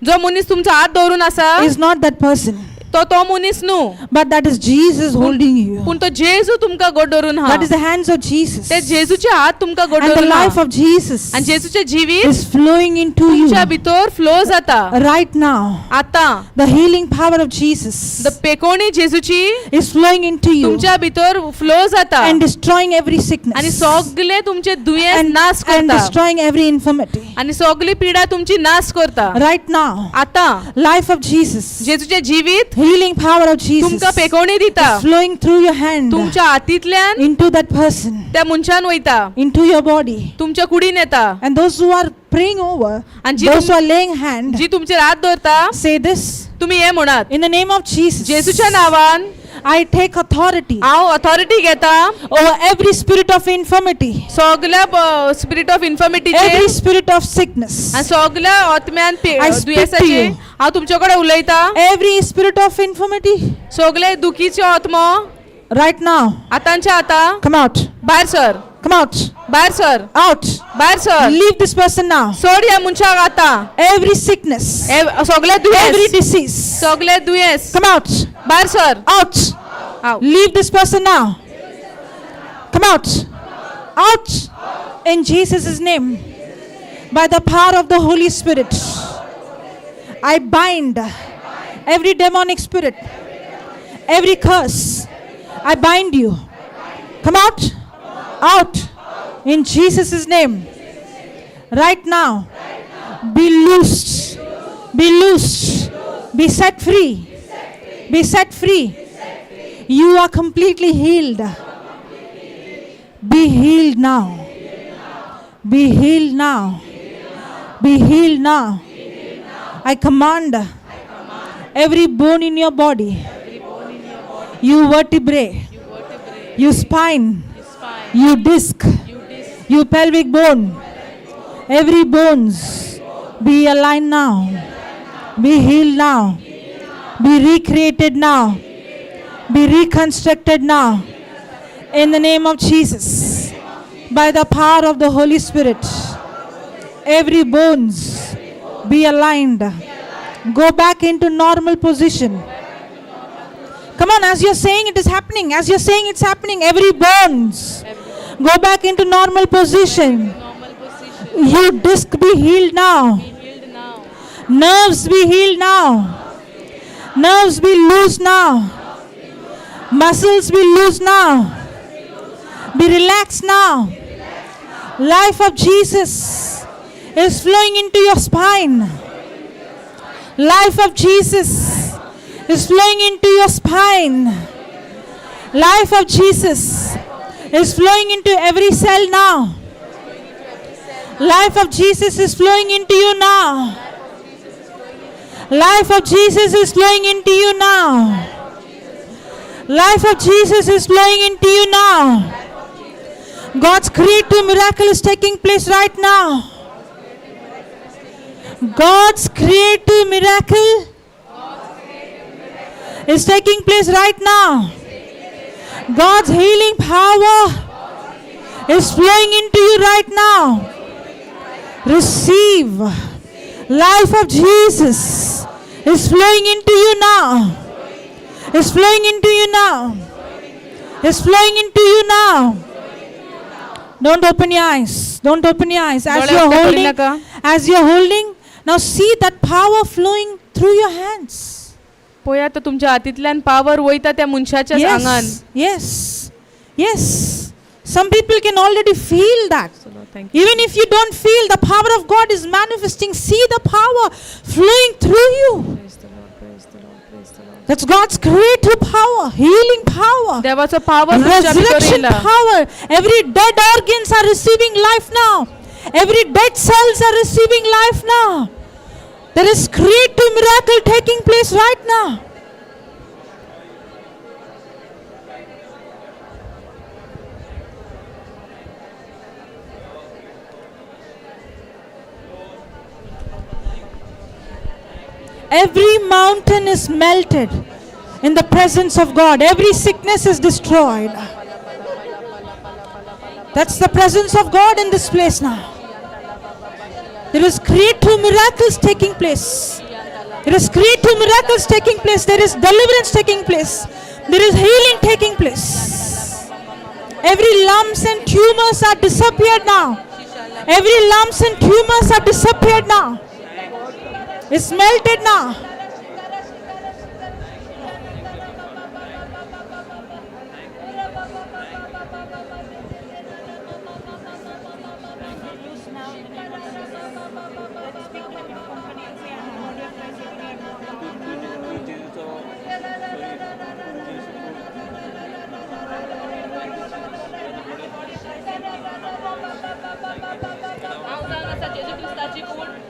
जो मनीस तुमचा हात धरून आसा is not that person, तो मनीस न्हू, but that is Jesus holding you. पूण तो जेजू तुमका गोड धरून हा. That is the hands of Jesus. ते जेजूचे हात तुमका गोड And the धरून हा. life of Jesus आणि जेजूचे जीवित is flowing into you तुमच्या भितर फ्लो जाता. right now. आता The healing power of Jesus पेकोवणी जेजूची is flowing into you तुमच्या भितर फ्लो जाता and destroying every आणि sickness सगळे तुमचे दुयेंस and, नाश and करता destroying every infirmity. आणि सगळी पिडा तुमची नाश करता. Right now, आता life of Jesus, जेजूचे जीवित healing power of Jesus तुमका पेकोवणी दिता. is flowing through your hand तुमच्या हातींतल्यान into that person, त्या मनशान वयता, into your body. तुमच्या कुडीन येता. And those who are praying over, And ji those तुम- who are laying hand, जी तुमचेर हात धरता say this: तुम्ही हे म्हणात, in the name of Jesus, जेजूच्या नावान I take authority हांव ऑथॉरिटी घेता over every spirit of infirmity, सगळ्या स्पिरिट ऑफ इन्फॉर्मिटीचे every spirit of sickness, आणि सगळ्या आत्म्यान I speak to दुयेसाचे you. हांव तुमच्याकडे उलयता. every spirit of infirmity, सगळे दुखीचे आत्मो right now, आतांच्या आता come out, भायर सर, come out, भायर सर, out, भायर sir. leave this person now. सोड या मनशाक आता. Every sickness, सगळे every दुयेस, disease, सगळे दुयेस come out, भायर सर. out, हाव. leave this person now. Come out, out, in Jesus' name, by the power of the Holy Spirit. I bind every demonic spirit, every curse. I bind you. Come out, out, in Jesus' name. Right now, be loosed, be loosed, be set free, be set free. You are completely healed. Be healed now. Be healed now. Be healed now. I command every bone in your body, you vertebrae, you spine, you disc, you pelvic bone, every bones be aligned now. Be healed now. Be recreated now. Be reconstructed now. In the name of Jesus. By the power of the Holy Spirit. Every bones be aligned. Go back into normal position. Come on, as you're saying it is happening. As you're saying it's happening. Every bones go back into normal position. You disc be healed now. Nerves be healed now. Nerves be loose now. Muscles be loose now. Be relaxed now. Life of Jesus is flowing into your spine. Life of Jesus is flowing into your spine. Life of Jesus is flowing into every cell now. Life of Jesus is flowing into you now. Life of Jesus is flowing into you now. Life of Jesus is flowing into you now. God's creative miracle is taking place right now. God's creative miracle is taking place right now. God's healing power is flowing into you right now. Receive. Life of Jesus is flowing into you now. Is flowing into you now. Is flowing into you now. Don't open your eyes. Don't open your eyes. As डोळे you're उघडे करू holding, नका. as you're holding, now see that power flowing through your hands. पळया तर तुमच्या हातींतल्यान power वयता त्या मनशाच्या आंगान. Yes. Yes. Some people can already feel that. Thank you. Even if you don't feel, the power of God is manifesting. See the power flowing through you. Praise the Lord, praise the Lord, praise the Lord. That's God's creative power, healing power, देवाचा power तुमच्या भितर resurrection येयला. power. Every dead organs are receiving life now. Every dead cells are receiving life now. There is creative miracle taking place right now. Every mountain is melted in the presence of God. Every sickness is destroyed. That's the presence of God in this place now. There is creative miracles taking place. There is creative miracles taking place. There is deliverance taking place. There is healing taking place. Every lumps and tumors are disappeared now. Every lumps and tumors are disappeared now. It's melted now.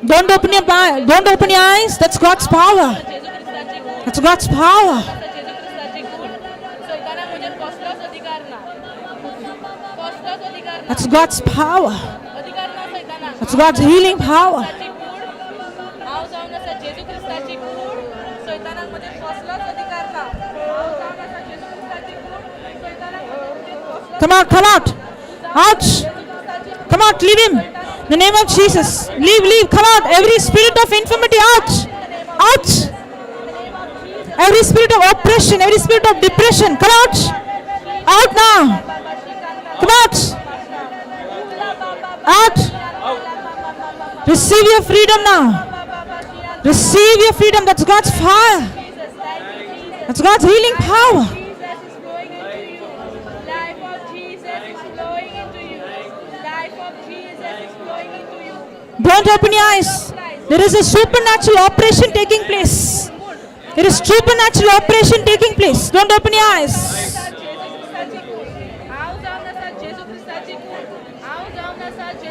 Don't open your eyes. That's God's power. That's God's power. That's God's power. That's God's healing power. Come out, come out. Out. Come out, leave him. In the name of Jesus. Leave, come out. Every spirit of infirmity, out. Out. Every spirit of oppression, every spirit of depression, come out. Out now. Come out. Out. Receive your freedom now. Receive your freedom. That's God's fire. That's God's healing power. Don't open your eyes. There is a supernatural operation taking place. There is supernatural operation taking place. Don't open your eyes.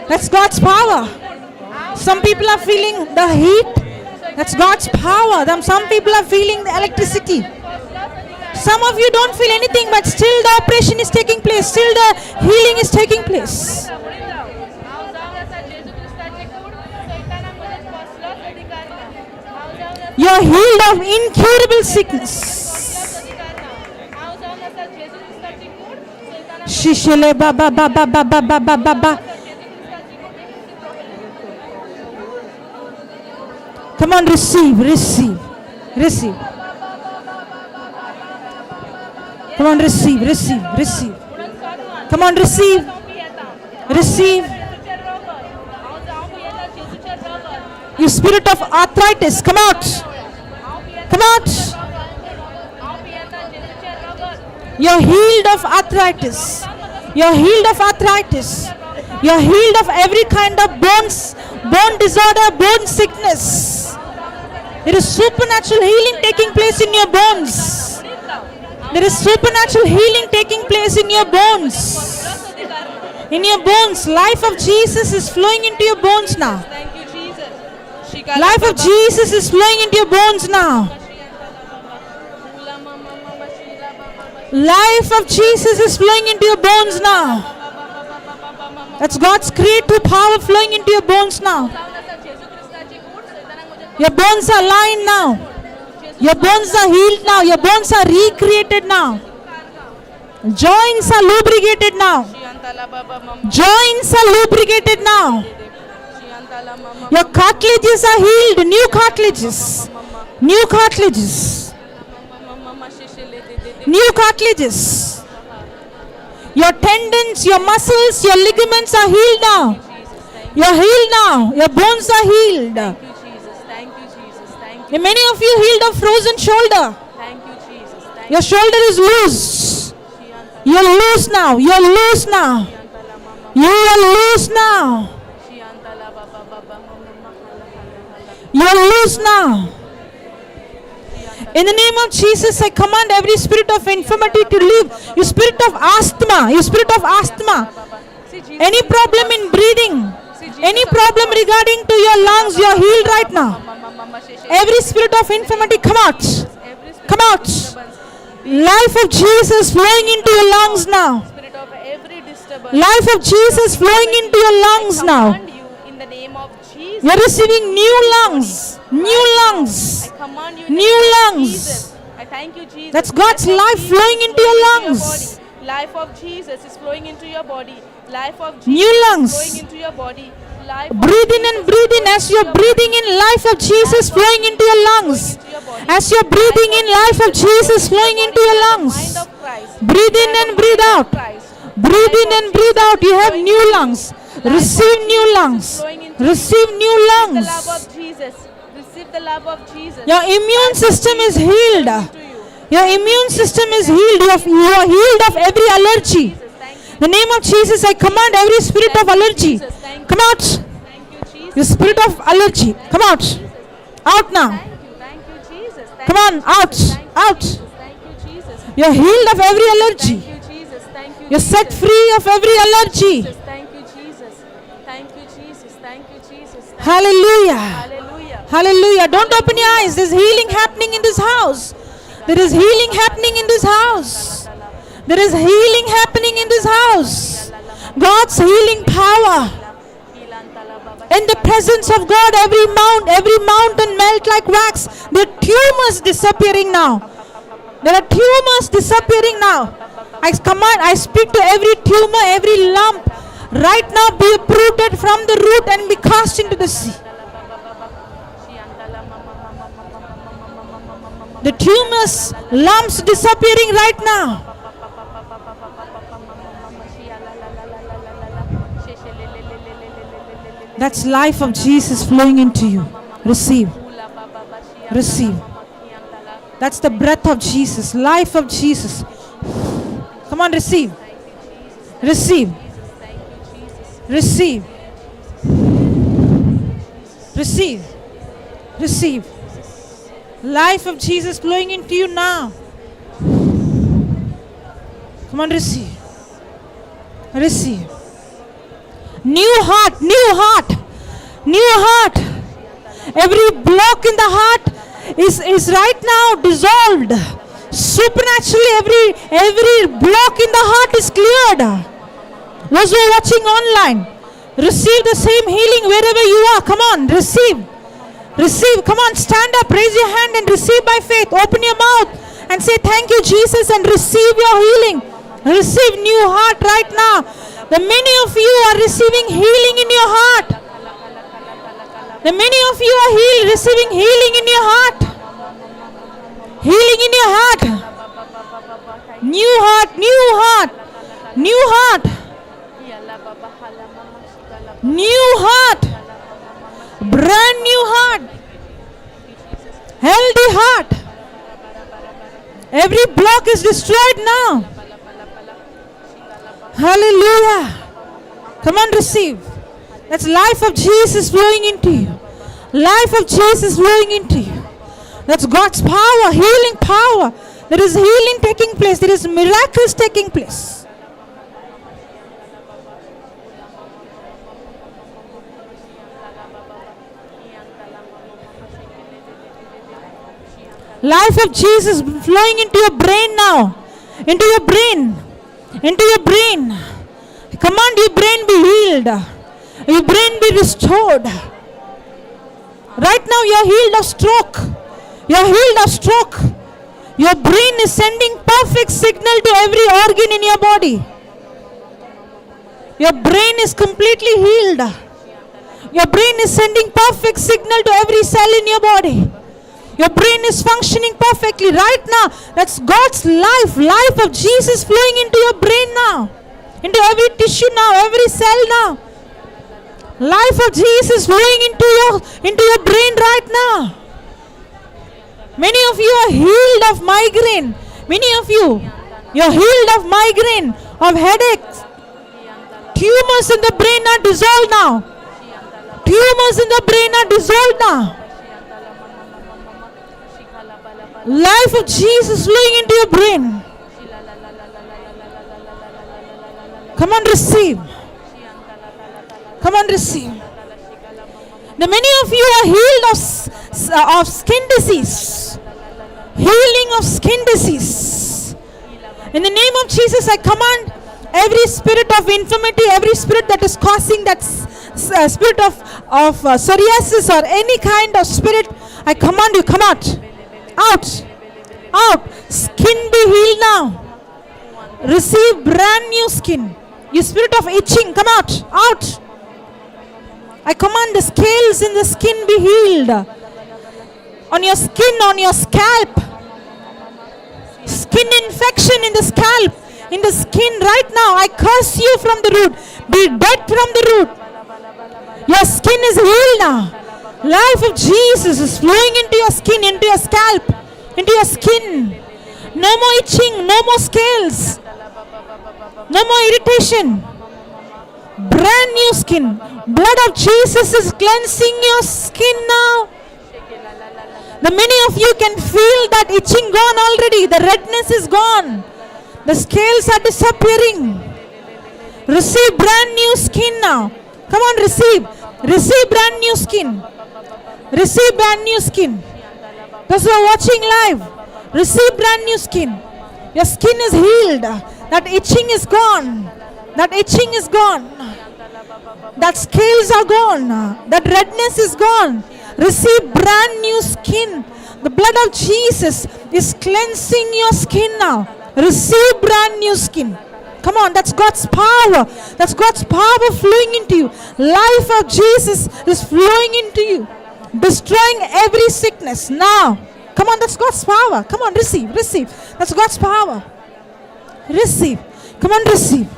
That's God's power. Some people are feeling the heat. That's God's power. Some people are feeling the electricity. Some of you don't feel anything, but still the operation is taking place. Still the healing is taking place. You are healed of incurable sickness. Shishele ba ba ba ba ba ba ba ba ba ba. Come on, receive. Come on, receive. Come on, receive. You spirit of arthritis, come out. You're healed of arthritis. You're healed of every kind of bone disorder, bone sickness. There is supernatural healing taking place in your bones. Life of Jesus is flowing into your bones now. Life of Jesus is flowing into your bones now. Life of Jesus is flowing into your bones now. That's God's creative power flowing into your bones now. Your bones are aligned now. Your bones are healed now. Your bones are recreated now. Joints are lubricated now. Your cartilages are healed. New cartilages. Your tendons, your muscles, your ligaments are healed now. You're healed now. Your bones are healed. Thank you, Jesus. Thank you, Jesus. Thank you. And many of you healed a frozen shoulder. Thank you, Jesus. Thank Your shoulder is loose. You're loose now. You're loose now. You are loose now. You're loose now. In the name of Jesus, I command every spirit of infirmity to leave. You spirit of asthma. You spirit of asthma. Any problem in breathing. Any problem regarding to your lungs, you're healed right now. Every spirit of infirmity, come out. Come out. Life of Jesus flowing into your lungs now. Life of Jesus flowing into your lungs now. In the name of Jesus. You're receiving new lungs. New lungs. New lungs. I thank you, Jesus. That's God's life flowing into your lungs. Life of Jesus is flowing into your body. Life of Jesus New is lungs. flowing into your body. Life of Breathe in Jesus and breathe in as you're breathing in life of Jesus flowing into your lungs. As you're breathing in life of Jesus flowing into your lungs. mind of Christ. Breathe in and breathe out. Christ. Breathe in and breathe out. You have new lungs. Receive new lungs. Receive new The lungs. love of Jesus. Receive the love of Jesus. Your immune system is healed. To you. Your immune system is healed. You are healed of every allergy. Jesus, thank you. In the name of Jesus, I command every spirit of allergy. Come out. Thank you, Jesus. The spirit of allergy. Come out. Out now. Thank you, Jesus. Thank Come on. Out. Out. Thank you, Jesus. You're healed of every allergy. Thank you, Jesus. Thank you. You're set free of every allergy. Thank you, Jesus. Thank you, Jesus. Thank you, Jesus. Hallelujah. Hallelujah. Hallelujah. Don't open your eyes. There's healing happening in this house. There is healing happening in this house. There is healing happening in this house. God's healing power. In the presence of God, every mountain melt like wax. The tumors disappearing now. There are tumors disappearing now. I speak to every tumor, every lump. Right now be uprooted from the root and be cast into the sea. The tumors, lumps disappearing right now. That's life of Jesus flowing into you. Receive. Receive. That's the breath of Jesus. Life of Jesus. Come on, receive. Receive. Receive. Receive. Receive. Life of Jesus flowing into you now. Come on, receive. Receive. New heart, new heart, new heart. Every block in the heart is right now dissolved. Supernaturally, every block in the heart is cleared. Those who are watching online, receive the same healing wherever you are. Come on, receive. Receive. Come on, stand up, raise your hand and receive by faith. Open your mouth and say, thank you, Jesus, and receive your healing. Receive new heart right now. The many of you are receiving healing in your heart. The many of you are healed, receiving healing in your heart. Healing in your heart. New heart, new heart, new heart. New heart. Brand new heart. Healthy heart. Every block is destroyed now. Hallelujah. Come on, receive. That's life of Jesus flowing into you. Life of Jesus flowing into you. That's God's power, healing power. There is healing taking place. There is miracles taking place. Life of Jesus flowing into your brain now. Into your brain. Into your brain. Command your brain be healed. Your brain be restored. Right now you are healed of stroke. You are healed of stroke. Your brain is sending perfect signal to every organ in your body. Your brain is completely healed. Your brain is sending perfect signal to every cell in your body. Your brain is functioning perfectly right now. That's God's life, life of Jesus flowing into your brain now. into every tissue now, every cell now. Life of Jesus flowing into your brain right now. Many of you are healed of migraine. Many of you're healed of migraine, of headaches. Tumors in the brain are dissolved now. Tumors in the brain are dissolved now. Life of Jesus flowing into your brain. Come on, receive. Come on, receive. Now, many of you are healed of skin disease. Healing of skin disease. In the name of Jesus, I command every spirit of infirmity, every spirit that is causing that spirit of psoriasis or any kind of spirit, I command you, come out. Out. Out. Skin be healed now. Receive brand new skin. You spirit of itching, come out. Out. I command the scales in the skin be healed. On your skin, on your scalp. Skin infection in the scalp, in the skin right now. I curse you from the root. Be dead from the root. Your skin is healed now. Life of Jesus is flowing into your skin, into your scalp, into your skin. No more itching, no more scales, no more irritation. Brand new skin. Blood of Jesus is cleansing your skin now. The many of you can feel that itching gone already. The redness is gone. The scales are disappearing. Receive brand new skin now. Come on, receive. Receive brand new skin. Receive brand new skin. Those who are watching live, receive brand new skin. Your skin is healed. That itching is gone. That itching is gone. That scales are gone. That redness is gone. Receive brand new skin. The blood of Jesus is cleansing your skin now. Receive brand new skin. Come on, that's God's power. That's God's power flowing into you. Life of Jesus is flowing into you. Destroying every sickness now. Come on, that's God's power. Come on, receive, receive. That's God's power. Receive. Come on, receive.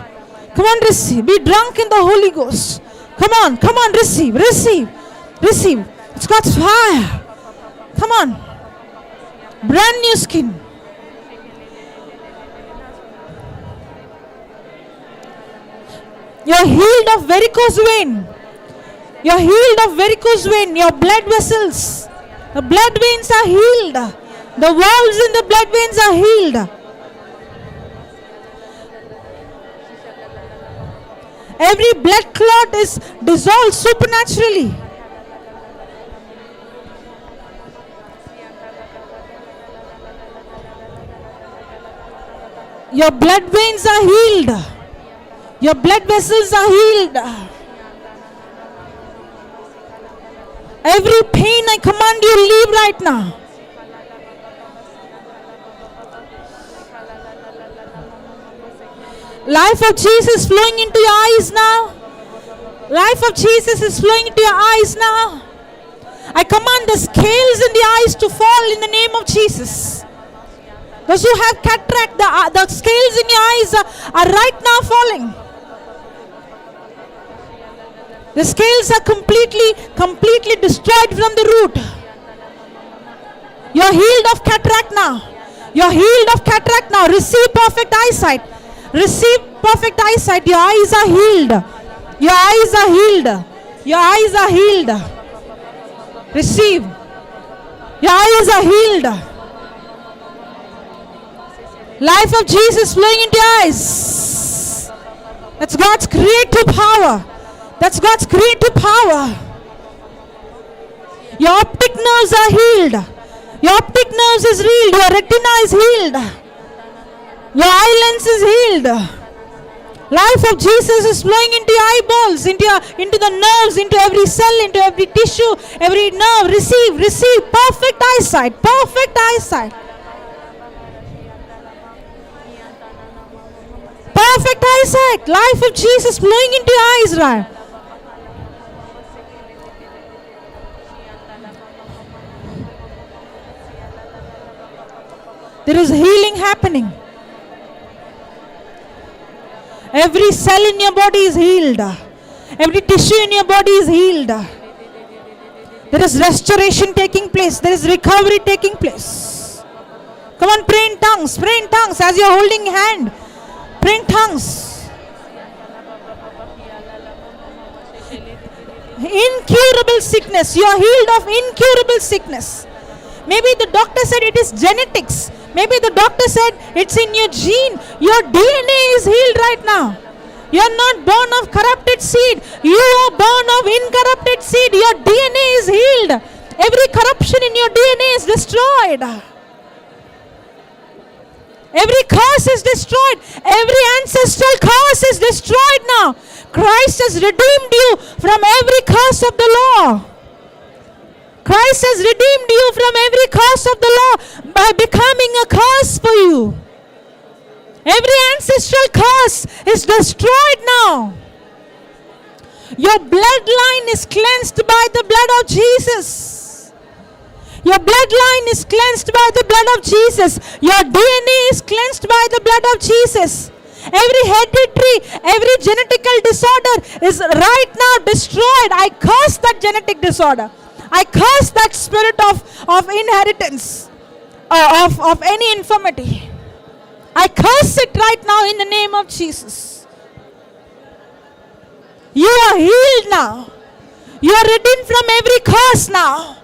Come on, receive. Be drunk in the Holy Ghost. Come on, receive, receive, receive. It's God's fire. Come on. Brand new skin. You're healed of varicose vein. You're healed of varicose vein. Your blood vessels. The blood veins are healed. The valves in the blood veins are healed. Every blood clot is dissolved supernaturally. Your blood veins are healed. Your blood vessels are healed. Every pain, I command you leave right now. Life of Jesus flowing into your eyes now. Life of Jesus is flowing into your eyes now. I command the scales in the eyes to fall in the name of Jesus. Those who have cataract, the scales in your eyes are right now falling. The scales are completely destroyed from the root. You're healed of cataract now. You're healed of cataract now. Receive perfect eyesight. Receive perfect eyesight. Your eyes are healed. Your eyes are healed. Your eyes are healed. Receive. Your eyes are healed. Life of Jesus flowing into your eyes. That's God's creative power. That's God's creative power. Your optic nerves are healed. Your optic nerves is healed. Your retina is healed. Your eye lens is healed. Life of Jesus is flowing into your eyeballs, into the nerves, into every cell, into every tissue, every nerve. Receive perfect eyesight. Perfect eyesight. Perfect eyesight. Life of Jesus flowing into your eyes, right? There is healing happening. Every cell in your body is healed. Every tissue in your body is healed. There is restoration taking place. There is recovery taking place. Come on, pray in tongues. Pray in tongues as you're holding hand. Pray in tongues. Incurable sickness. You are healed of incurable sickness. Maybe the doctor said it is genetics. Maybe the doctor said it's in your gene. Your DNA is healed right now. You are not born of corrupted seed. You are born of incorrupted seed. Your DNA is healed. Every corruption in your DNA is destroyed. Every curse is destroyed. Every ancestral curse is destroyed now. Christ has redeemed you from every curse of the law. Christ has redeemed you from every curse of the law by becoming a curse for you. Every ancestral curse is destroyed now. Your bloodline is cleansed by the blood of Jesus. Your bloodline is cleansed by the blood of Jesus. Your DNA is cleansed by the blood of Jesus. Every hereditary, every genetical disorder is right now destroyed. I curse that genetic disorder. I curse that spirit of inheritance, of any infirmity. I curse it right now in the name of Jesus. You are healed now. You are redeemed from every curse now.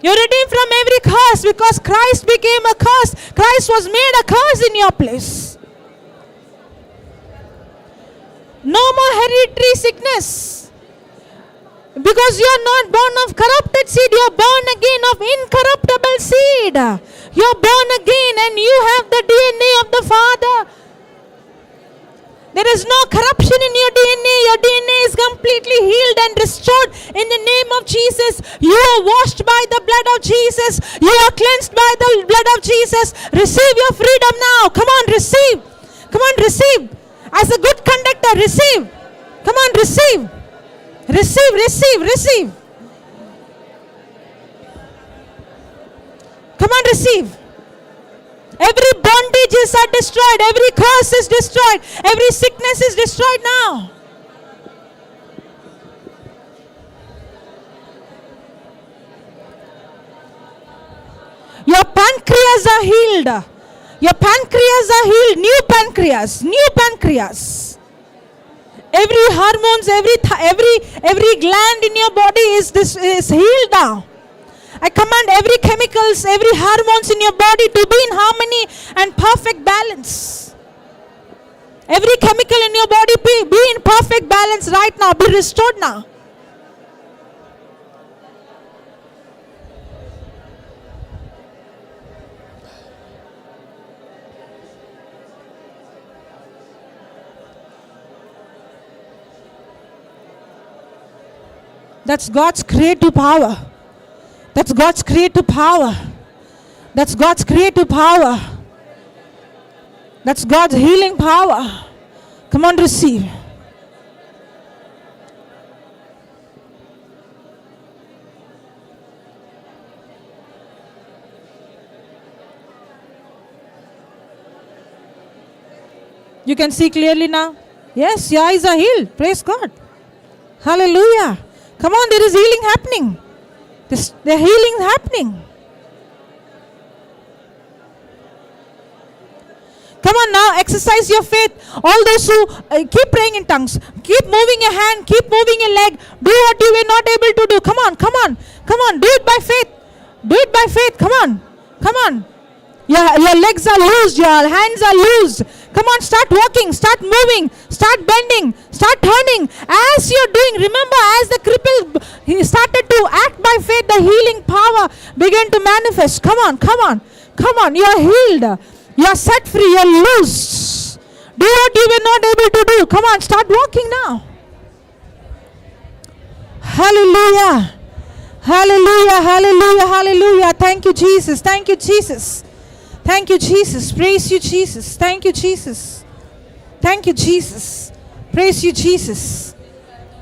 You are redeemed from every curse because Christ became a curse. Christ was made a curse in your place. No more hereditary sickness. Because you are not born of corrupted seed, you are born again of incorruptible seed. You are born again and you have the DNA of the Father. There is no corruption in your DNA. Your DNA is completely healed and restored in the name of Jesus. You are washed by the blood of Jesus. You are cleansed by the blood of Jesus. Receive your freedom now. Come on, receive. Come on, receive. As a good conductor, receive. Come on, receive. Receive, receive, receive. Come on, receive. Every bondages are destroyed. Every curse is destroyed. Every sickness is destroyed now. Your pancreas are healed. Your pancreas are healed. New pancreas. New pancreas. Every hormones, every gland in your body is healed now. I command every chemicals, every hormones in your body to be in harmony and perfect balance. Every chemical in your body be in perfect balance right now. Be restored now. That's God's creative power. That's God's creative power. That's God's creative power. That's God's healing power. Come on, receive. You can see clearly now? Yes, your eyes are healed. Praise God. Hallelujah. Come on, there is healing happening. The healing is happening. Come on now, exercise your faith. All those who keep praying in tongues, keep moving your hand, keep moving your leg. Do what you were not able to do. Come on, come on, come on. Do it by faith. Do it by faith. Come on, come on. Your legs are loosed, your hands are loosed. Come on, start walking, start moving, start bending, start turning. As you're doing, remember, as the cripple he started to act by faith, the healing power began to manifest. Come on, come on, come on. You're healed. You're set free. You're loosed. Do what you were not able to do. Come on, start walking now. Hallelujah. Hallelujah, hallelujah, hallelujah. Thank you, Jesus. Thank you, Jesus. Thank you, Jesus. Praise you, Jesus. Thank you, Jesus. Thank you, Jesus. Praise you, Jesus.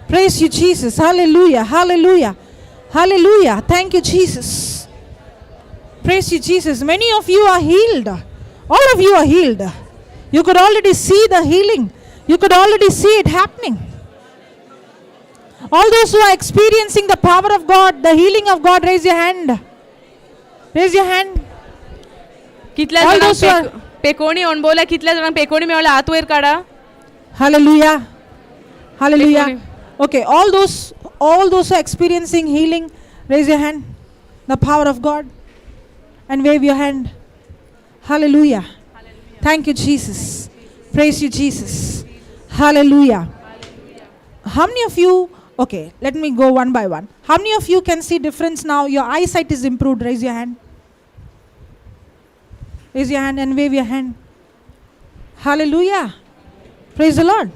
Praise you, Jesus. Hallelujah. Hallelujah. Hallelujah. Thank you, Jesus. Praise you, Jesus. Many of you are healed. All of you are healed. You could already see the healing. You could already see it happening. All those who are experiencing the power of God, the healing of God, raise your hand. Raise your hand. कितल्या All जणांक those who are- पेकोणी अणभवल्या, कितल्या जणांक पेकोणी मेवल्या, हात वयर काढा. Hallelujah. Hallelujah. Take Okay, all those who are experiencing healing, raise your hand. The power of God. And wave your hand. Hallelujah. Thank you, Jesus. Praise you, Jesus. Hallelujah. How many of you, okay, let me go one by one. How many of you can see difference now? Your eyesight is improved. Raise your hand. Raise your hand and wave your hand. Hallelujah. Praise the Lord.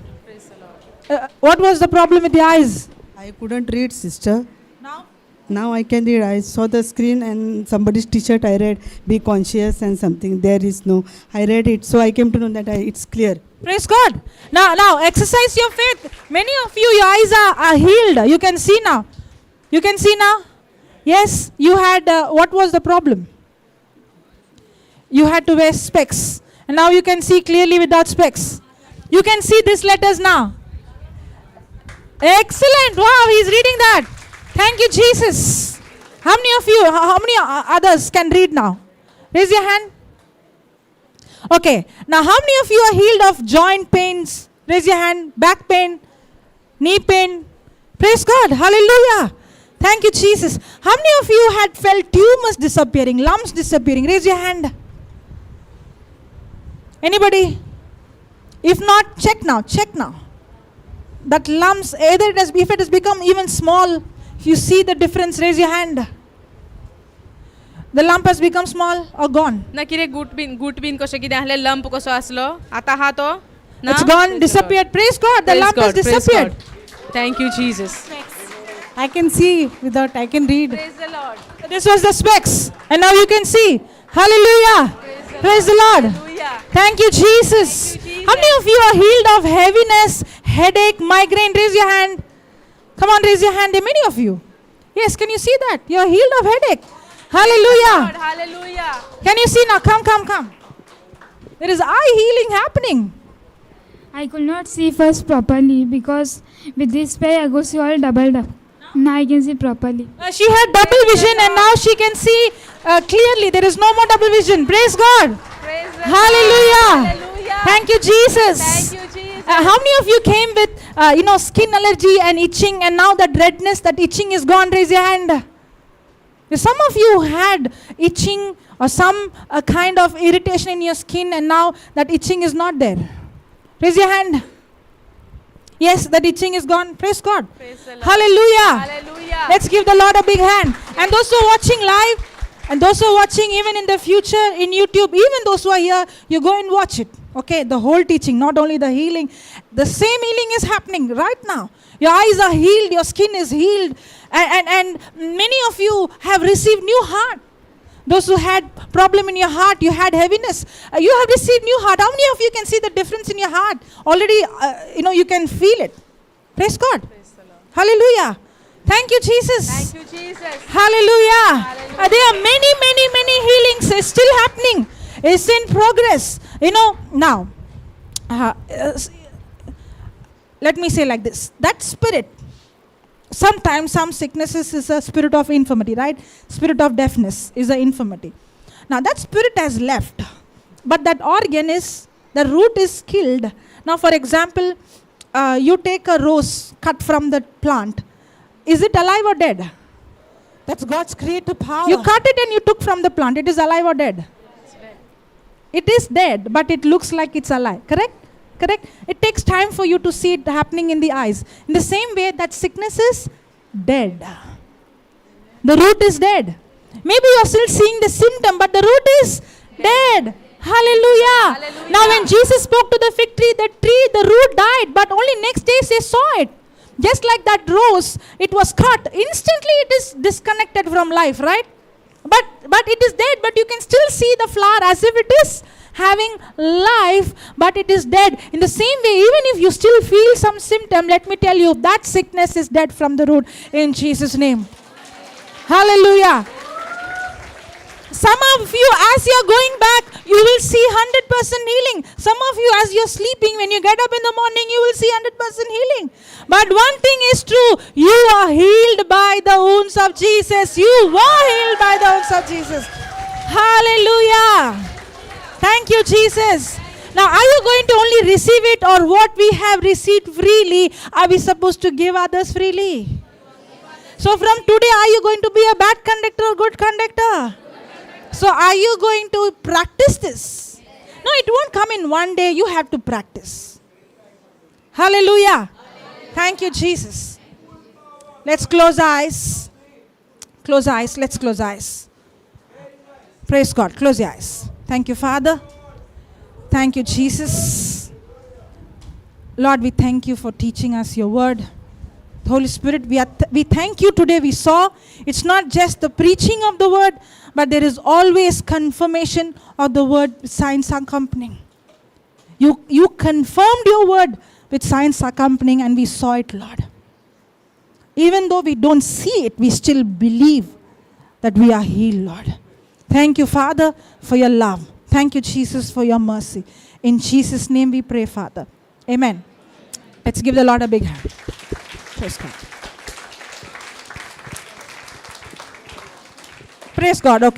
What was the problem with the eyes? I couldn't read, sister. Now? Now I can read. I saw the screen and somebody's t-shirt I read, be conscious and something. There is no. I read it, so I came to know that it's clear. Praise God. Now exercise your faith. Many of you, your eyes are healed. You can see now. You can see now. Yes, you had, what was the problem? You had to wear specs. And now you can see clearly without specs. You can see these letters now. Excellent. Wow, he's reading that. Thank you, Jesus. How many of you, how many others can read now? Raise your hand. Okay. Now, how many of you are healed of joint pains? Raise your hand. Back pain, knee pain. Praise God. Hallelujah. Thank you, Jesus. How many of you had felt tumors disappearing, lumps disappearing? Raise your hand. Anybody? If not, check now. Check now. That lumps, either if it has become even small, if you see the difference, raise your hand. The lump has become small or gone. ना कितें गुट been कशें कितें आहलें, lump कसो आसलो, आतां आहा तो ना? It's gone, disappeared. Praise God. The lump has disappeared. Thank you, Jesus. I can see without, I can read. Praise the Lord. This was the specs. And now you can see. Hallelujah. Praise the Lord. Hallelujah. Thank you, Jesus. Thank you, Jesus. How many of you are healed of heaviness, headache, migraine? Raise your hand. Come on, raise your hand. There are many of you. Yes, can you see that? You are healed of headache. Hallelujah. Lord, hallelujah. Can you see now? Come. There is eye healing happening. I could not see first properly because with this spray I could see all doubled up. Now I can see properly. She had double vision and now she can see clearly. There is no more double vision. Praise God. Praise the Hallelujah. Lord. Hallelujah. Thank you, Jesus. Thank you, Jesus. How many of you came with skin allergy and itching, and now that redness, that itching is gone? Raise your hand. Some of you had itching or some kind of irritation in your skin, and now that itching is not there. Raise your hand. Yes, that itching is gone. Praise God. Praise the Lord. Hallelujah. Hallelujah. Let's give the Lord a big hand. And those who are watching live, and those who are watching even in the future in YouTube, even those who are here, you go and watch it. Okay, the whole teaching, not only the healing. The same healing is happening right now. Your eyes are healed, your skin is healed, and many of you have received new heart. Those who had problem in your heart, you had heaviness, you have received new heart. How many of you can see the difference in your heart? Already, you can feel it. Praise God. Praise the Lord. Hallelujah. Thank you, Jesus. Thank you, Jesus. Hallelujah. Hallelujah. There are many healings. It's still happening. It's in progress. Now, let me say like this. That spirit, sometimes some sicknesses is a spirit of infirmity, right? Spirit of deafness is an infirmity. Now that spirit has left, but that organ is, the root is killed. Now for example, you take a rose cut from the plant. Is it alive or dead? That's God's creative power. You cut it and you took from the plant. It is alive or dead? It is dead, but it looks like it's alive. Correct? Correct? It takes time for you to see it happening in the eyes. In the same way, that sickness is dead. The root is dead. Maybe you are still seeing the symptom, but the root is dead. Hallelujah. Hallelujah. Now when Jesus spoke to the fig tree, the root died, but only next day they saw it. Just like that rose, it was cut. Instantly it is disconnected from life, right? But it is dead, but you can still see the flower as if it is having life, but it is dead. In the same way, even if you still feel some symptom, let me tell you, that sickness is dead from the root in Jesus' name. Hallelujah. Some of you, as you're going back, you will see 100% healing. Some of you, as you're sleeping, when you get up in the morning, you will see 100% healing. But one thing is true, you are healed by the wounds of Jesus. You were healed by the wounds of Jesus. Hallelujah. Thank you, Jesus. Now, are you going to only receive it, or what we have received freely, are we supposed to give others freely? So from today, are you going to be a bad conductor or good conductor? So are you going to practice this? No, it won't come in one day. You have to practice. Hallelujah. Thank you, Jesus. Let's close our eyes. Close our eyes. Let's close our eyes. Praise God. Close your eyes. Thank you, Father. Thank you, Jesus. Lord, we thank you for teaching us your word. Holy Spirit, we thank you today. We saw it's not just the preaching of the word, but there is always confirmation of the word, signs accompanying. You confirmed your word with signs accompanying, and we saw it, Lord. Even though we don't see it, we still believe that we are healed, Lord. Thank you, Father, for your love. Thank you, Jesus, for your mercy. In Jesus' name we pray, Father. Amen. Let's give the Lord a big hand. Praise God. Praise God. Okay.